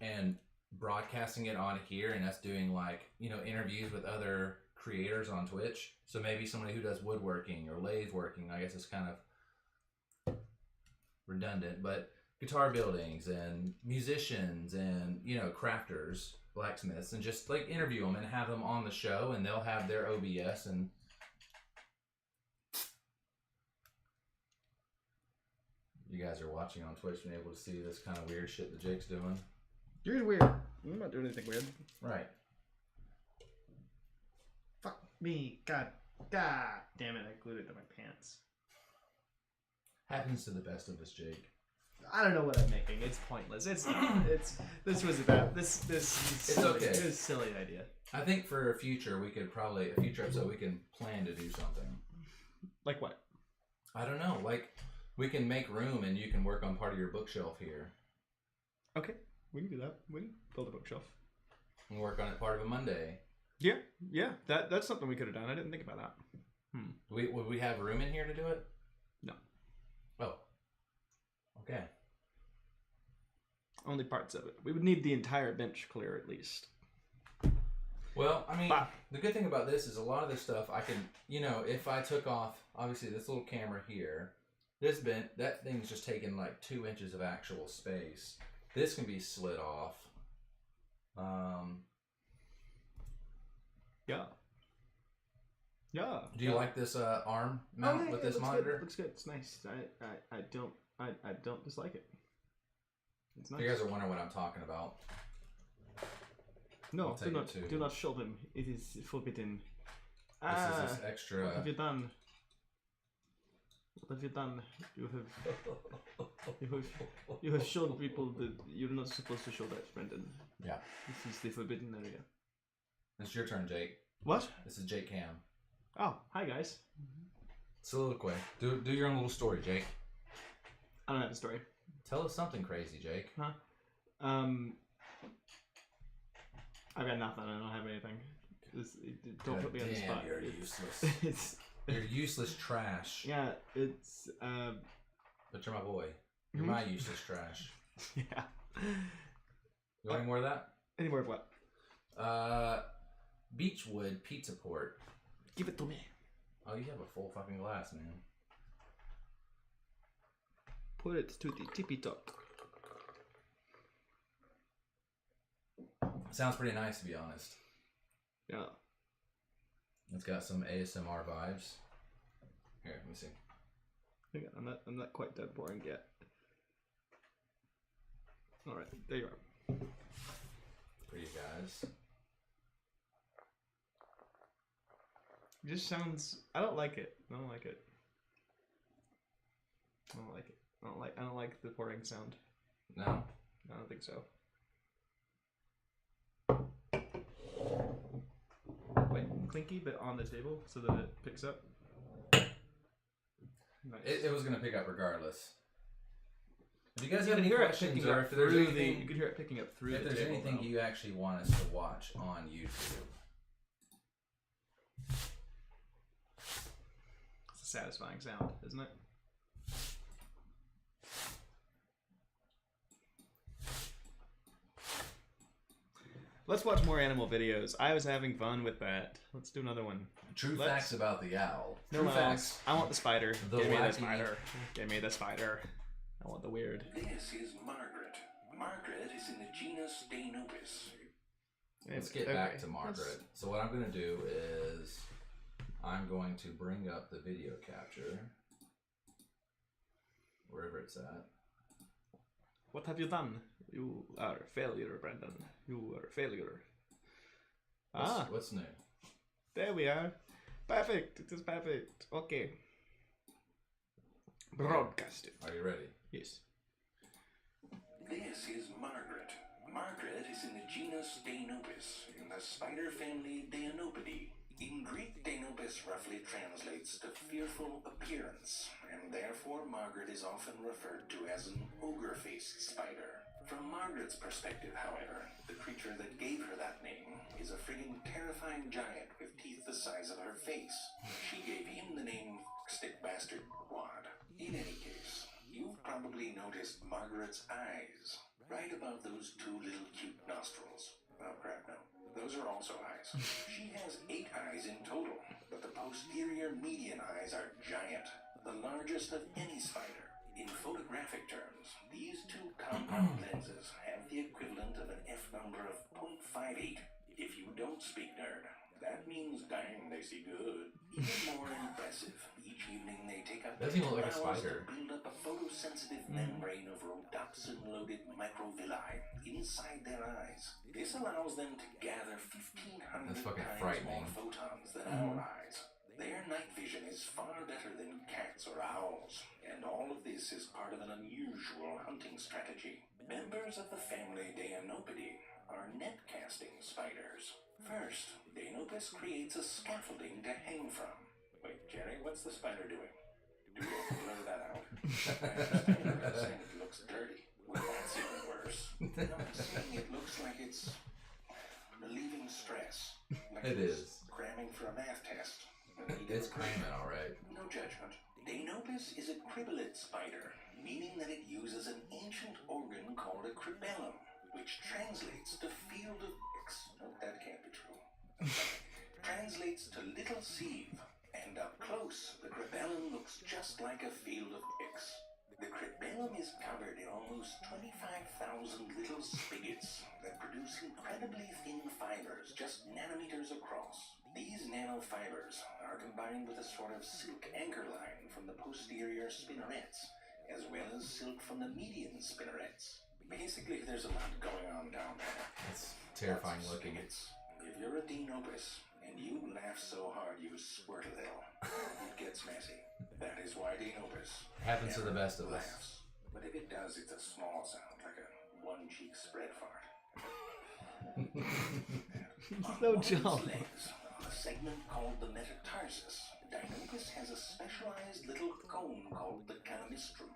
and broadcasting it on here, and us doing like interviews with other creators on Twitch. So maybe somebody who does woodworking or lathe working. I guess it's kind of redundant, but guitar buildings and musicians and crafters, blacksmiths, and just like interview them and have them on the show, and they'll have their OBS and you guys are watching on Twitch and able to see this kind of weird shit that Jake's doing. You're weird. I'm not doing anything weird. Right. Fuck me. God damn it, I glued it to my pants. Happens to the best of us, Jake. I don't know what I'm making. It's pointless. This was about this is silly. Okay. It was a silly idea. I think for a future we could probably a future episode we can plan to do something. Like what? I don't know. Like we can make room and you can work on part of your bookshelf here. Okay, we can do that. We can build a bookshelf. And work on it part of a Monday. Yeah. That's something we could have done. I didn't think about that. Would we have room in here to do it? No. Oh. Okay. Only parts of it. We would need the entire bench clear at least. Well, I mean, the good thing about this is a lot of this stuff I can, if I took off, obviously, this little camera here, that thing's just taking like 2 inches of actual space. This can be slid off. Yeah. Yeah. Do you like this arm mount with this monitor? Good. Looks good. It's nice. I don't dislike it. It's nice. If you guys are wondering what I'm talking about. No, do not show them. It is forbidden. This is this extra. What have you done? What have you done? You have shown people that you're not supposed to show that, Brendan. Yeah. This is the forbidden area. It's your turn, Jake. What? This is Jake Cam. Oh, hi guys. Soliloquy. Do your own little story, Jake. I don't have a story. Tell us something crazy, Jake. Huh? I've got nothing. I don't have anything. Don't put me on the spot. You're useless. You're useless trash. Yeah, it's. But you're my boy. You're my useless trash. Yeah. You want any more of that? Any more of what? Beechwood Pizza Port. Give it to me. Oh, you have a full fucking glass, man. Put it to the tippy top. Sounds pretty nice, to be honest. Yeah. It's got some ASMR vibes. Here, let me see. I'm not quite done pouring yet. All right, there you are. For you guys. It just sounds. I don't like it. I don't like the pouring sound. No? I don't think so. Wait, clinky, but on the table so that it picks up. Nice. It was gonna pick up regardless. If you guys You have can any hear it questions, picking or up if there's through anything, you could hear it picking up through if the there's table. anything though. you actually want us to watch on YouTube. It's a satisfying sound, isn't it? Let's watch more animal videos. I was having fun with that. Let's do another one. True facts about the owl. No True owls. facts. I want the spider. The Give me the wacky- spider. Give me the spider. I want the weird. This is Margaret. Margaret is in the genus Dainopus. Let's get back to Margaret. So what I'm going to do is I'm going to bring up the video capture. Wherever it's at. What have you done? You are a failure, Brendan. You are a failure. What's new? There we are. Perfect. It is perfect. Okay. Broadcasted. Are you ready? Yes. This is Margaret. Margaret is in the genus Dainopus, in the spider family Dainopidae. In Greek, Dainopus roughly translates to fearful appearance, and therefore Margaret is often referred to as an ogre-faced spider. From Margaret's perspective, however, the creature that gave her that name is a friggin' terrifying giant with teeth the size of her face. She gave him the name Stick Bastard Wad. In any case, you've probably noticed Margaret's eyes, right above those two little cute nostrils. Oh crap, no. Those are also eyes. She has 8 eyes in total, but the posterior median eyes are giant, the largest of any spider. In photographic terms, these two compound lenses have the equivalent of an F number of 0.58. If you don't speak nerd, that means dang, they see good. Even more impressive, each evening they take up Doesn't even look like a 2 hours spider. to build up a photosensitive membrane of rhodopsin-loaded microvilli inside their eyes. This allows them to gather 1,500 That's fucking times frightening. more photons than our eyes. Their night vision is far better than cats or owls, and all of this is part of an unusual hunting strategy. Members of the family Dainopidae are net-casting spiders. First, Dainopus creates a scaffolding to hang from. Wait, Jerry, what's the spider doing? Do we have to blur that out? I understand you're saying it looks dirty. Well, that's even worse. No, I'm saying it looks like it's relieving stress. Like It it's is. cramming for a math test. It's cramming, alright. No judgment. Dainopus Denopus is a cribellate spider, meaning that it uses an ancient organ called a cribellum, which translates to field of picks. No, that can't be true. Translates to little sieve, and up close, the cribellum looks just like a field of picks. The cribellum is covered in almost 25,000 little spigots that produce incredibly thin fibers, just nanometers across. These nanofibers are combined with a sort of silk anchor line from the posterior spinnerets, as well as silk from the median spinnerets. Basically, there's a lot going on down there. It's terrifying looking. Spigots. If you're a Denopus, and you laugh so hard you squirt a little, it gets messy. That is why Denopus Happens to the best of us. laughs. But if it does, it's a small sound, like a one-cheek spread fart. No On joke. its legs, on a segment called the metatarsus, Dinopus has a specialized little cone called the calamistrum.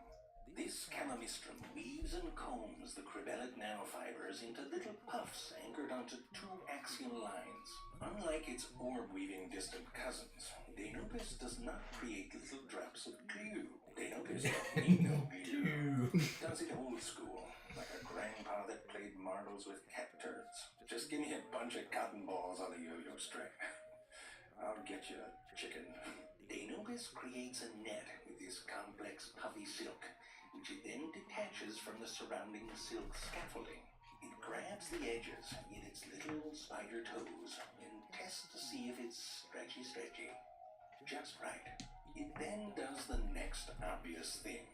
This calamistrum weaves and combs the cribellate nanofibers into little puffs anchored onto two axial lines. Unlike its orb-weaving distant cousins, Dinopus does not create little drops of glue. Dinopus doesn't no glue. Does it old school, like a grandpa that played marbles with cat turds. Just give me a bunch of cotton balls on a yo-yo string. I'll get you a chicken. Dinopus creates a net with this complex puffy silk, which it then detaches from the surrounding silk scaffolding. It grabs the edges in its little spider toes and tests to see if it's stretchy. Just right. It then does the next obvious thing.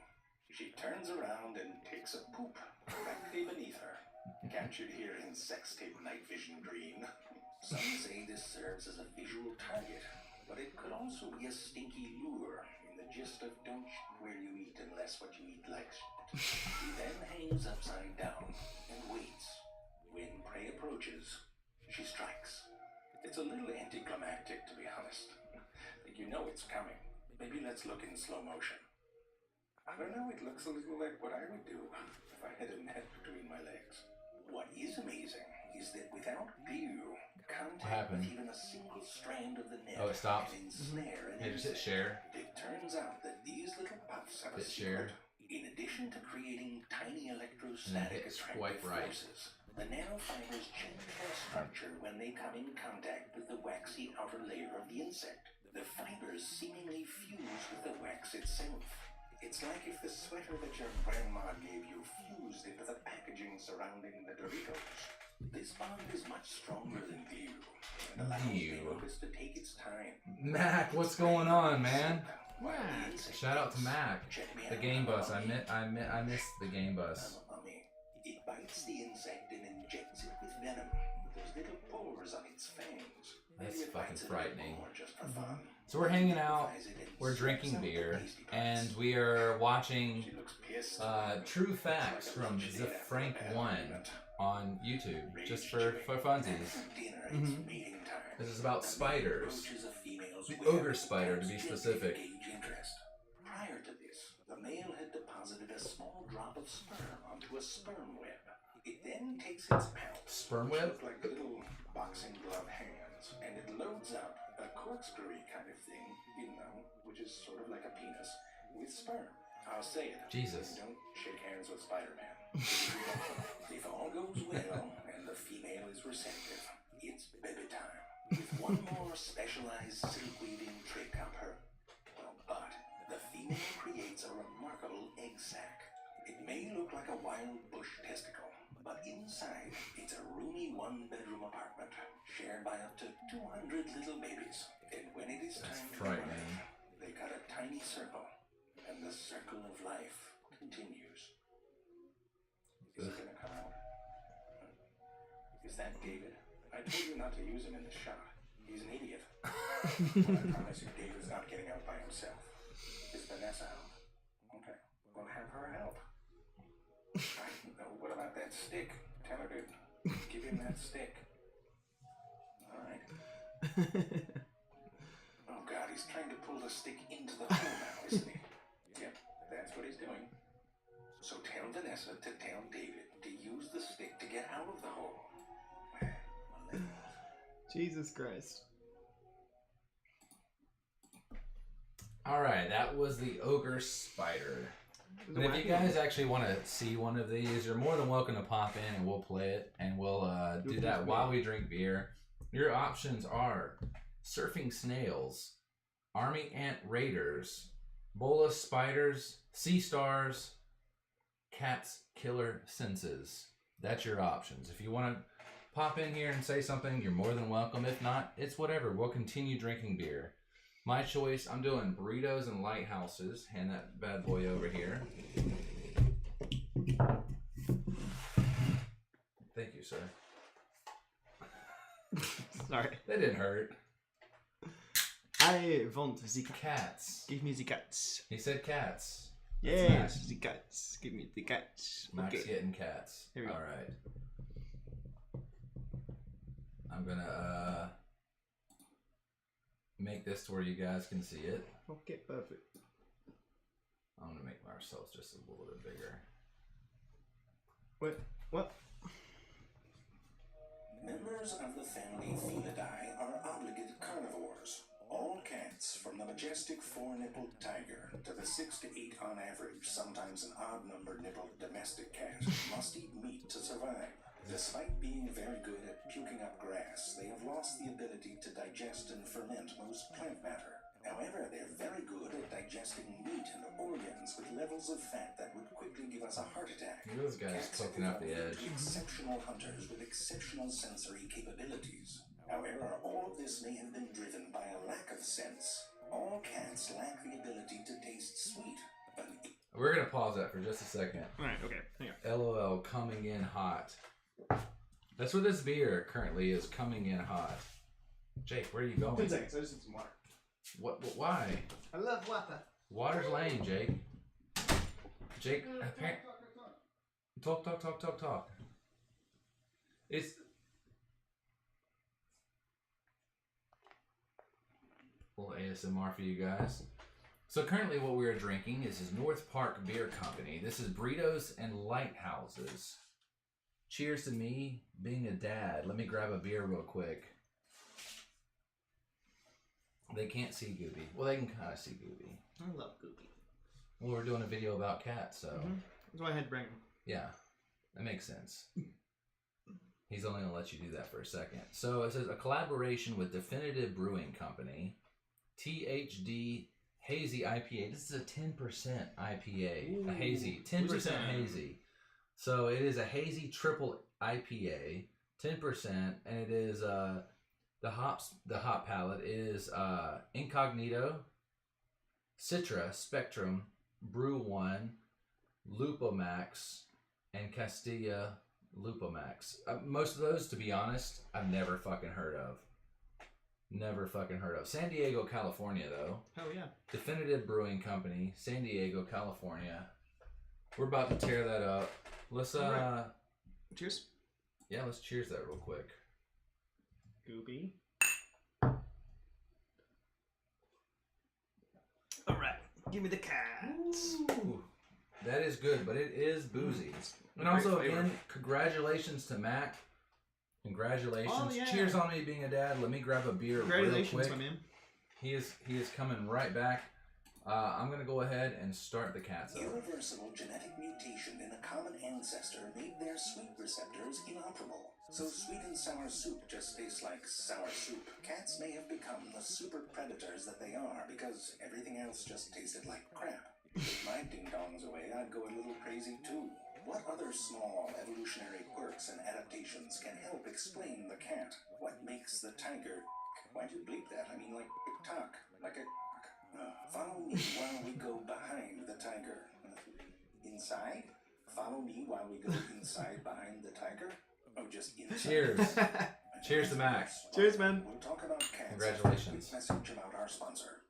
She turns around and takes a poop directly beneath her. Captured here in sex tape night vision green. Some say this serves as a visual target, but it could also be a stinky lure in the gist of don't shit where you eat unless what you eat likes shit. He then hangs upside down and waits. When prey approaches, she strikes. It's a little anticlimactic, to be honest. But you know it's coming. Maybe let's look in slow motion. I don't know, it looks a little like what I would do if I had a net between my legs. What is amazing is that without glue, contact with even a single strand of the net Oh, it stops. can ensnare an Hey, just hit insect. share. It turns out that these little puffs have a Hit secret. share. In addition to creating tiny And electrostatic hit attractive swipe right. forces, the nanofibers change their structure when they come in contact with the waxy outer layer of the insect. The fibers seemingly fuse with the wax itself. It's like if the sweater that your grandma gave you fused into the packaging surrounding the Doritos. This bond is much stronger than glue and allows Denopus to take its time. Mac, what's going on, man? While the insect Shout out to waits. Mac. Check me The out, game bus. mummy. I missed the game bus. I'm a mummy. It bites the insect and injects it with venom with those little pores on its fangs. That's Maybe it fucking bites it a little frightening. more just for fun. So we're hanging out, Fries it in we're drinking some beer, tasty parts. and we are watching She looks pissed. True Facts It's like a from lunch The date after a Frank bad 1 argument. on YouTube, Rage just for chewing. funsies. For dinner, it's mating time. This is about The male spiders. approaches a female's The web ogre spider, to be and specific. gauge interest. Prior to this, the male had deposited a small drop of sperm onto a sperm web. It then takes its pouch, Sperm which web? look like little boxing glove hands, and it loads up a corkscrew kind of thing, which is sort of like a penis, with sperm. I'll say it. Jesus. Don't shake hands with Spider-Man. If all goes well and the female is receptive, it's baby time. With one more specialized silk weaving trick up her butt, the female creates a remarkable egg sac. It may look like a wild bush testicle, but inside it's a roomy one-bedroom apartment shared by up to 200 little babies. And when it is That's time to frightening. run, they cut a tiny circle, and the circle of life continues. Is it gonna come out? Is that David? I told you not to use him in the shot. He's an idiot. But I promise you David's not getting out by himself. Is Vanessa out? Okay, we'll have her help. I don't know. What about that stick? Tell her to give him that stick. Alright. Oh god, he's trying to pull the stick into the hole now, isn't he? Yep, that's what he's doing. So tell Vanessa to tell David to use the stick to get out of the hole. Jesus Christ. All right, that was the Ogre Spider. And if you guys actually want to see one of these, you're more than welcome to pop in and we'll play it. And we'll do that while we drink beer. Your options are surfing snails, army ant raiders, bola spiders, sea stars, cat's killer senses. That's your options. If you want to pop in here and say something, you're more than welcome. If not, it's whatever. We'll continue drinking beer. My choice, I'm doing burritos and lighthouses. Hand that bad boy over here. Thank you, sir. Sorry. That didn't hurt. I want the cats. Give me the cats. He said cats. Yes, the cats. Give me the cats. Max getting cats. Here we go. All right. I'm gonna make this to where you guys can see it. Okay, perfect. I'm gonna make ourselves just a little bit bigger. Wait, what? Members of the family Felidae are obligate carnivores. All cats, from the majestic four-nippled tiger to the 6 to 8 on average, sometimes an odd-numbered nippled domestic cat, must eat meat to survive. Despite being very good at puking up grass, they have lost the ability to digest and ferment most plant matter. However, they're very good at digesting meat and organs with levels of fat that would quickly give us a heart attack. Those guys poking out the edge. Exceptional hunters with exceptional sensory capabilities. However, all of this may have been driven by a lack of sense. All cats lack the ability to taste sweet. We're gonna pause that for just a second. Alright, okay. Hang on. LOL, coming in hot. That's what this beer currently is, coming in hot. Jake, where are you going? 10 seconds, I just need some water. What? Why? I love water. Water's lame, Jake. Jake, talk. It's a little ASMR for you guys. So currently what we are drinking is North Park Beer Company. This is Burritos and Lighthouses. Cheers to me being a dad. Let me grab a beer real quick. They can't see Gooby. Well, they can kind of see Gooby. I love Gooby. Well, we're doing a video about cats, so... That's why I had to bring him. Yeah, that makes sense. He's only going to let you do that for a second. So it says, a collaboration with Definitive Brewing Company, THD Hazy IPA. This is a 10% IPA. Ooh, a hazy. 10% hazy. So it is a hazy triple IPA, 10%, and it is... The hop palette is Incognito, Citra, Spectrum, Brew One, Lupomax, and Castilla Lupomax. Most of those, to be honest, I've never fucking heard of. Never fucking heard of. San Diego, California, though. Oh, yeah. Definitive Brewing Company, San Diego, California. We're about to tear that up. Let's, right. Cheers. Yeah, let's cheers that real quick. Gooby. Alright, give me the cats. Ooh, that is good, but it is boozy. And also, again, congratulations to Mac. Congratulations. Oh, yeah. Cheers on me being a dad. Let me grab a beer real quick. My man. He is coming right back. I'm going to go ahead and start the cats up. Irreversible genetic mutation in a common ancestor made their sweet receptors inoperable. So sweet and sour soup just tastes like sour soup. Cats may have become the super predators that they are because everything else just tasted like crap. If my ding-dongs away, I'd go a little crazy too. What other small evolutionary quirks and adaptations can help explain the cat? What makes the tiger... Why'd you bleep that? I mean like talk, like a... follow me while we go behind the tiger. Inside? Follow me while we go inside behind the tiger? Oh, just inside. Cheers. Cheers to Max. Cheers, man. We'll talk about cats. Congratulations. Message about our sponsor.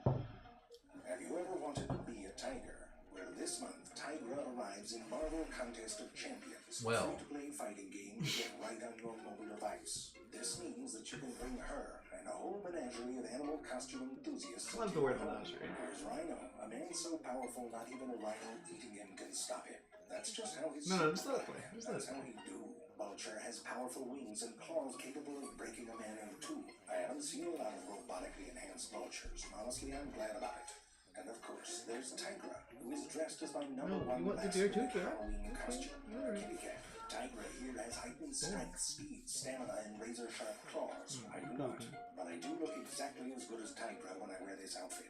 Have you ever wanted to be a tiger? Well, this month, Tigra arrives in Marvel Contest of Champions. Well. Free-to-play fighting game you get right on your mobile device. This means that you can bring her and a whole menagerie of animal costume enthusiasts. I love the word menagerie. There's Rhino, a man so powerful not even a rhino eating him can stop him. That's just how his... No, just let it play. That's how he do. vulture has powerful wings and claws capable of breaking a man in two. I haven't seen a lot of robotically enhanced vultures. Honestly, I'm glad about it. And of course, there's Tigra, who is dressed as my number one you want the beer too, Kara? Halloween costume, alright. kitty cat. Tigra here has heightened strength, speed, stamina, and razor-sharp claws. I do not, but I do look exactly as good as Tigra when I wear this outfit.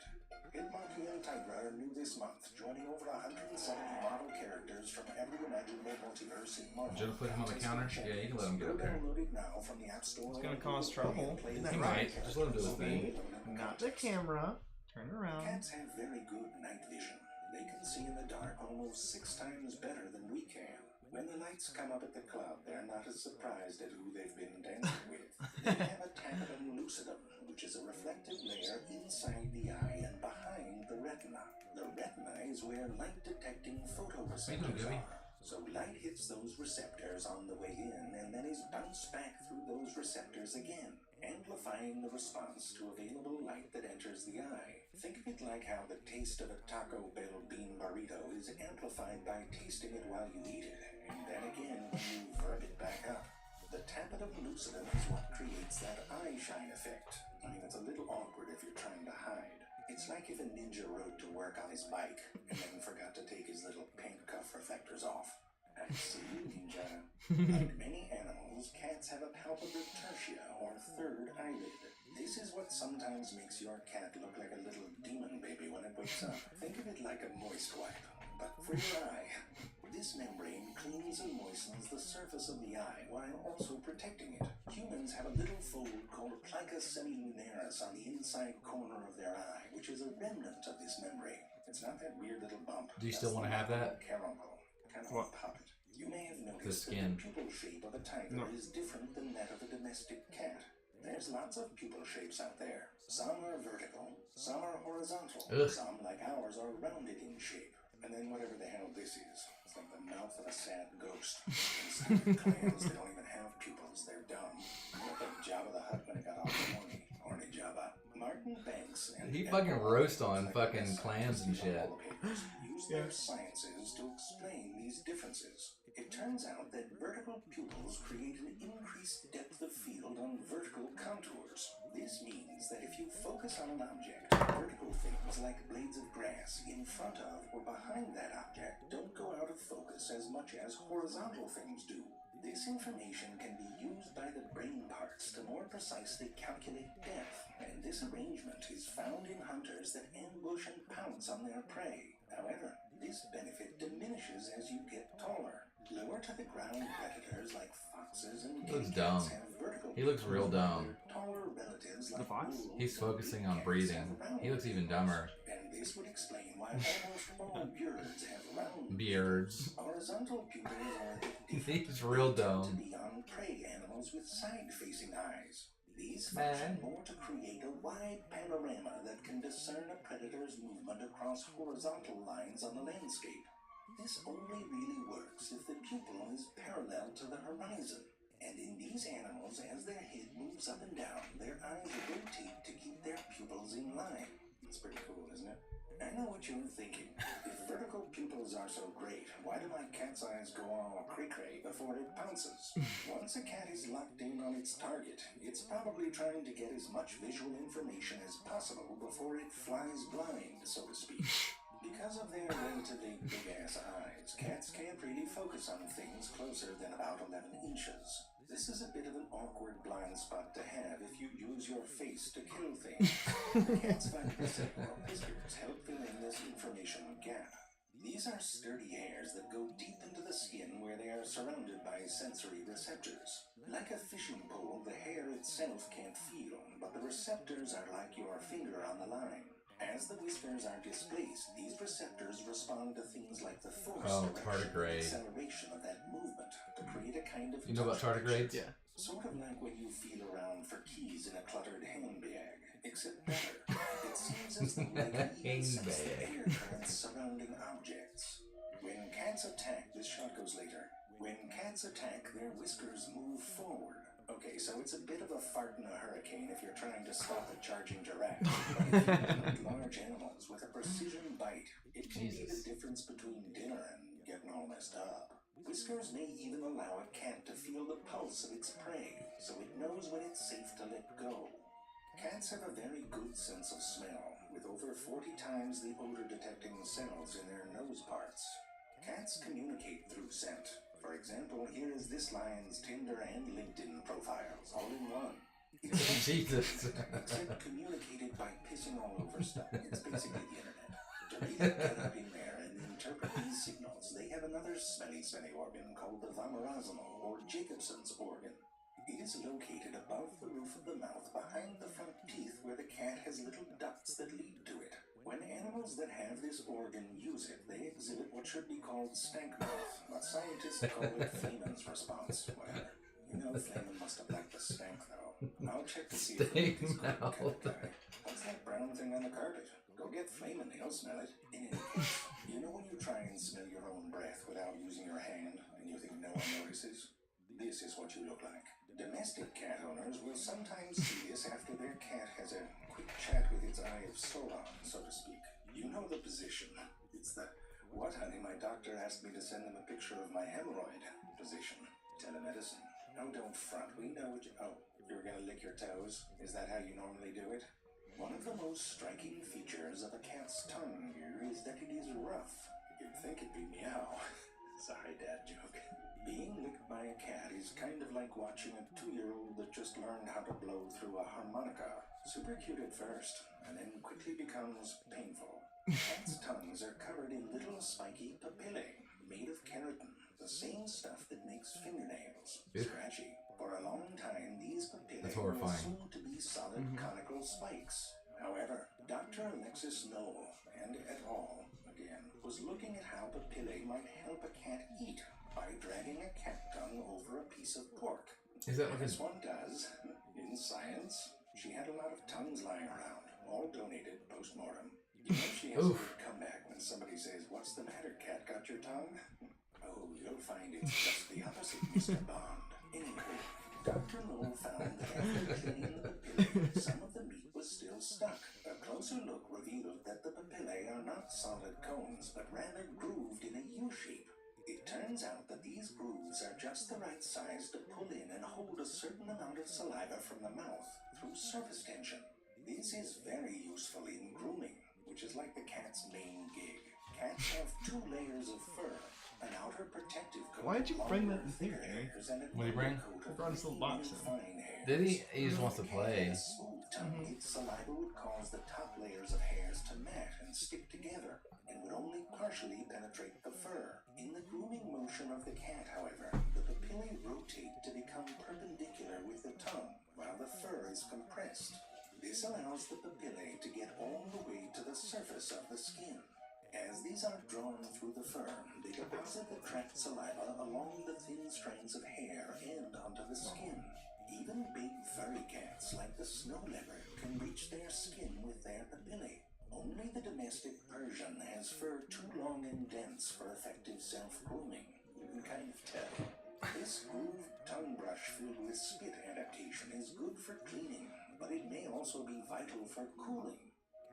Hit Monkey and Tigra are new this month, joining over 170 Marvel characters from every imaginable multiverse in Marvel. Did you put him on the counter? Yeah, you can let him get up there. Download it now from the App Store. It's gonna cause trouble. He might. Just let him do his thing. Not the camera. Turn around. Cats have very good night vision. They can see in the dark almost 6 times better than we can. When the lights come up at the club, they're not as surprised at who they've been dancing with. They have a tapetum lucidum, which is a reflective layer inside the eye and behind the retina. The retina is where light-detecting photoreceptors are. So light hits those receptors on the way in and then is bounced back through those receptors again, amplifying the response to available light that enters the eye. Think of it like how the taste of a Taco Bell bean burrito is amplified by tasting it while you eat it, and then again when you verb it back up. The tapetum lucidum is what creates that eye shine effect. I mean, it's a little awkward if you're trying to hide. It's like if a ninja rode to work on his bike and then forgot to take his little paint cuff reflectors off. I see you, ninja. Like many animals, cats have a palpable tertia, or third eyelid. This is what sometimes makes your cat look like a little demon baby when it wakes up. Think of it like a moist wipe, but for your eye. This membrane cleans and moistens the surface of the eye while also protecting it. Humans have a little fold called plica semilunaris on the inside corner of their eye, which is a remnant of this membrane. It's not that weird little bump. Do you still want to have that? Caramel. Kind of a puppet. You may have noticed The skin. that the pupil shape of a tiger is different than that of a domestic cat. There's lots of pupil shapes out there. Some are vertical, some are horizontal, Ugh. some, like ours, are rounded in shape. And then whatever the hell this is, it's like the mouth of a sad ghost. In some clans, they don't even have pupils, they're dumb. Look like Jabba the Hutt when it got all horny. Horny Jabba. Martin Banks and He fucking roast on fucking clans and shit. Use their sciences to explain these differences. It turns out that vertical pupils create an increased depth of field on vertical contours. This means that if you focus on an object, vertical things like blades of grass in front of or behind that object don't go out of focus as much as horizontal things do. This information can be used by the brain parts to more precisely calculate depth, and this arrangement is found in hunters that ambush and pounce on their prey. However, this benefit diminishes as you get taller. Lower to the ground predators like foxes and He looks kitty dumb. cats have vertical He looks real dumb. taller relatives like The fox? wolves He's and focusing on cats breathing. have round He looks even dumber. And this would explain why almost all beards have round Beards. horizontal pupils are He's real to dumb. be on prey animals with side-facing eyes. These Man. function more to create a wide panorama that can discern a predator's movement across horizontal lines on the landscape. This only really works if the pupil is parallel to the horizon. And in these animals, as their head moves up and down, their eyes rotate to keep their pupils in line. That's pretty cool, isn't it? I know what you're thinking. If vertical pupils are so great, why do my cat's eyes go all cray-cray before it pounces? Once a cat is locked in on its target, it's probably trying to get as much visual information as possible before it flies blind, so to speak. Because of their relatively big-ass eyes, cats can't really focus on things closer than about 11 inches. This is a bit of an awkward blind spot to have if you use your face to kill things. Cats' vibrissae whiskers help fill in this informational gap. These are sturdy hairs that go deep into the skin where they are surrounded by sensory receptors. Like a fishing pole, the hair itself can't feel, but the receptors are like your finger on the line. As the whiskers are displaced, these receptors respond to things like the force direction and tardigrade. acceleration of that movement to create a kind of You know about touch tardigrades? Yeah. Sort of like when you feel around for keys in a cluttered handbag, except better. It seems as though they can even sense the air currents surrounding objects. When cats attack, this shot goes later. When cats attack, their whiskers move forward. Okay, so it's a bit of a fart in a hurricane if you're trying to stop a charging giraffe. But if you hunt large animals with a precision bite, it can be the difference between dinner and getting all messed up. Whiskers may even allow a cat to feel pulse of its prey, so it knows when it's safe to let go. Cats have a very good sense of smell, with over 40 times the odor-detecting cells in their nose parts. Cats communicate through scent. For example, here is this lion's Tinder and LinkedIn profiles, all in one. Jesus. Except communicated by pissing all over stuff. It's basically the internet. To really get up in there and interpret these signals, they have another smelly organ called the vomeronasal, or Jacobson's organ. It is located above the roof of the mouth behind the front teeth where the cat has little ducts that lead to it. When animals that have this organ use it, they exhibit what should be called stank mouth, but scientists call it Fleeman's response. Whatever. You know, Fleeman must have liked the stank, though. I'll check to see if he's a good kind of guy. What's that brown thing on the carpet? Go get Fleeman, he'll smell it. In any case, you know when you try and smell your own breath without using your hand, and you think no one notices? This is what you look like. Domestic cat owners will sometimes see this after their cat has a quick chat with its eye of Sauron, so to speak. You know the position. It's the, what honey, my doctor asked me to send them a picture of my hemorrhoid position. Telemedicine. Oh, don't front. We know what you... Oh, you're gonna lick your toes? Is that how you normally do it? One of the most striking features of a cat's tongue here is that it is rough. You'd think it'd be meow. Sorry, dad joke. Being licked by a cat is kind of like watching a 2-year-old that just learned how to blow through a harmonica. Super cute at first, and then quickly becomes painful. Cats' tongues are covered in little spiky papillae, made of keratin, the same stuff that makes fingernails. Scratchy. For a long time, these papillae were assumed to be solid conical spikes. However, Dr. Alexis Noel and et al. Again was looking at how papillae might help a cat eat by dragging a cat tongue over a piece of pork. Is that what this one does? In science, she had a lot of tongues lying around, all donated post-mortem. You know she has a good comeback when somebody says, "What's the matter, cat? Got your tongue?" Oh, you'll find it's just the opposite, Mr. Bond. Anyway, Dr. Noel found that after cleaning the papillae, some of the meat was still stuck. A closer look revealed that the papillae are not solid cones, but rather grooved in a U-shape. It turns out that these grooves are just the right size to pull in and hold a certain amount of saliva from the mouth through surface tension. This is very useful in grooming, which is like the cat's main gig. Cats have 2 layers of fur, an outer protective coat. Why'd you bring that in thicker here? hairs and a What did he bring? I brought his little box in. fine hairs. Did he? He just wants to play. Smooth tongue, its saliva would cause the top layers of hairs to mat and stick together, and would only partially penetrate the fur. In the grooming motion of the cat, however, the papillae rotate to become perpendicular with the tongue, while the fur is compressed. This allows the papillae to get all the way to the surface of the skin. As these are drawn through the fur, they deposit the trapped saliva along the thin strands of hair and onto the skin. Even big furry cats like the snow leopard can reach their skin with their papillae. Only the domestic Persian has fur too long and dense for effective self-grooming. You can kind of tell. This grooved tongue brush filled with spit adaptation is good for cleaning, but it may also be vital for cooling.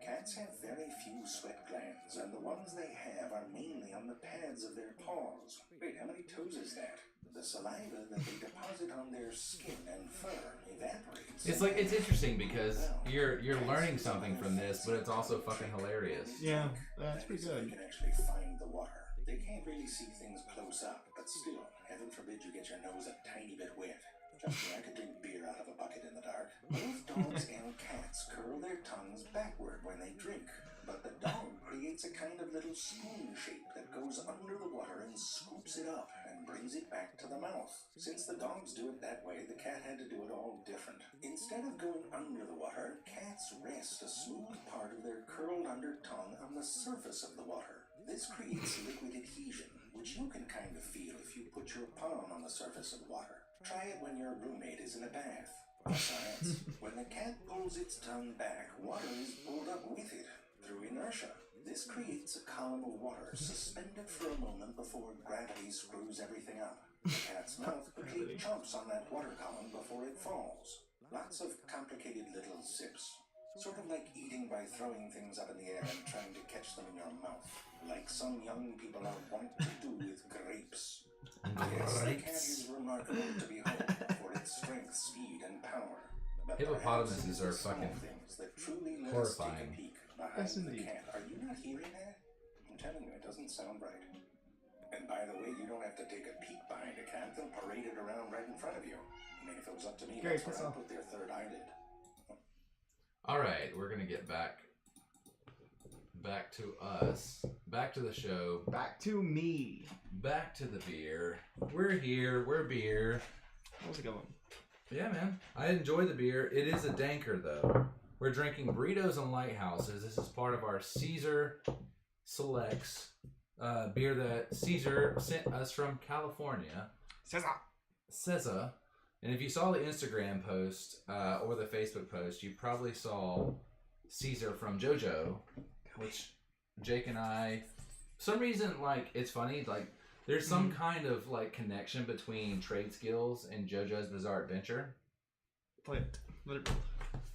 Cats have very few sweat glands, and the ones they have are mainly on the pads of their paws. Wait, how many toes is that? The saliva that they deposit on their skin and fur evaporates. It's like, it's interesting because you're learning something from this, but it's also fucking hilarious. Yeah, that's pretty They good. can actually find the water. They can't really see things close up, but still, heaven forbid you get your nose a tiny bit wet. Trust me, I could drink beer out of a bucket in the dark. Both dogs and cats curl their tongues backward when they drink, but the dog creates a kind of little spoon shape that goes under the water and scoops it up and brings it back to the mouth. Since the dogs do it that way, the cat had to do it all different. Instead of going under the water, cats rest a smooth part of their curled under tongue on the surface of the water. This creates liquid adhesion, which you can kind of feel if you put your palm on the surface of water. Try it when your roommate is in a bath. For science, when the cat pulls its tongue back, water is pulled up with it through inertia. This creates a column of water suspended for a moment before gravity screws everything up. The cat's mouth quickly chomps on that water column before it falls. Lots of complicated little sips. Sort of like eating by throwing things up in the air and trying to catch them in your mouth. Like some young people are wont to do with grapes. Yes, the cat is remarkable to behold. But Hippopotamuses perhaps are it's the small fucking things that truly let us horrifying. take a peek behind Yes, the indeed. can. Are you not hearing that? I'm telling you, it doesn't sound right. And by the way, you don't have to take a peek behind a cat. They'll parade it around right in front of you. I mean, if it was up to me, Gary, that's piss where I'd off. put their third eyelid. All right, we're gonna get back to us, back to the show, Back to me. back to the beer. We're here. We're beer. How's it going? Yeah, man. I enjoy the beer. It is a danker, though. We're drinking Burritos and Lighthouses. This is part of our Cesar Selects beer that Cesar sent us from California. Cesar. And if you saw the Instagram post or the Facebook post, you probably saw Cesar from JoJo, which Jake and I, for some reason, like, it's funny, like, there's some kind of, like, connection between trade skills and JoJo's Bizarre Adventure. Play it. Let it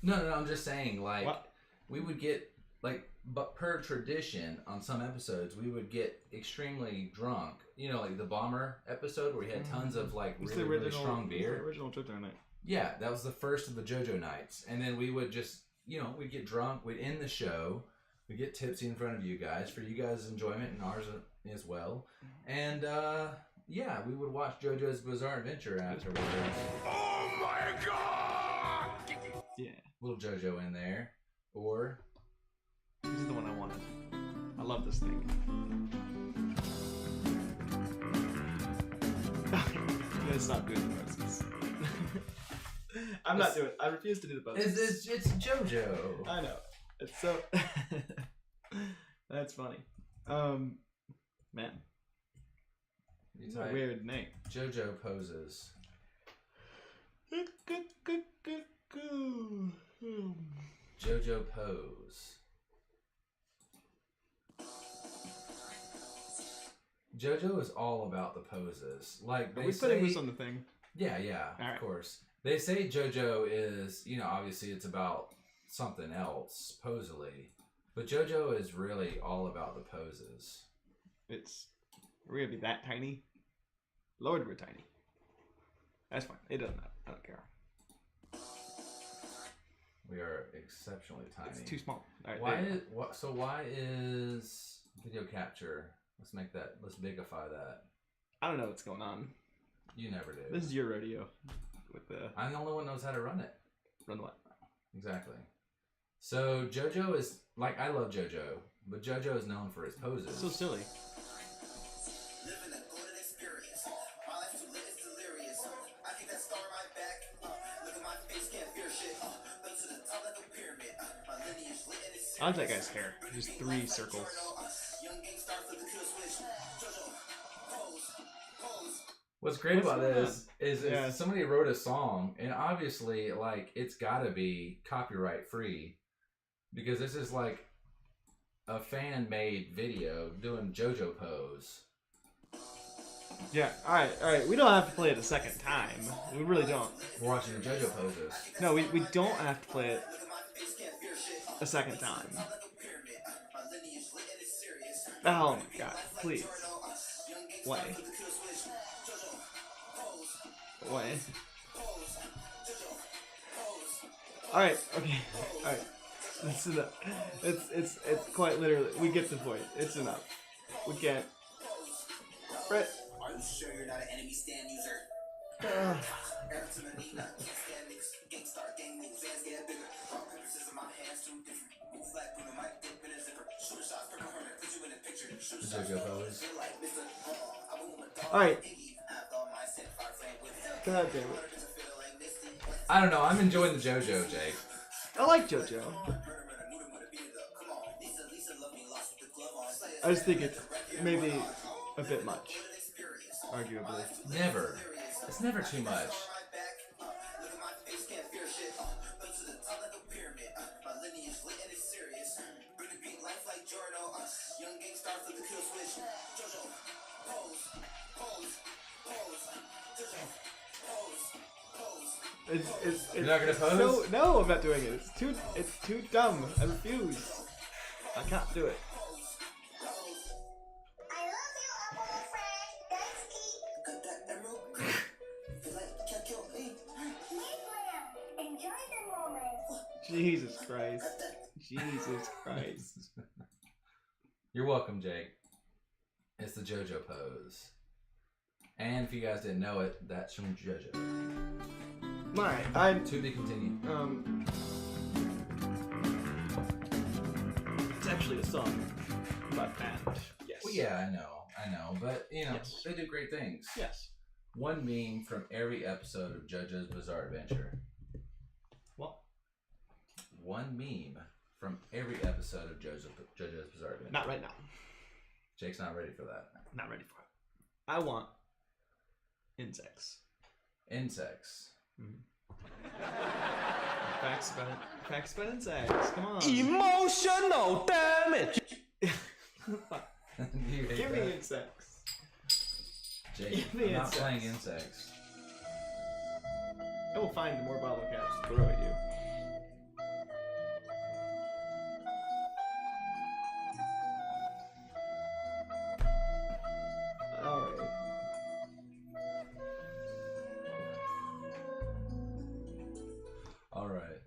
No, I'm just saying, like, What? we would get, like, but per tradition, on some episodes, we would get extremely drunk. You know, like the Bomber episode where we had tons of, like, really strong beer. The original JoJo night. Yeah, that was the first of the JoJo nights. And then we would just, you know, we'd get drunk, we'd end the show, we'd get tipsy in front of you guys for you guys' enjoyment and ours as well. And, yeah, we would watch JoJo's Bizarre Adventure afterwards. Oh my god! Yeah. Little JoJo in there. Or... This is the one I wanted. I love this thing. You gotta stop doing the buzzes. I'm not doing it. I refuse to do the buzzes. It's JoJo. I know. It's so... That's funny. Man. It's a weird name. JoJo poses. JoJo pose. JoJo is all about the poses. Like, Are we putting this on the thing? Yeah, All right. of course. They say JoJo is, you know, obviously it's about something else, supposedly. But JoJo is really all about the poses. We're gonna be that tiny? Lord, we're tiny. That's fine. It doesn't matter. I don't care. We are exceptionally tiny. It's too small. All right, why is video capture? Let's bigify that. I don't know what's going on. You never do. This is your rodeo. I'm the only one who knows how to run it. Run what? Exactly. So JoJo is, like, I love JoJo, but JoJo is known for his poses. So silly. Living a golden experience. My life too lit is delirious. I keep that star on my back. Look at my face, can't fear shit. Built to the top like a pyramid. My lineage lit and it's I like that guy's hair. Just 3 circles. young gang star for the kill switch. JoJo, pose. What's great about this is Yeah. somebody wrote a song, and obviously, like, it's got to be copyright free, because this is like a fan-made video doing JoJo pose. Yeah, alright. We don't have to play it a second time. We really don't. We're watching JoJo poses. No, we don't have to play it a second time. Oh my god, please. Why? Why? Alright, okay. Alright. This is enough. It's quite literally, we get the point. It's enough. We can't. Right. Are you sure you're not an enemy stand user? JoJo pose. Alright. God damn it. I don't know. I'm enjoying the JoJo, Jake. I like JoJo. I just think it's maybe a bit much. Arguably. Never. It's never too much. You're not gonna pose? No, I'm not doing it. It's too dumb. I refuse. I can't do it. Enjoy the Jesus Christ. Jesus Christ. You're welcome, Jake. It's the JoJo pose. And if you guys didn't know it, that's from JoJo. Alright, I'm... To be continued. It's actually a song about band. Yes. Well, yeah, I know. But, you know, Yes. they do great things. Yes. One meme from every episode of JoJo's Bizarre Adventure. What? One meme from every episode of JoJo's Bizarre Adventure. Not right now. Jake's not ready for that. Not ready for it. I want insects. Insects. Facts about insects. Come on. Emotional damage. Give me insects. Jake, Give me I'm not insects. playing insects. I will find more bottle caps to throw at you. Alright. Alright.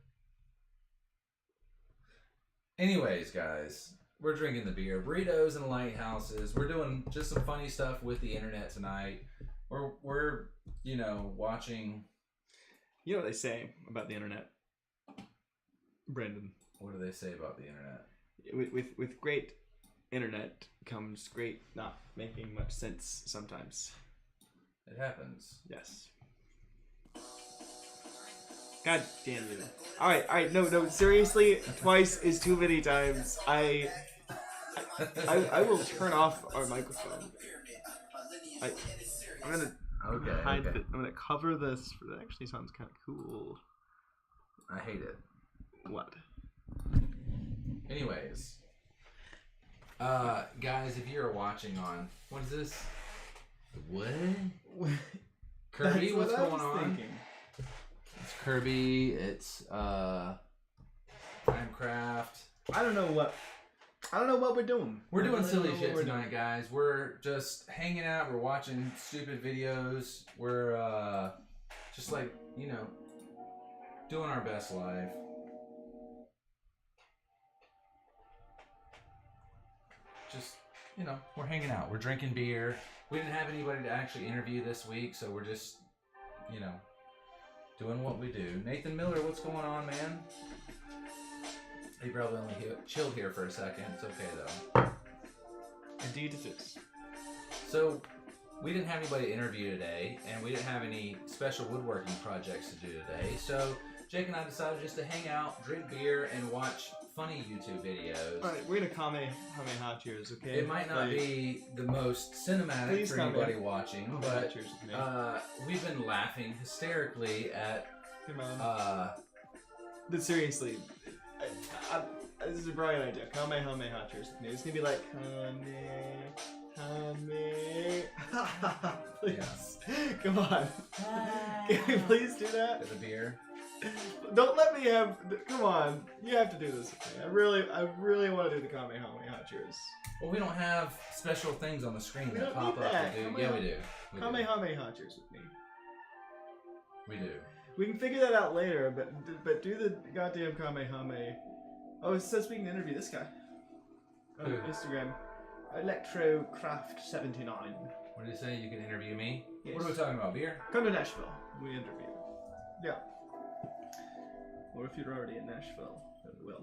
Anyways, guys, we're drinking the beer. Burritos and lighthouses. We're doing just some funny stuff with the internet tonight. We're you know, watching... You know what they say about the internet, Brendan? What do they say about the internet? With great internet comes great not making much sense sometimes. It happens. Yes. God damn you. Alright, no, seriously, twice is too many times. I will turn off our microphone. I'm gonna hide it. I'm gonna cover this. That actually sounds kind of cool. I hate it. What? Anyways. Guys, if you're watching on... What is this? What? Kirby, what's going on? Thinking. It's Kirby, it's Minecraft. I don't know what we're doing. We're doing silly shit tonight, guys. We're just hanging out, we're watching stupid videos, we're just like, you know, doing our best life. Just, you know, we're hanging out, we're drinking beer. We didn't have anybody to actually interview this week, so we're just, you know, doing what we do. Nathan Miller, what's going on, man? He probably only chilled here for a second. It's okay, though. Indeed it is. So, we didn't have anybody to interview today, and we didn't have any special woodworking projects to do today, so Jake and I decided just to hang out, drink beer, and watch funny YouTube videos. Alright, we're gonna Kamehameha cheers, okay? It might not be the most cinematic for anybody watching, but we've been laughing hysterically at... Come on. But seriously, this is a brilliant idea. Kamehameha cheers with me. It's gonna be like Please. Yeah. Come on. Can we please do that? With a beer. Don't let me have. Come on. You have to do this with me. I really want to do the Kamehameha cheers. Well, we don't have special things on the screen We that don't pop need up that. to do. Come Yeah, on. we do. We do. Kamehameha cheers with me. We do. We can figure that out later, but do the goddamn Kamehameha. Oh, it says we can interview this guy on Instagram. ElectroCraft79. What did he say? You can interview me? Yes. What are we talking about? Beer? Come to Nashville. We interview. Yeah. Or if you're already in Nashville, then we will.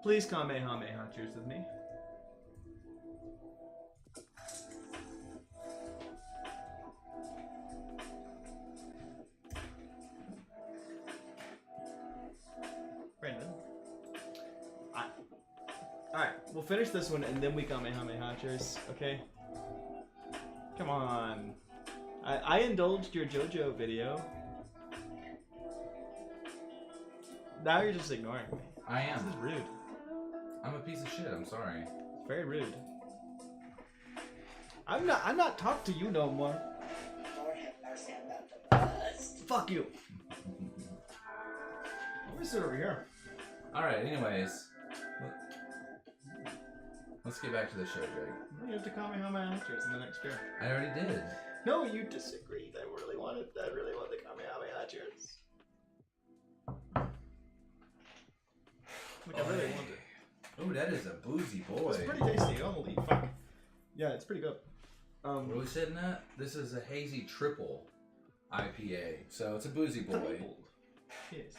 Please Kamehameha cheers with me. Brandon. Alright, we'll finish this one and then we Kamehameha cheers, okay? Come on. I indulged your JoJo video. Now you're just ignoring me. I am. This is rude. I'm a piece of shit. I'm sorry. It's very rude. I'm not talking to you no more. Fuck you. Let me sit over here. Alright, anyways. Let's get back to the show, Jake. You have to Kamehameha cheers in the next beer. I already did. No, you disagreed. I really wanted the Kamehameha cheers. Like, I really want it. Oh, that is a boozy boy. It's pretty tasty. Holy fuck. Yeah, it's pretty good. What are we sitting at? This is a hazy triple IPA, so it's a boozy boy. Yes.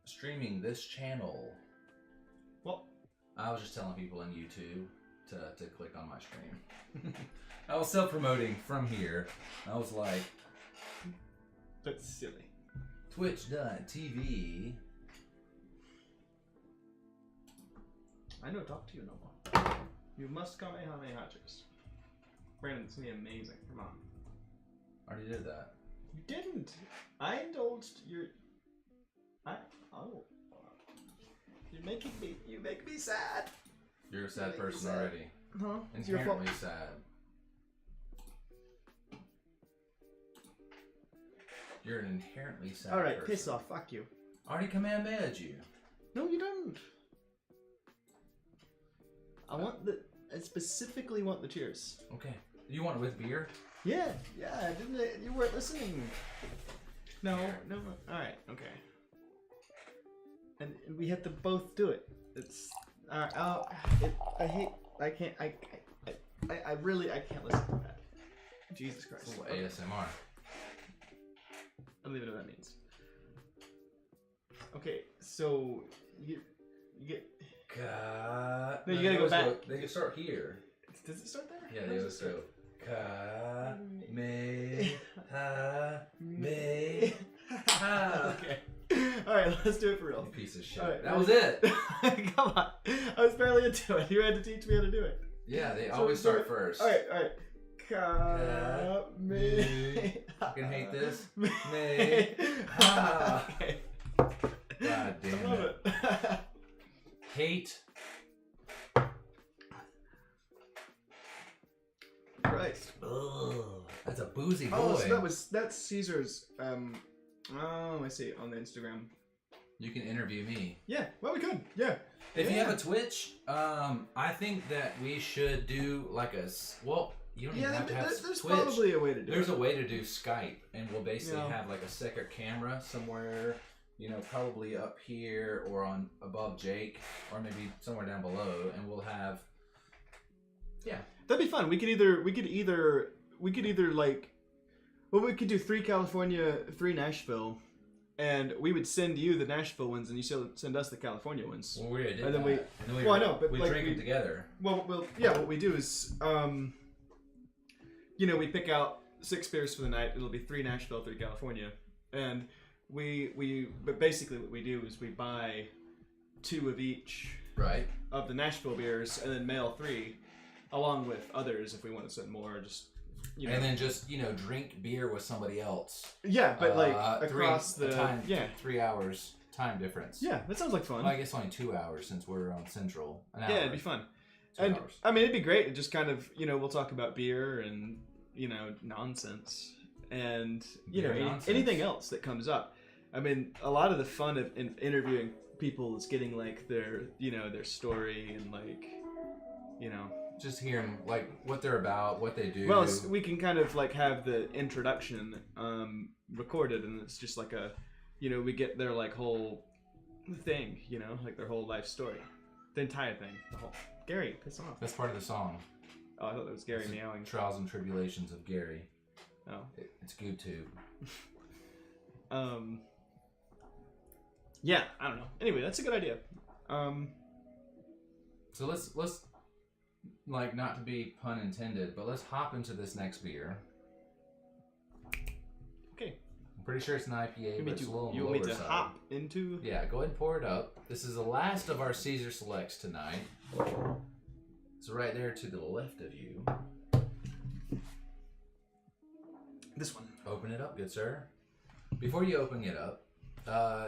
Streaming this channel. Well, I was just telling people on YouTube to click on my stream. I was self-promoting from here. I was like, that's silly. Twitch.tv. I know, talk to you no more. You must come in honey hatchers. Brandon, it's gonna be amazing. Come on. I already did that. You didn't. I indulged your. Oh. You make me sad. You're a sad person already. Huh? It's your fault. Inherently sad. You're an inherently sad person. Alright, piss off. Fuck you. I already commanded you. No, you don't. I specifically want the cheers. Okay. You want it with beer? Yeah, didn't you weren't listening. No. Alright, okay. And we have to both do it. It's I can't listen to that. Jesus Christ. It's a little ASMR. I don't even know what that means. Okay, so you get. No, you gotta go back. They can start here. Does it start there? Yeah, they just go. Ka me ha me ha. Okay. All right, let's do it for real. You piece of shit. Right, that was it. Come on, I was barely into it. You had to teach me how to do it. Yeah, they always start first. All right. Ka me. Fucking hate this. Me ha. Okay. God damn I love it. Hate. Christ. Ugh, that's a boozy boy. Oh, so that's Cesar's. Oh, I see on the Instagram. You can interview me. Yeah, well, we could. Yeah. If you have a Twitch, I think that we should do like a. Well, you don't even have to have there's Twitch. Probably a way to do There's it. a way to do Skype, and we'll basically Yeah. have like a second camera somewhere. You know, probably up here or on above Jake, or maybe somewhere down below, and we'll have. Yeah, that'd be fun. We could either like, well, we could do 3 California, 3 Nashville, and we would send you the Nashville ones, and you send us the California ones. Well, we already did and then that. Well, I know, but we like, drink them together. Well, yeah. What we do is, we pick out 6 beers for the night. It'll be 3 Nashville, 3 California, and but basically what we do is we buy 2 of each. Right. Of the Nashville beers, and then mail 3. Along with others, if we want to send more, just and then just drink beer with somebody else. Yeah, but like across the time, 3 hours time difference. Yeah, that sounds like fun. Well, I guess only 2 hours since we're on Central. An hour. Yeah, it'd be fun. 2 and hours. I mean, it'd be great. Just kind of we'll talk about beer and nonsense and anything else that comes up. I mean, a lot of the fun of interviewing people is getting like their their story and like just hearing like what they're about, what they do. Well, we can kind of like have the introduction recorded, and it's just like a, we get their like whole thing, like their whole life story, the entire thing, the whole. Gary, piss off. That's part of the song. Oh, I thought that was Gary meowing. Trials and Tribulations of Gary. Oh, it's GoodTube. Yeah, I don't know. Anyway, that's a good idea. So let's like, not to be pun intended, but let's hop into this next beer. Okay. I'm pretty sure it's an IPA, but it's a little you lower want me to side. hop into? Yeah, go ahead and pour it up. This is the last of our Cesar Selects tonight. It's right there to the left of you. This one. Open it up, good sir. Before you open it up,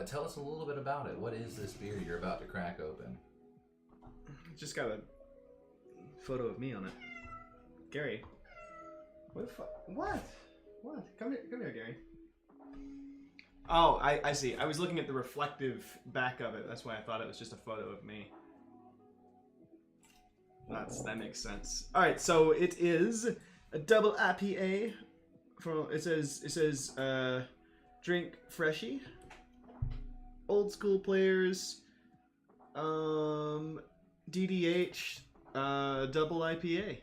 tell us a little bit about it. What is this beer you're about to crack open? It's just got a photo of me on it. Gary. What the fuck? What? Come here, Gary. Oh, I see. I was looking at the reflective back of it. That's why I thought it was just a photo of me. That makes sense. All right, so it is a double IPA. It says drink freshy. old school players, DDH, double IPA.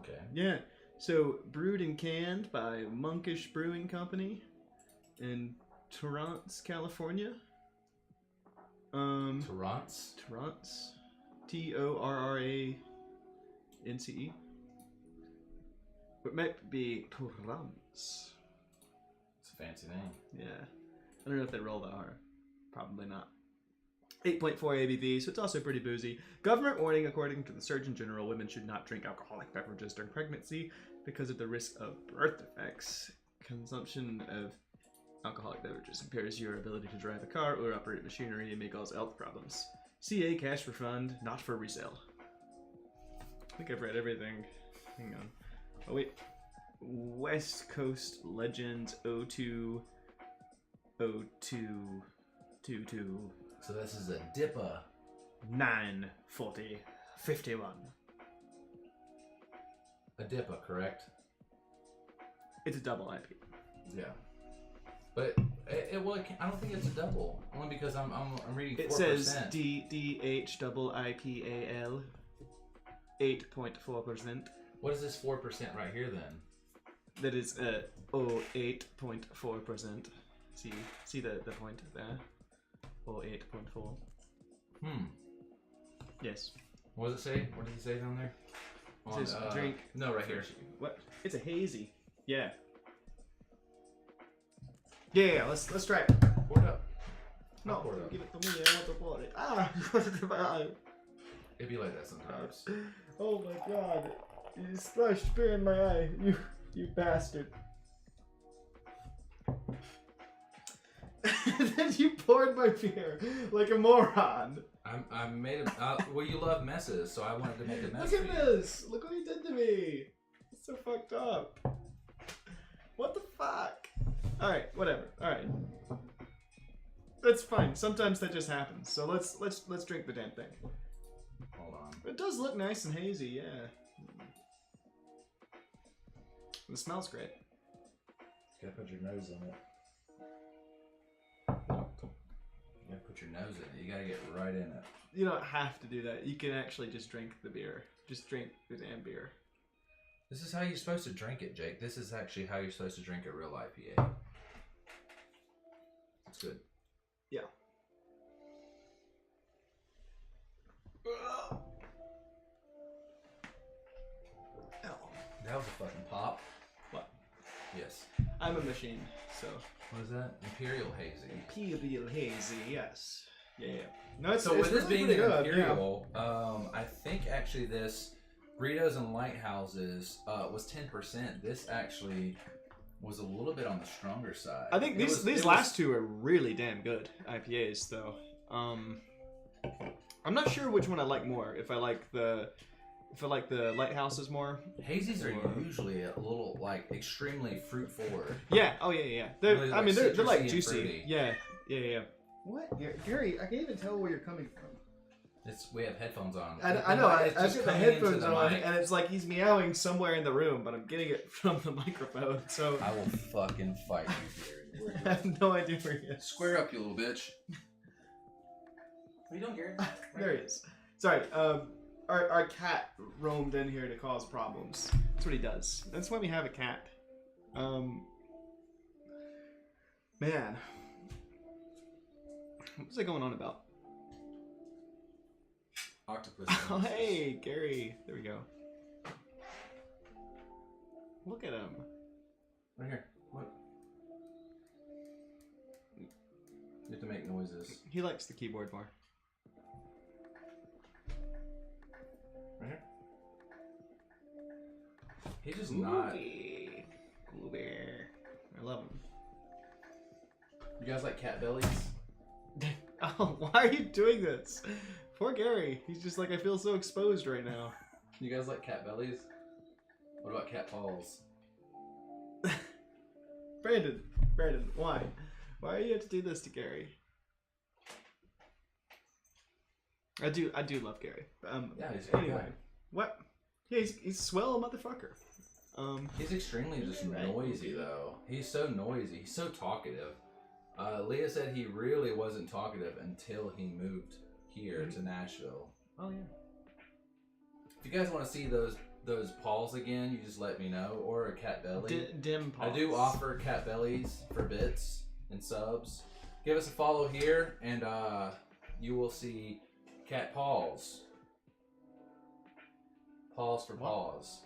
Okay. Yeah. So brewed and canned by Monkish Brewing Company in Torrance, California. Torrance? Torrance. Torrance. It might be Torrance. It's a fancy name. Yeah. I don't know if they roll that hard. Probably not. 8.4 ABV, so it's also pretty boozy. Government warning: according to the Surgeon General, women should not drink alcoholic beverages during pregnancy because of the risk of birth defects. Consumption of alcoholic beverages impairs your ability to drive a car or operate machinery and may cause health problems. CA cash refund, not for resale. I think I've read everything. Hang on. Oh wait. West Coast Legends 0222. So this is a Dippa. 94051. A Dippa, correct? It's a double IP. Yeah. But well, I don't think it's a double. Only because I'm reading 4%. It says DDH double IPAL 8.4%. What is this 4% right here then? That is 8.4%. See the point there? 8.4. Yes. What does it say? What does it say down there? It says drink. No, right here. What? It's a hazy. Yeah. Yeah. Let's try it. Pour it up. No, pour it up. give it to me. I want to pour it. Ah! It'd be like that sometimes. Oh my god! You splashed beer in my eye. You bastard. Then you poured my beer like a moron. I made a well. You love messes, so I wanted to make a mess. Look at this! Look what you did to me. It's so fucked up. What the fuck? All right, whatever. All right, that's fine. Sometimes that just happens. So let's drink the damn thing. Hold on. It does look nice and hazy, yeah. It smells great. You gotta put your nose in it. You gotta put your nose in it. You gotta get right in it. You don't have to do that. You can actually just drink the beer. Just drink the damn beer. This is how you're supposed to drink it, Jake. This is actually how you're supposed to drink a real IPA. It's good. Yeah. That was a fucking pop. What? Yes. I'm a machine, so. What is that? Imperial Hazy. Imperial Hazy, yes. Yeah. No, it's so it's with this really being an good, Imperial, I think actually this Burritos and Lighthouses was 10%. This actually was a little bit on the stronger side. I think these last two are really damn good IPAs, though. I'm not sure which one I like more. If I like the Lighthouses more. Hazies are usually a little like extremely fruit forward. Yeah. Oh yeah. They're really, they're like citrusy juicy. and fruity. Yeah. What, Gary? I can't even tell where you're coming from. We have headphones on. I know. I've got the headphones on, mic. and it's like he's meowing somewhere in the room, but I'm getting it from the microphone. So I will fucking fight you, Gary. I have no idea where he is. Square up, you little bitch. What are you doing, Gary? There he is. Sorry. Our cat roamed in here to cause problems. That's what he does. That's why we have a cat. Man. What was I going on about? Octopus. Oh, hey, Gary. There we go. Look at him. Right here. Look. You have to make noises. He likes the keyboard more. Right here. He's just not. Cool bear. I love him. You guys like cat bellies? Oh, why are you doing this? Poor Gary. He's just like, I feel so exposed right now. You guys like cat bellies? What about cat paws? Brandon, why? Why do you have to do this to Gary? I do love Gary. Yeah, he's a good anyway. guy. What? Yeah, he's swell motherfucker. He's extremely just noisy though. He's so noisy. He's so talkative. Leah said he really wasn't talkative until he moved here to Nashville. Oh yeah. If you guys want to see those paws again, you just let me know, or a cat belly. Dim paws. I do offer cat bellies for bits and subs. Give us a follow here, and you will see cat paws. Paws for paws.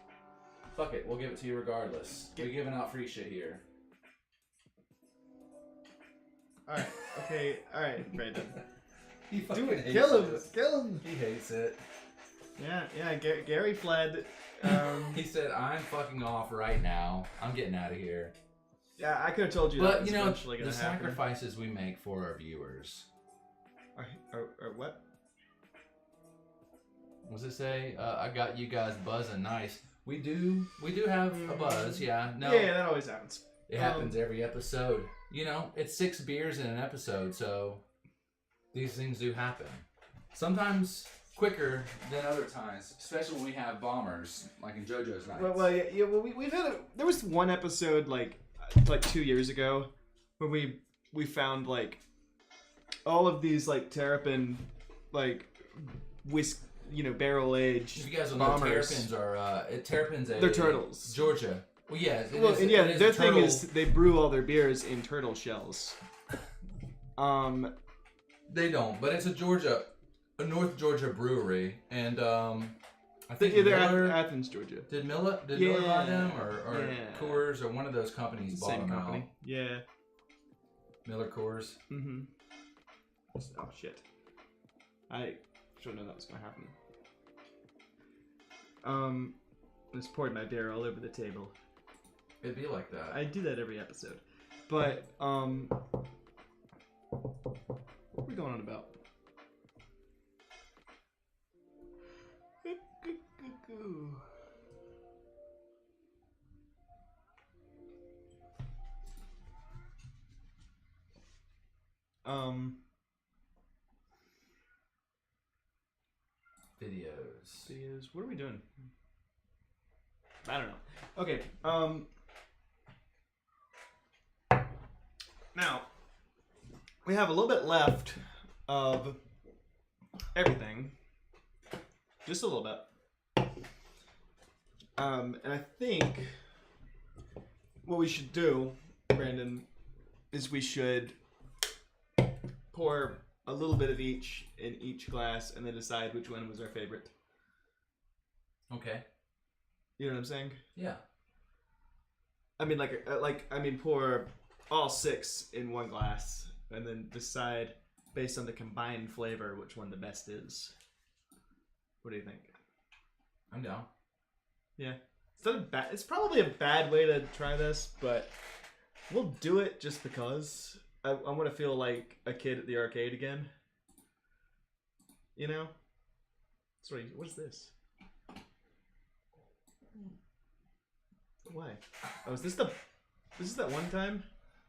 Fuck it, we'll give it to you regardless. We're giving out free shit here. Alright, okay, alright, Brandon. He fucking Do it, hates kill him, this. kill him! He hates it. Yeah, Gary fled. He said, I'm fucking off right now. I'm getting out of here. Yeah, I could have told you But, that was you know, eventually the gonna happen. sacrifices we make for our viewers. Or what? What does it say? I got you guys buzzing nice. We do have a buzz, yeah. No, Yeah, that always happens. It happens every episode. You know, it's 6 beers in an episode, so these things do happen. Sometimes quicker than other times, especially when we have bombers, like in JoJo's Nights. Well, we've had there was one episode like 2 years ago where we found like all of these like terrapin like barrel aged If you guys don't bombers. know, terrapins are They're turtles. Georgia. Well, yeah. Their thing is they brew all their beers in turtle shells. They don't, but it's a North Georgia brewery, and I think they're Miller, Athens, Georgia. Did Miller buy them, or Coors, or one of those companies bought Same them company. out? Yeah. Miller Coors. Mm-hmm. Oh shit! I should have known that was gonna happen. I just poured my beer all over the table. It'd be like that. I do that every episode, but what are we going on about? Videos. What are we doing? I don't know. Okay. Now we have a little bit left of everything. Just a little bit. And I think what we should do, Brandon, is we should pour a little bit of each in each glass and then decide which one was our favorite. Okay. You know what I'm saying? Yeah. I mean, pour all 6 in one glass and then decide based on the combined flavor which one the best is. What do you think? I'm down. Yeah. It's probably a bad way to try this, but we'll do it just because I want to feel like a kid at the arcade again. You know? Sorry, what's this? Why? Oh, is this that one time?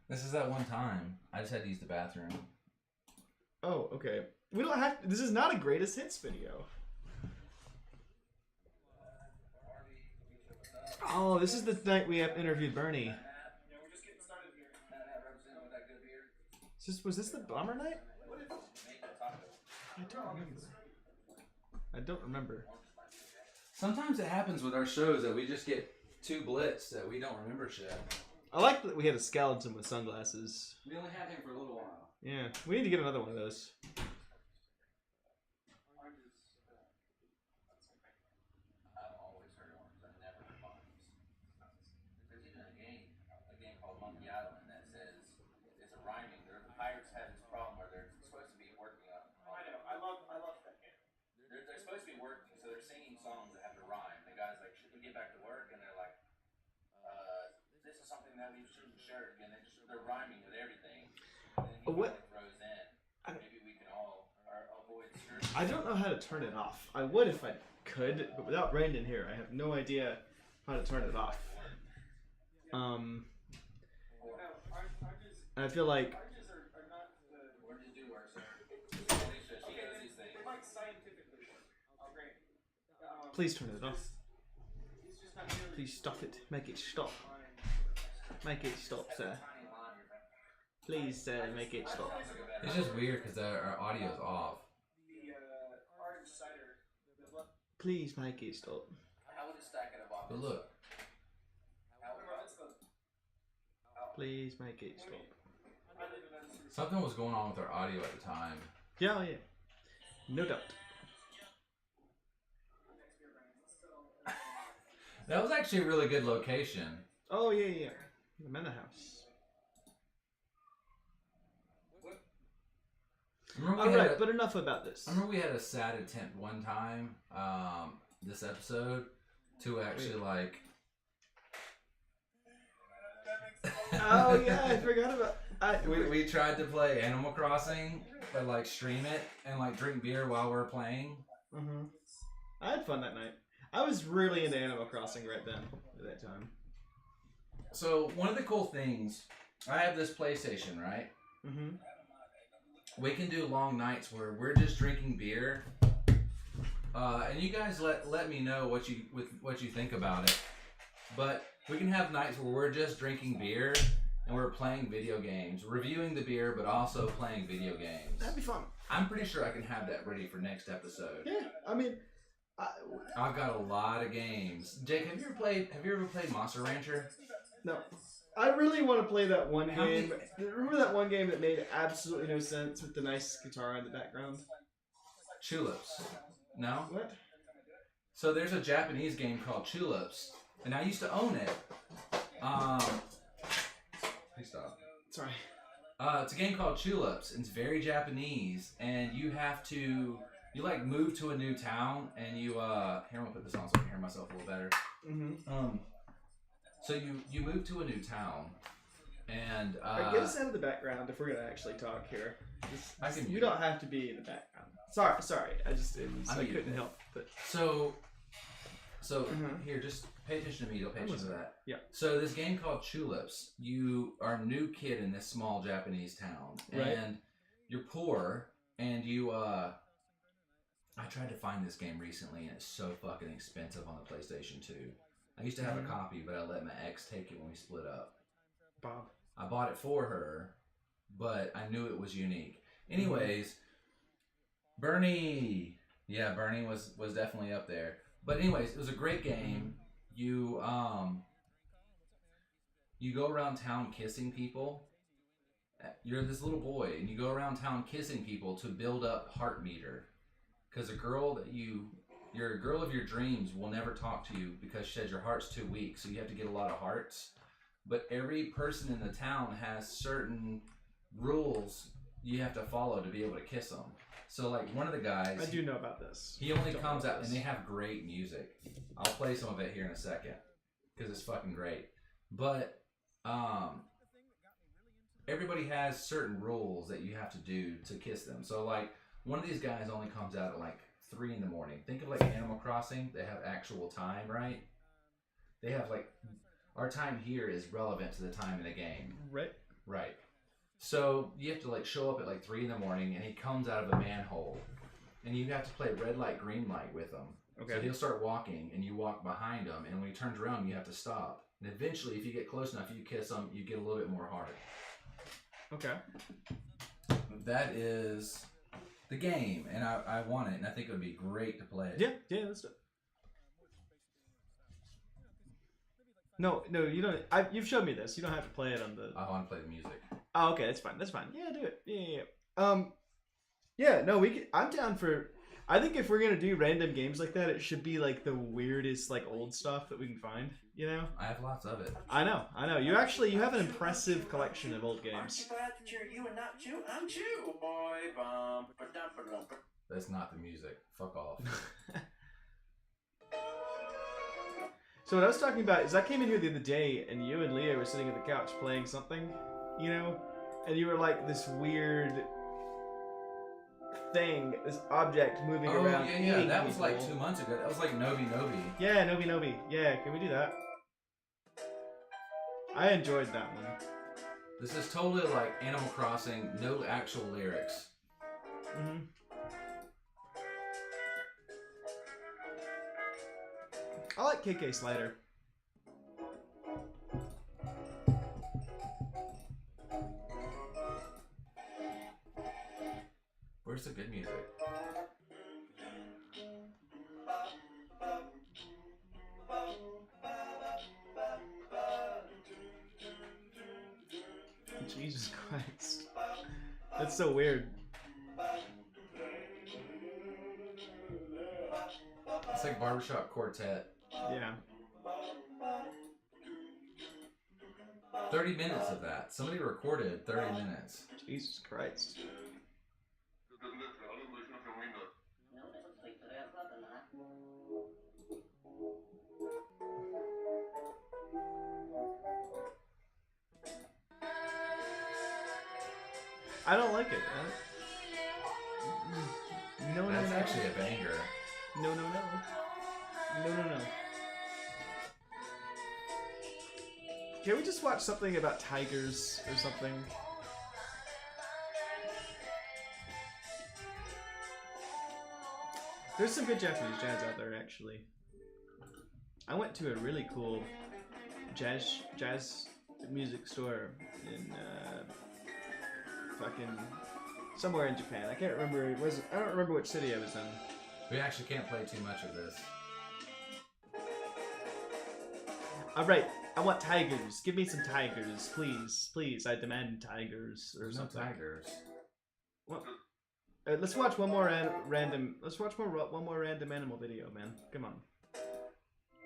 This is that one time. I just had to use the bathroom. Oh, okay. We don't have. This is not a greatest hits video. Oh, this is the night we have interviewed Bernie. Yeah, we're just getting started here. Was this the bomber night? I don't remember. Sometimes it happens with our shows that we just get too blitzed that we don't remember shit. I like that we had a skeleton with sunglasses. We only had him for a little while. Yeah, we need to get another one of those. I've always heard orange. I've never heard orange. There's even a game called Monkey Island that says it's a rhyming. The pirates have this problem where they're supposed to be working on. I know. I love that game. They're supposed to be working, so they're singing songs that have to rhyme. The guy's like, should we get back to work? And they're like, this is something that we shouldn't shirk. And they're rhyming with everything. And then he What? throws in. Maybe we can all avoid shirking. I don't know how to turn it off. I would if I could, but without Brandon here, I have no idea how to turn it off. And I feel like Oranges are not the... Oranges do work, sir. They might scientifically work. I'll grant you. please turn it off. It's just not nearly... Please stop it. Make it stop. Make it stop, sir. Please make it stop. It's just weird because our audio's off. Please make it stop. But look, Please make it stop. something was going on with our audio at the time. Yeah, oh, yeah. No doubt. That was actually a really good location. Oh, yeah. The manor house. Alright, but enough about this. I remember we had a sad attempt one time, this episode, to actually like... Oh, yeah, I forgot about... We tried to play Animal Crossing, but like stream it and like drink beer while we're playing. Mm-hmm. I had fun that night. I was really into Animal Crossing right then, at that time. So, one of the cool things, I have this PlayStation, right? Mm-hmm. We can do long nights where we're just drinking beer. And you guys let me know what you think about it. But we can have nights where we're just drinking beer and we're playing video games, reviewing the beer, but also playing video games. That'd be fun. I'm pretty sure I can have that ready for next episode. Yeah, I mean, I've got a lot of games. Jake, have you ever played Monster Rancher? No. I really want to play that one game. Remember that one game that made absolutely no sense with the nice guitar in the background? Tulips. No? What? So there's a Japanese game called Tulips, and I used to own it. Please stop. Sorry. It's a game called Tulips, and it's very Japanese, and you like move to a new town, and here I'm gonna put this on so I can hear myself a little better. Mm-hmm. So you move to a new town, and get us out of the background if we're gonna actually talk here. You don't have to be in the background. Sorry. I couldn't help. But so here, just pay attention to me. Don't pay attention to that. Yeah. So this game called Tulips, you are a new kid in this small Japanese town, and you're poor, and you I tried to find this game recently, and it's so fucking expensive on the PlayStation 2. I used to have a copy, but I let my ex take it when we split up. Bob. I bought it for her, but I knew it was unique. Anyways, Bernie. Yeah, Bernie was definitely up there. But anyways, it was a great game. You go around town kissing people. You're this little boy, and you go around town kissing people to build up heart meter. Because your girl of your dreams will never talk to you because she says your heart's too weak, so you have to get a lot of hearts. But every person in the town has certain rules you have to follow to be able to kiss them. So like one of the guys... I do know about this. He only comes out, and they have great music. I'll play some of it here in a second because it's fucking great. But everybody has certain rules that you have to do to kiss them. So like one of these guys only comes out at like 3 in the morning. Think of like Animal Crossing. They have actual time, right? They have like... Our time here is relevant to the time in the game. Right. So you have to like show up at like 3 in the morning, and he comes out of a manhole, and you have to play red light, green light with him. Okay. So he'll start walking, and you walk behind him, and when he turns around, you have to stop. And eventually, if you get close enough, you kiss him, you get a little bit more heart. Okay. That is the game, and I want it, and I think it would be great to play it. Yeah, let's do it. No, you don't. You've showed me this. You don't have to play it on the... I want to play the music. Oh, okay, that's fine. Yeah, do it. Yeah. No, we can... I'm down for... I think if we're gonna do random games like that, it should be like the weirdest, like old stuff that we can find. You know? I have lots of it. I know. You have an impressive collection of old games. Aren't you glad that you're you and not Jew? I'm Jew, boy. That's not the music. Fuck off. So what I was talking about is I came in here the other day, and you and Leah were sitting on the couch playing something, you know? And you were like this weird thing, this object moving around. Oh, yeah. That was like 2 months ago. That was like Nobi. Yeah, Nobi. Yeah, can we do that? I enjoyed that one. This is totally like Animal Crossing, no actual lyrics. Mm-hmm. I like KK Slider. Where's the good music? Jesus Christ. That's so weird. It's like barbershop quartet. Yeah. 30 minutes of that. Somebody recorded 30 minutes. Jesus Christ. I don't like it. No, That's no, no. actually a banger. No, no, no. No, no, no. Can we just watch something about tigers or something? There's some good Japanese jazz out there, actually. I went to a really cool jazz music store in fucking somewhere in Japan. I can't remember. I don't remember which city I was in. We actually can't play too much of this. All right, I want tigers. Give me some tigers, please, please. I demand tigers or There's no something. tigers. Well, let's watch one more random. Let's watch one more random animal video, man. Come on,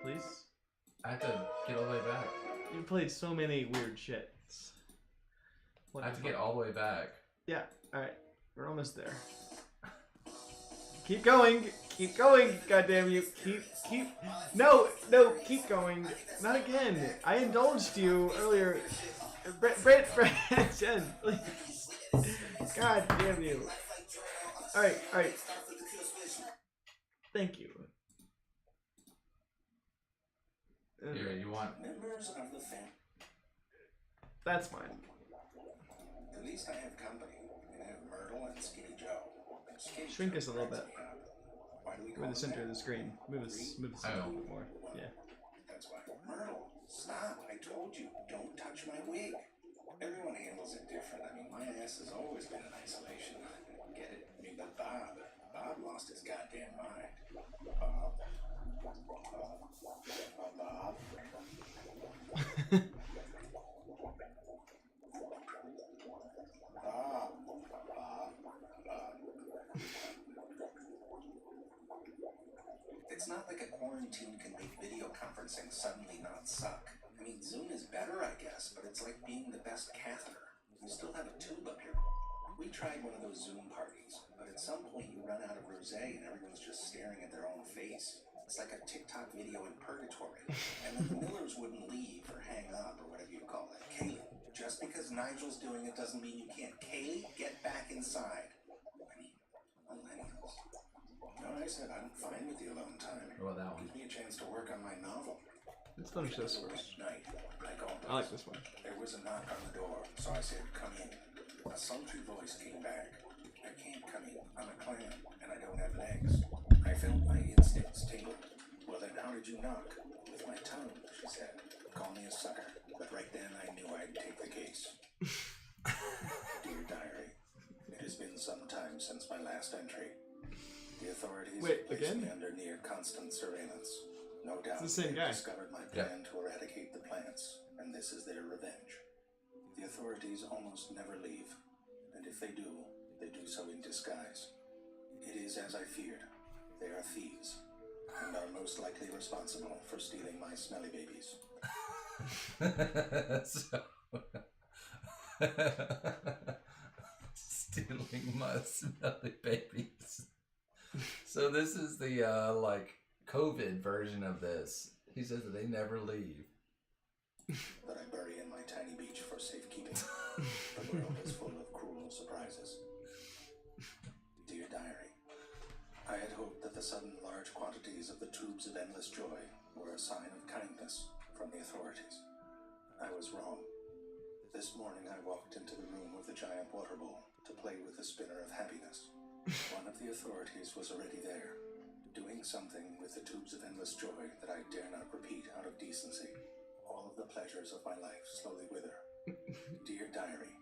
please. I have to get all the way back. You played so many weird shits. What I have the to get fuck? all the way back. Yeah. All right, we're almost there. Keep going. Keep going. Goddamn you. Keep. No. Keep going. Not again. I indulged you earlier. Brent, Jen, please. God damn you. All right. Thank you. Here, you want? Members of the family. That's fine. At least I have company. I have Myrtle and Skinny Joe. Skinny Shrink Joe us a little cracks bit. me up. Why do we We're call in the him center that? of the screen. Move us a little bit more. Yeah. That's why. Myrtle, stop. I told you, don't touch my wig. Everyone handles it different. I mean, my ass has always been in isolation. Get it? I mean, but Bob lost his goddamn mind. Bob. It's not like a quarantine can make video conferencing suddenly not suck. I mean, Zoom is better, I guess, but it's like being the best catheter. You still have a tube up your... We tried one of those Zoom parties, but at some point you run out of rosé and everyone's just staring at their own face. It's like a TikTok video in purgatory. And then the Millers wouldn't leave or hang up or whatever you call it. Kaylee, just because Nigel's doing it doesn't mean you can't. Kaylee, get back inside. I mean, millennials. No, I said I'm fine with the alone time. What about that one? Gives me a chance to work on my novel. Let's finish this first. Night, like always. I like this one. There was a knock on the door, so I said, "Come in." A sultry voice came back. "I can't come in. I'm a clam, and I don't have legs." I felt my instincts tingle. "Well, then how did you knock?" "With my tongue," she said. "Call me a sucker." But right then I knew I'd take the case. Dear diary, it has been some time since my last entry. The authorities have placed me under near constant surveillance. No doubt It's the same they've guy. discovered my plan to eradicate the plants, and this is their revenge. The authorities almost never leave, and if they do so in disguise. It is as I feared. They are thieves, and are most likely responsible for stealing my smelly babies. Stealing my smelly babies. So this is the like COVID version of this. He says that they never leave. That I bury in my tiny beach for safekeeping. The world is full of cruel surprises. Dear diary, I had hoped that the sudden large quantities of the tubes of endless joy were a sign of kindness from the authorities. I was wrong. This morning I walked into the room with a giant water bowl to play with the spinner of happiness. One of the authorities was already there, doing something with the tubes of endless joy that I dare not repeat out of decency. All of the pleasures of my life slowly wither. Dear diary,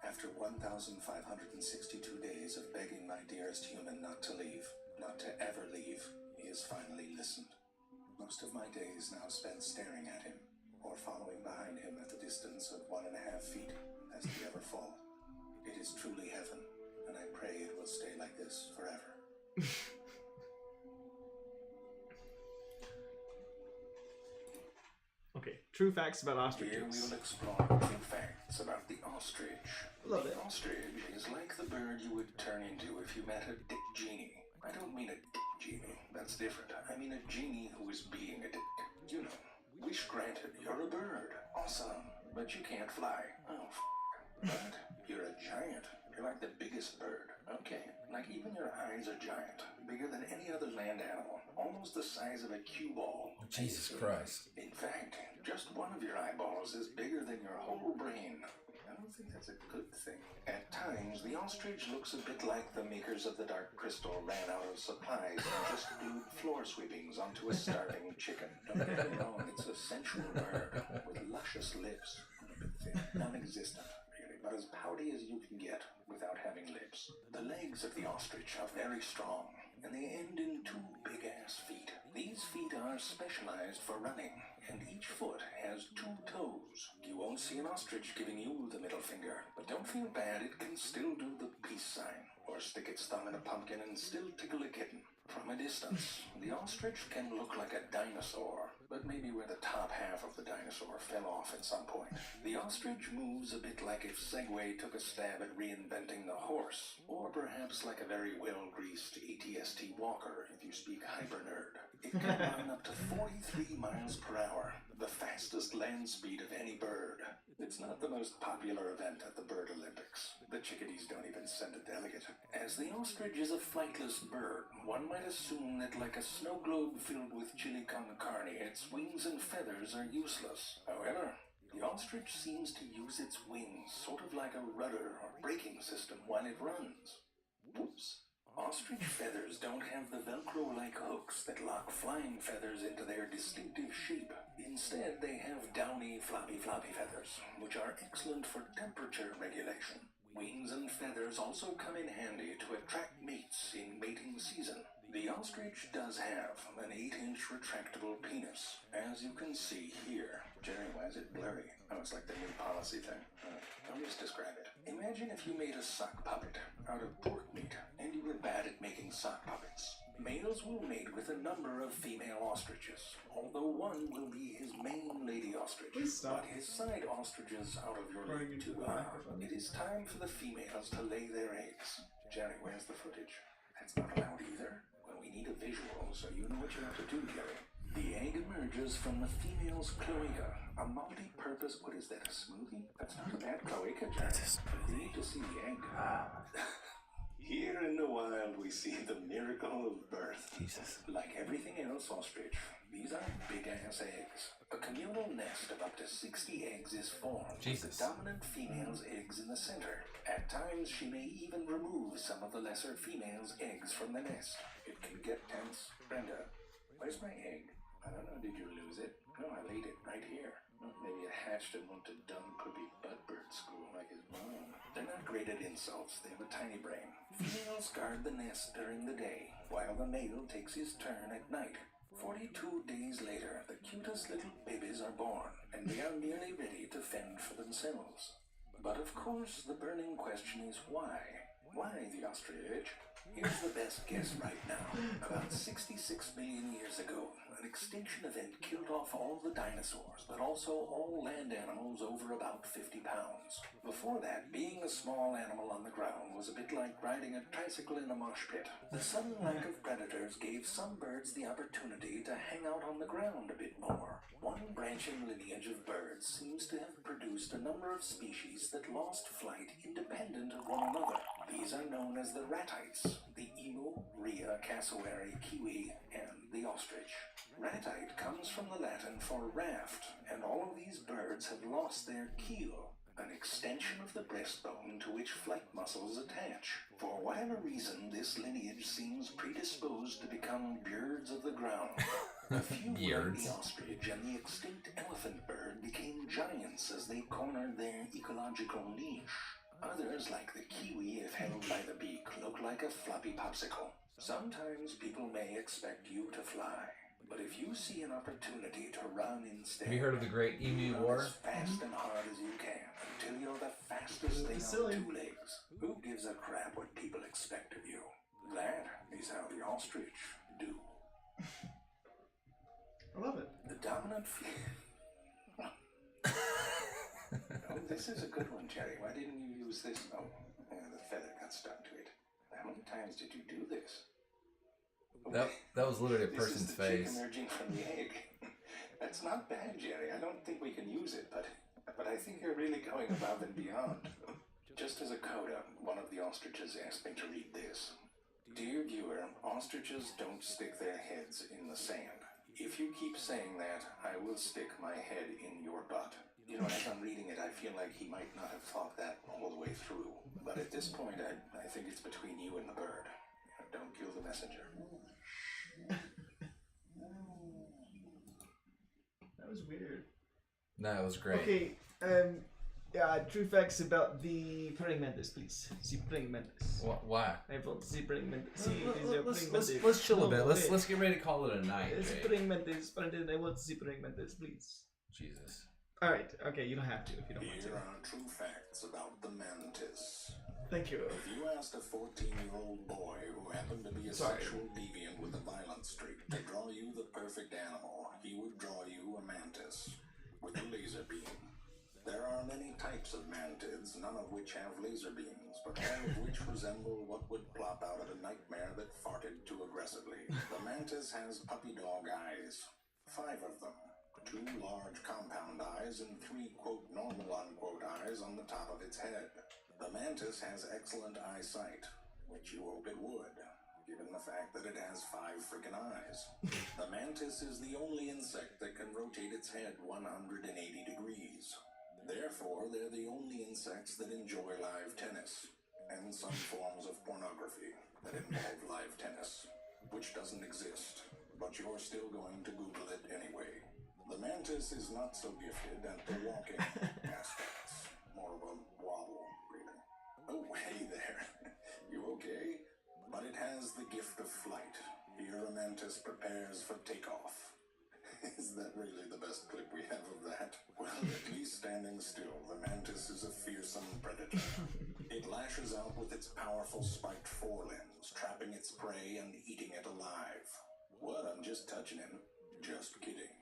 After 1,562 days of begging my dearest human not to leave, not to ever leave, he has finally listened. Most of my days now spent staring at him, or following behind him at the distance of 1.5 feet, lest he ever fall. It is truly heaven, and I pray it will stay like this forever. Okay, true facts about ostriches. Here we will explore true facts about the ostrich. Love The it. ostrich is like the bird you would turn into if you met a dick genie. I don't mean a dick genie, that's different. I mean a genie who is being a dick. You know, wish granted, you're a bird. Awesome. But you can't fly. Oh, but you're a giant. You're like the biggest bird. Okay, like even your eyes are giant. Bigger than any other land animal. Almost the size of a cue ball. Jesus Christ. In fact, just one of your eyeballs is bigger than your whole brain. I don't think that's a good thing. At times, the ostrich looks a bit like the makers of the Dark Crystal ran out of supplies and just glued floor sweepings onto a starving chicken. Don't get me wrong, it's a sensual bird with luscious lips. A bit thin, non-existent, really, but as pouty as you can get without having lips. The legs of the ostrich are very strong, and they end in 2 big-ass feet. These feet are specialized for running, and each foot has 2 toes. You won't see an ostrich giving you the middle finger, but don't feel bad, it can still do the peace sign, or stick its thumb in a pumpkin and still tickle a kitten. From a distance, the ostrich can look like a dinosaur, but maybe where the top half of the dinosaur fell off at some point. The ostrich moves a bit like if Segway took a stab at reinventing the horse, or perhaps like a very well-greased ATST walker if you speak hyper-nerd. It can run up to 43 miles per hour, the fastest land speed of any bird. It's not the most popular event at the Bird Olympics. The chickadees don't even send a delegate. As the ostrich is a flightless bird, one might assume that like a snow globe filled with chili con carne, its wings and feathers are useless. However, the ostrich seems to use its wings sort of like a rudder or braking system while it runs. Whoops. Ostrich feathers don't have the Velcro-like hooks that lock flying feathers into their distinctive shape. Instead, they have downy, floppy feathers, which are excellent for temperature regulation. Wings and feathers also come in handy to attract mates in mating season. The ostrich does have an 8-inch retractable penis, as you can see here. Jerry, why is it blurry? Oh, it's like the new policy thing. Let me just describe it. Imagine if you made a sock puppet out of pork meat, and you were bad at making sock puppets. Males will mate with a number of female ostriches, although one will be his main lady ostrich. But his side ostriches out of your league too. It is time for the females to lay their eggs. Jerry, where's the footage? That's not allowed either. Well, we need a visual, so you know what you have to do, Jerry. The egg emerges from the female's cloaca, a multi-purpose, what is that, a smoothie? That's not a bad cloaca, Jerry. You need to see the egg. Here in the wild, we see the miracle of birth. Jesus. Like everything else ostrich, these are big-ass eggs. A communal nest of up to 60 eggs is formed, with the dominant female's eggs in the center. At times, she may even remove some of the lesser female's eggs from the nest. It can get tense. Brenda, where's my egg? I don't know, did you lose it? No, I laid it right here. Well, maybe it hatched and went to dumb poopy buttbird school like his mom. They're not great at insults, they have a tiny brain. Females guard the nest during the day, while the male takes his turn at night. 42 days later, the cutest little babies are born, and they are nearly ready to fend for themselves. But of course, the burning question is why? Why the ostrich? Here's the best guess right now. About 66 million years ago, an extinction event killed off all the dinosaurs, but also all land animals over about 50 pounds. Before that, being a small animal on the ground was a bit like riding a tricycle in a mosh pit. The sudden lack of predators gave some birds the opportunity to hang out on the ground a bit more. One branching lineage of birds seems to have produced a number of species that lost flight independent of one another. These are known as the ratites, the emu, rhea, cassowary, kiwi, and the ostrich. Ratite comes from the Latin for raft, and all of these birds have lost their keel, an extension of the breastbone to which flight muscles attach. For whatever reason, this lineage seems predisposed to become birds of the ground. A few like the ostrich and the extinct elephant bird became giants as they cornered their ecological niche. Others, like the kiwi if held by the beak, look like a floppy popsicle. Sometimes people may expect you to fly, but if you see an opportunity to run instead, Have you heard of the Great Emu run War? as fast and hard as you can until you're the fastest thing on two legs. Who gives a crap what people expect of you? That is how the ostrich do. I love it. The dominant Oh, this is a good one, Jerry. Why didn't you use this? Oh, the feather got stuck to it. How many times did you do this? That was literally a This person's is the chick face. emerging from the egg. That's not bad, Jerry. I don't think we can use it, but I think you're really going above and beyond. Just as a coda, one of the ostriches asked me to read this. Dear viewer, ostriches don't stick their heads in the sand. If you keep saying that, I will stick my head in your butt. You know, as I'm reading it, I feel like he might not have thought that all the way through. But at this point, I think it's between you and the bird. Don't kill the messenger. That was weird. No, it was great. Okay, true facts about the praying mantis, please. The praying mantis. Why? I want to see praying mantis. Let's chill a bit. Let's get ready to call it a night. It's Jake. praying mantis, but I want to see praying mantis, please. Jesus. All right. Okay, you don't have to if you don't want Here to. are true facts about the mantis. Thank you. If you asked a 14-year-old boy who happened to be a sexual deviant with a violent streak to draw you the perfect animal, he would draw you a mantis with a laser beam. There are many types of mantids, none of which have laser beams, but all of which resemble what would plop out of a nightmare that farted too aggressively. The mantis has puppy dog eyes, 5 of them. 2 large compound eyes and 3 quote normal unquote eyes on the top of its head. The mantis has excellent eyesight, which you hope it would, given the fact that it has 5 freaking eyes. The mantis is the only insect that can rotate its head 180 degrees. Therefore, they're the only insects that enjoy live tennis, and some forms of pornography that involve live tennis, which doesn't exist, but you're still going to Google it anyway. The mantis is not so gifted at the walking aspects. More of a wobble, really. Oh, hey there. You okay? But it has the gift of flight. Here a mantis prepares for takeoff. Is that really the best clip we have of that? Well, at least standing still, the mantis is a fearsome predator. It lashes out with its powerful spiked forelimbs, trapping its prey and eating it alive. What? I'm just touching him. Just kidding.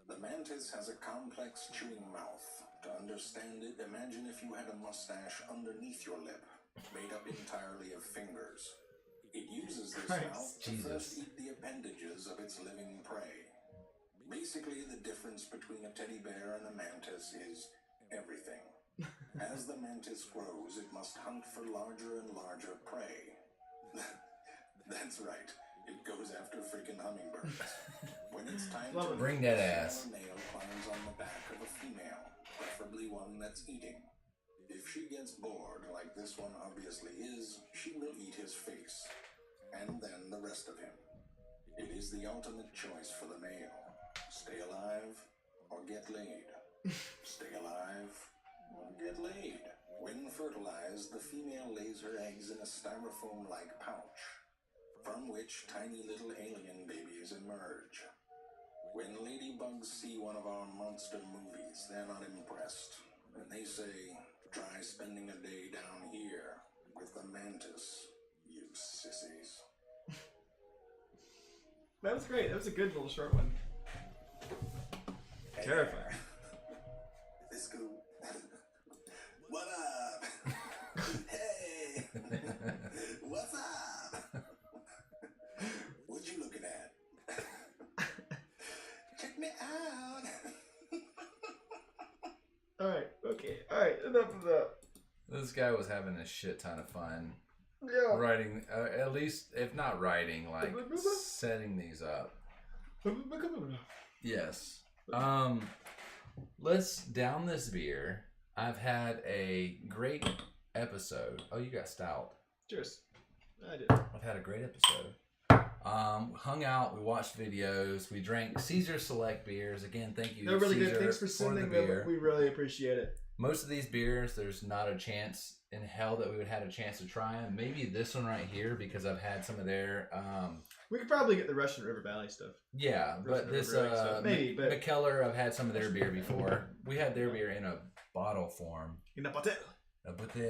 The mantis has a complex chewing mouth. To understand it, imagine if you had a mustache underneath your lip, made up entirely of fingers. It uses this mouth to first eat the appendages of its living prey. Basically, the difference between a teddy bear and a mantis is everything. As the mantis grows, it must hunt for larger and larger prey. That's right. It goes after freaking hummingbirds. When it's time to bring that ass. A male climbs on the back of a female, preferably one that's eating. If she gets bored, like this one obviously is, she will eat his face, and then the rest of him. It is the ultimate choice for the male. Stay alive or get laid. Stay alive or get laid. When fertilized, the female lays her eggs in a styrofoam-like pouch, from which tiny little alien babies emerge. When ladybugs see one of our monster movies, they're not impressed, and they say, "Try spending a day down here with the mantis, you sissies." That was great. That was a good little short one. Hey, Terrifying. It's cool. What up? Hey! What's up? What you looking at? Check me out. Alright, okay. Alright, enough of that. This guy was having a shit ton of fun. Yeah. Writing, at least, if not writing, like setting these up. Yes. Let's down this beer. I've had a great episode. Oh, you got stout. Cheers. I did. I've had a great episode. Hung out, we watched videos, we drank Cesar Select beers. Again, thank you, They're really Cesar, good. Thanks for sending them. We really appreciate it. Most of these beers, there's not a chance in hell that we would have had a chance to try them. Maybe this one right here, because I've had some of their... we could probably get the Russian River Valley stuff. Yeah, but this maybe, but McKellar, I've had some of their beer before. We had their beer in a bottle form. In a bottle. A bottle.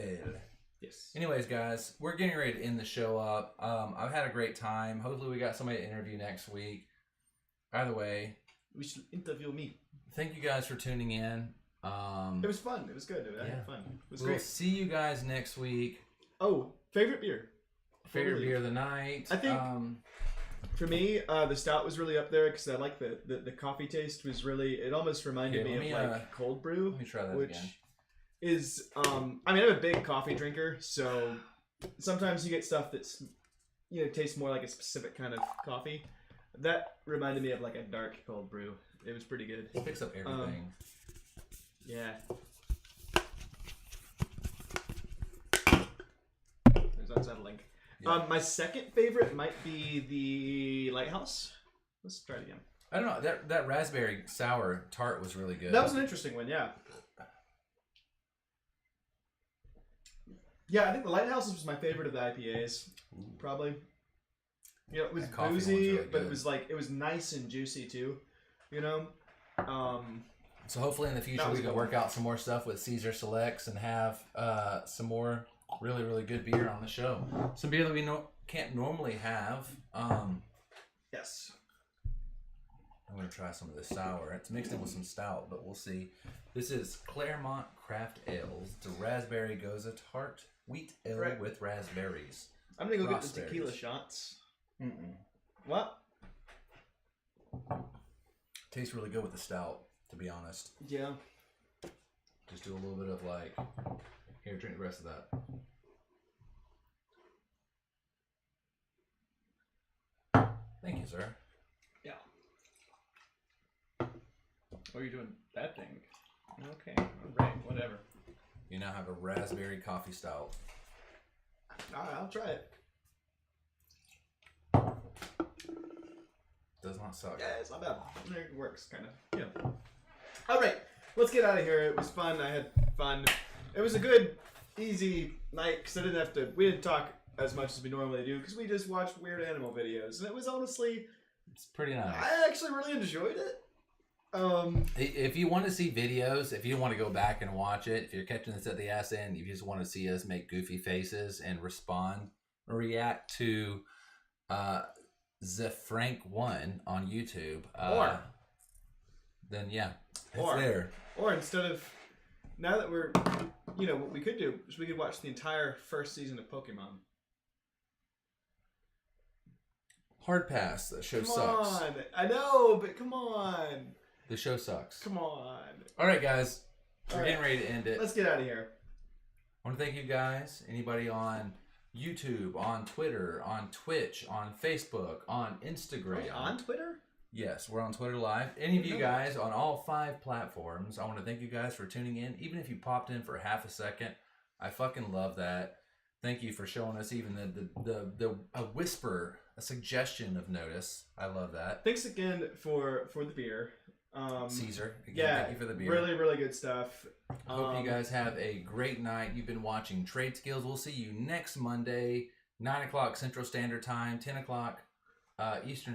Yes. Anyways, guys, we're getting ready to end the show up. I've had a great time. Hopefully we got somebody to interview next week. Either way, we should interview me. Thank you guys for tuning in. It was fun. It was good. I had fun. It was great. We'll see you guys next week. Oh, favorite beer. Favorite beer of the night. I think for me, the stout was really up there because I like the coffee taste was really. It almost reminded me of like cold brew. Let me try that which again. Is I mean, I'm a big coffee drinker, so sometimes you get stuff that's tastes more like a specific kind of coffee. That reminded me of like a dark cold brew. It was pretty good. It picks up everything. Yeah. There's unsettling. Yeah. My second favorite might be the Lighthouse. Let's try it again. I don't know. That raspberry sour tart was really good. That was an interesting one, yeah. Yeah, I think the Lighthouse was my favorite of the IPAs. Ooh. Probably. It was boozy, really but it was nice and juicy too. So hopefully in the future we can work out some more stuff with Cesar Selects and have some more really, really good beer on the show. Some beer that we can't normally have. Yes. I'm going to try some of this sour. It's mixed in with some stout, but we'll see. This is Claremont Craft Ales. It's a raspberry goza tart wheat ale with raspberries. I'm going to go get the tequila shots. What? Tastes really good with the stout, to be honest. Yeah. Just do a little bit of like, here, drink the rest of that. Thank you, sir. Yeah. Oh, you're doing that thing. Okay, alright, whatever. You now have a raspberry coffee stout. Alright, I'll try it. Does not suck. Yeah, it's not bad. It works, kind of. Yeah. Alright, let's get out of here. It was fun. I had fun. It was a good, easy night because we didn't talk as much as we normally do because we just watched weird animal videos. And it was honestly... It's pretty nice. I actually really enjoyed it. If you want to see videos, if you want to go back and watch it, if you're catching this at the ass end, if you just want to see us make goofy faces and respond or react to the Frank 1 on YouTube, then yeah, it's there. Or instead of, now that we're, what we could do is we could watch the entire first season of Pokemon. Hard pass. That show sucks. Come on. I know, but come on. The show sucks. Come on. All right, guys. We're getting ready to end it. Let's get out of here. I want to thank you guys. Anybody on YouTube, on Twitter, on Twitch, on Facebook, on Instagram. On Twitter? Yes, we're on Twitter Live. Any of you guys on all 5 platforms, I want to thank you guys for tuning in. Even if you popped in for half a second, I fucking love that. Thank you for showing us even a whisper, a suggestion of notice. I love that. Thanks again for the beer. Cesar, again, thank you for the beer. Really, really good stuff. Hope you guys have a great night. You've been watching Trade Skills. We'll see you next Monday, 9 o'clock Central Standard Time, 10 o'clock Eastern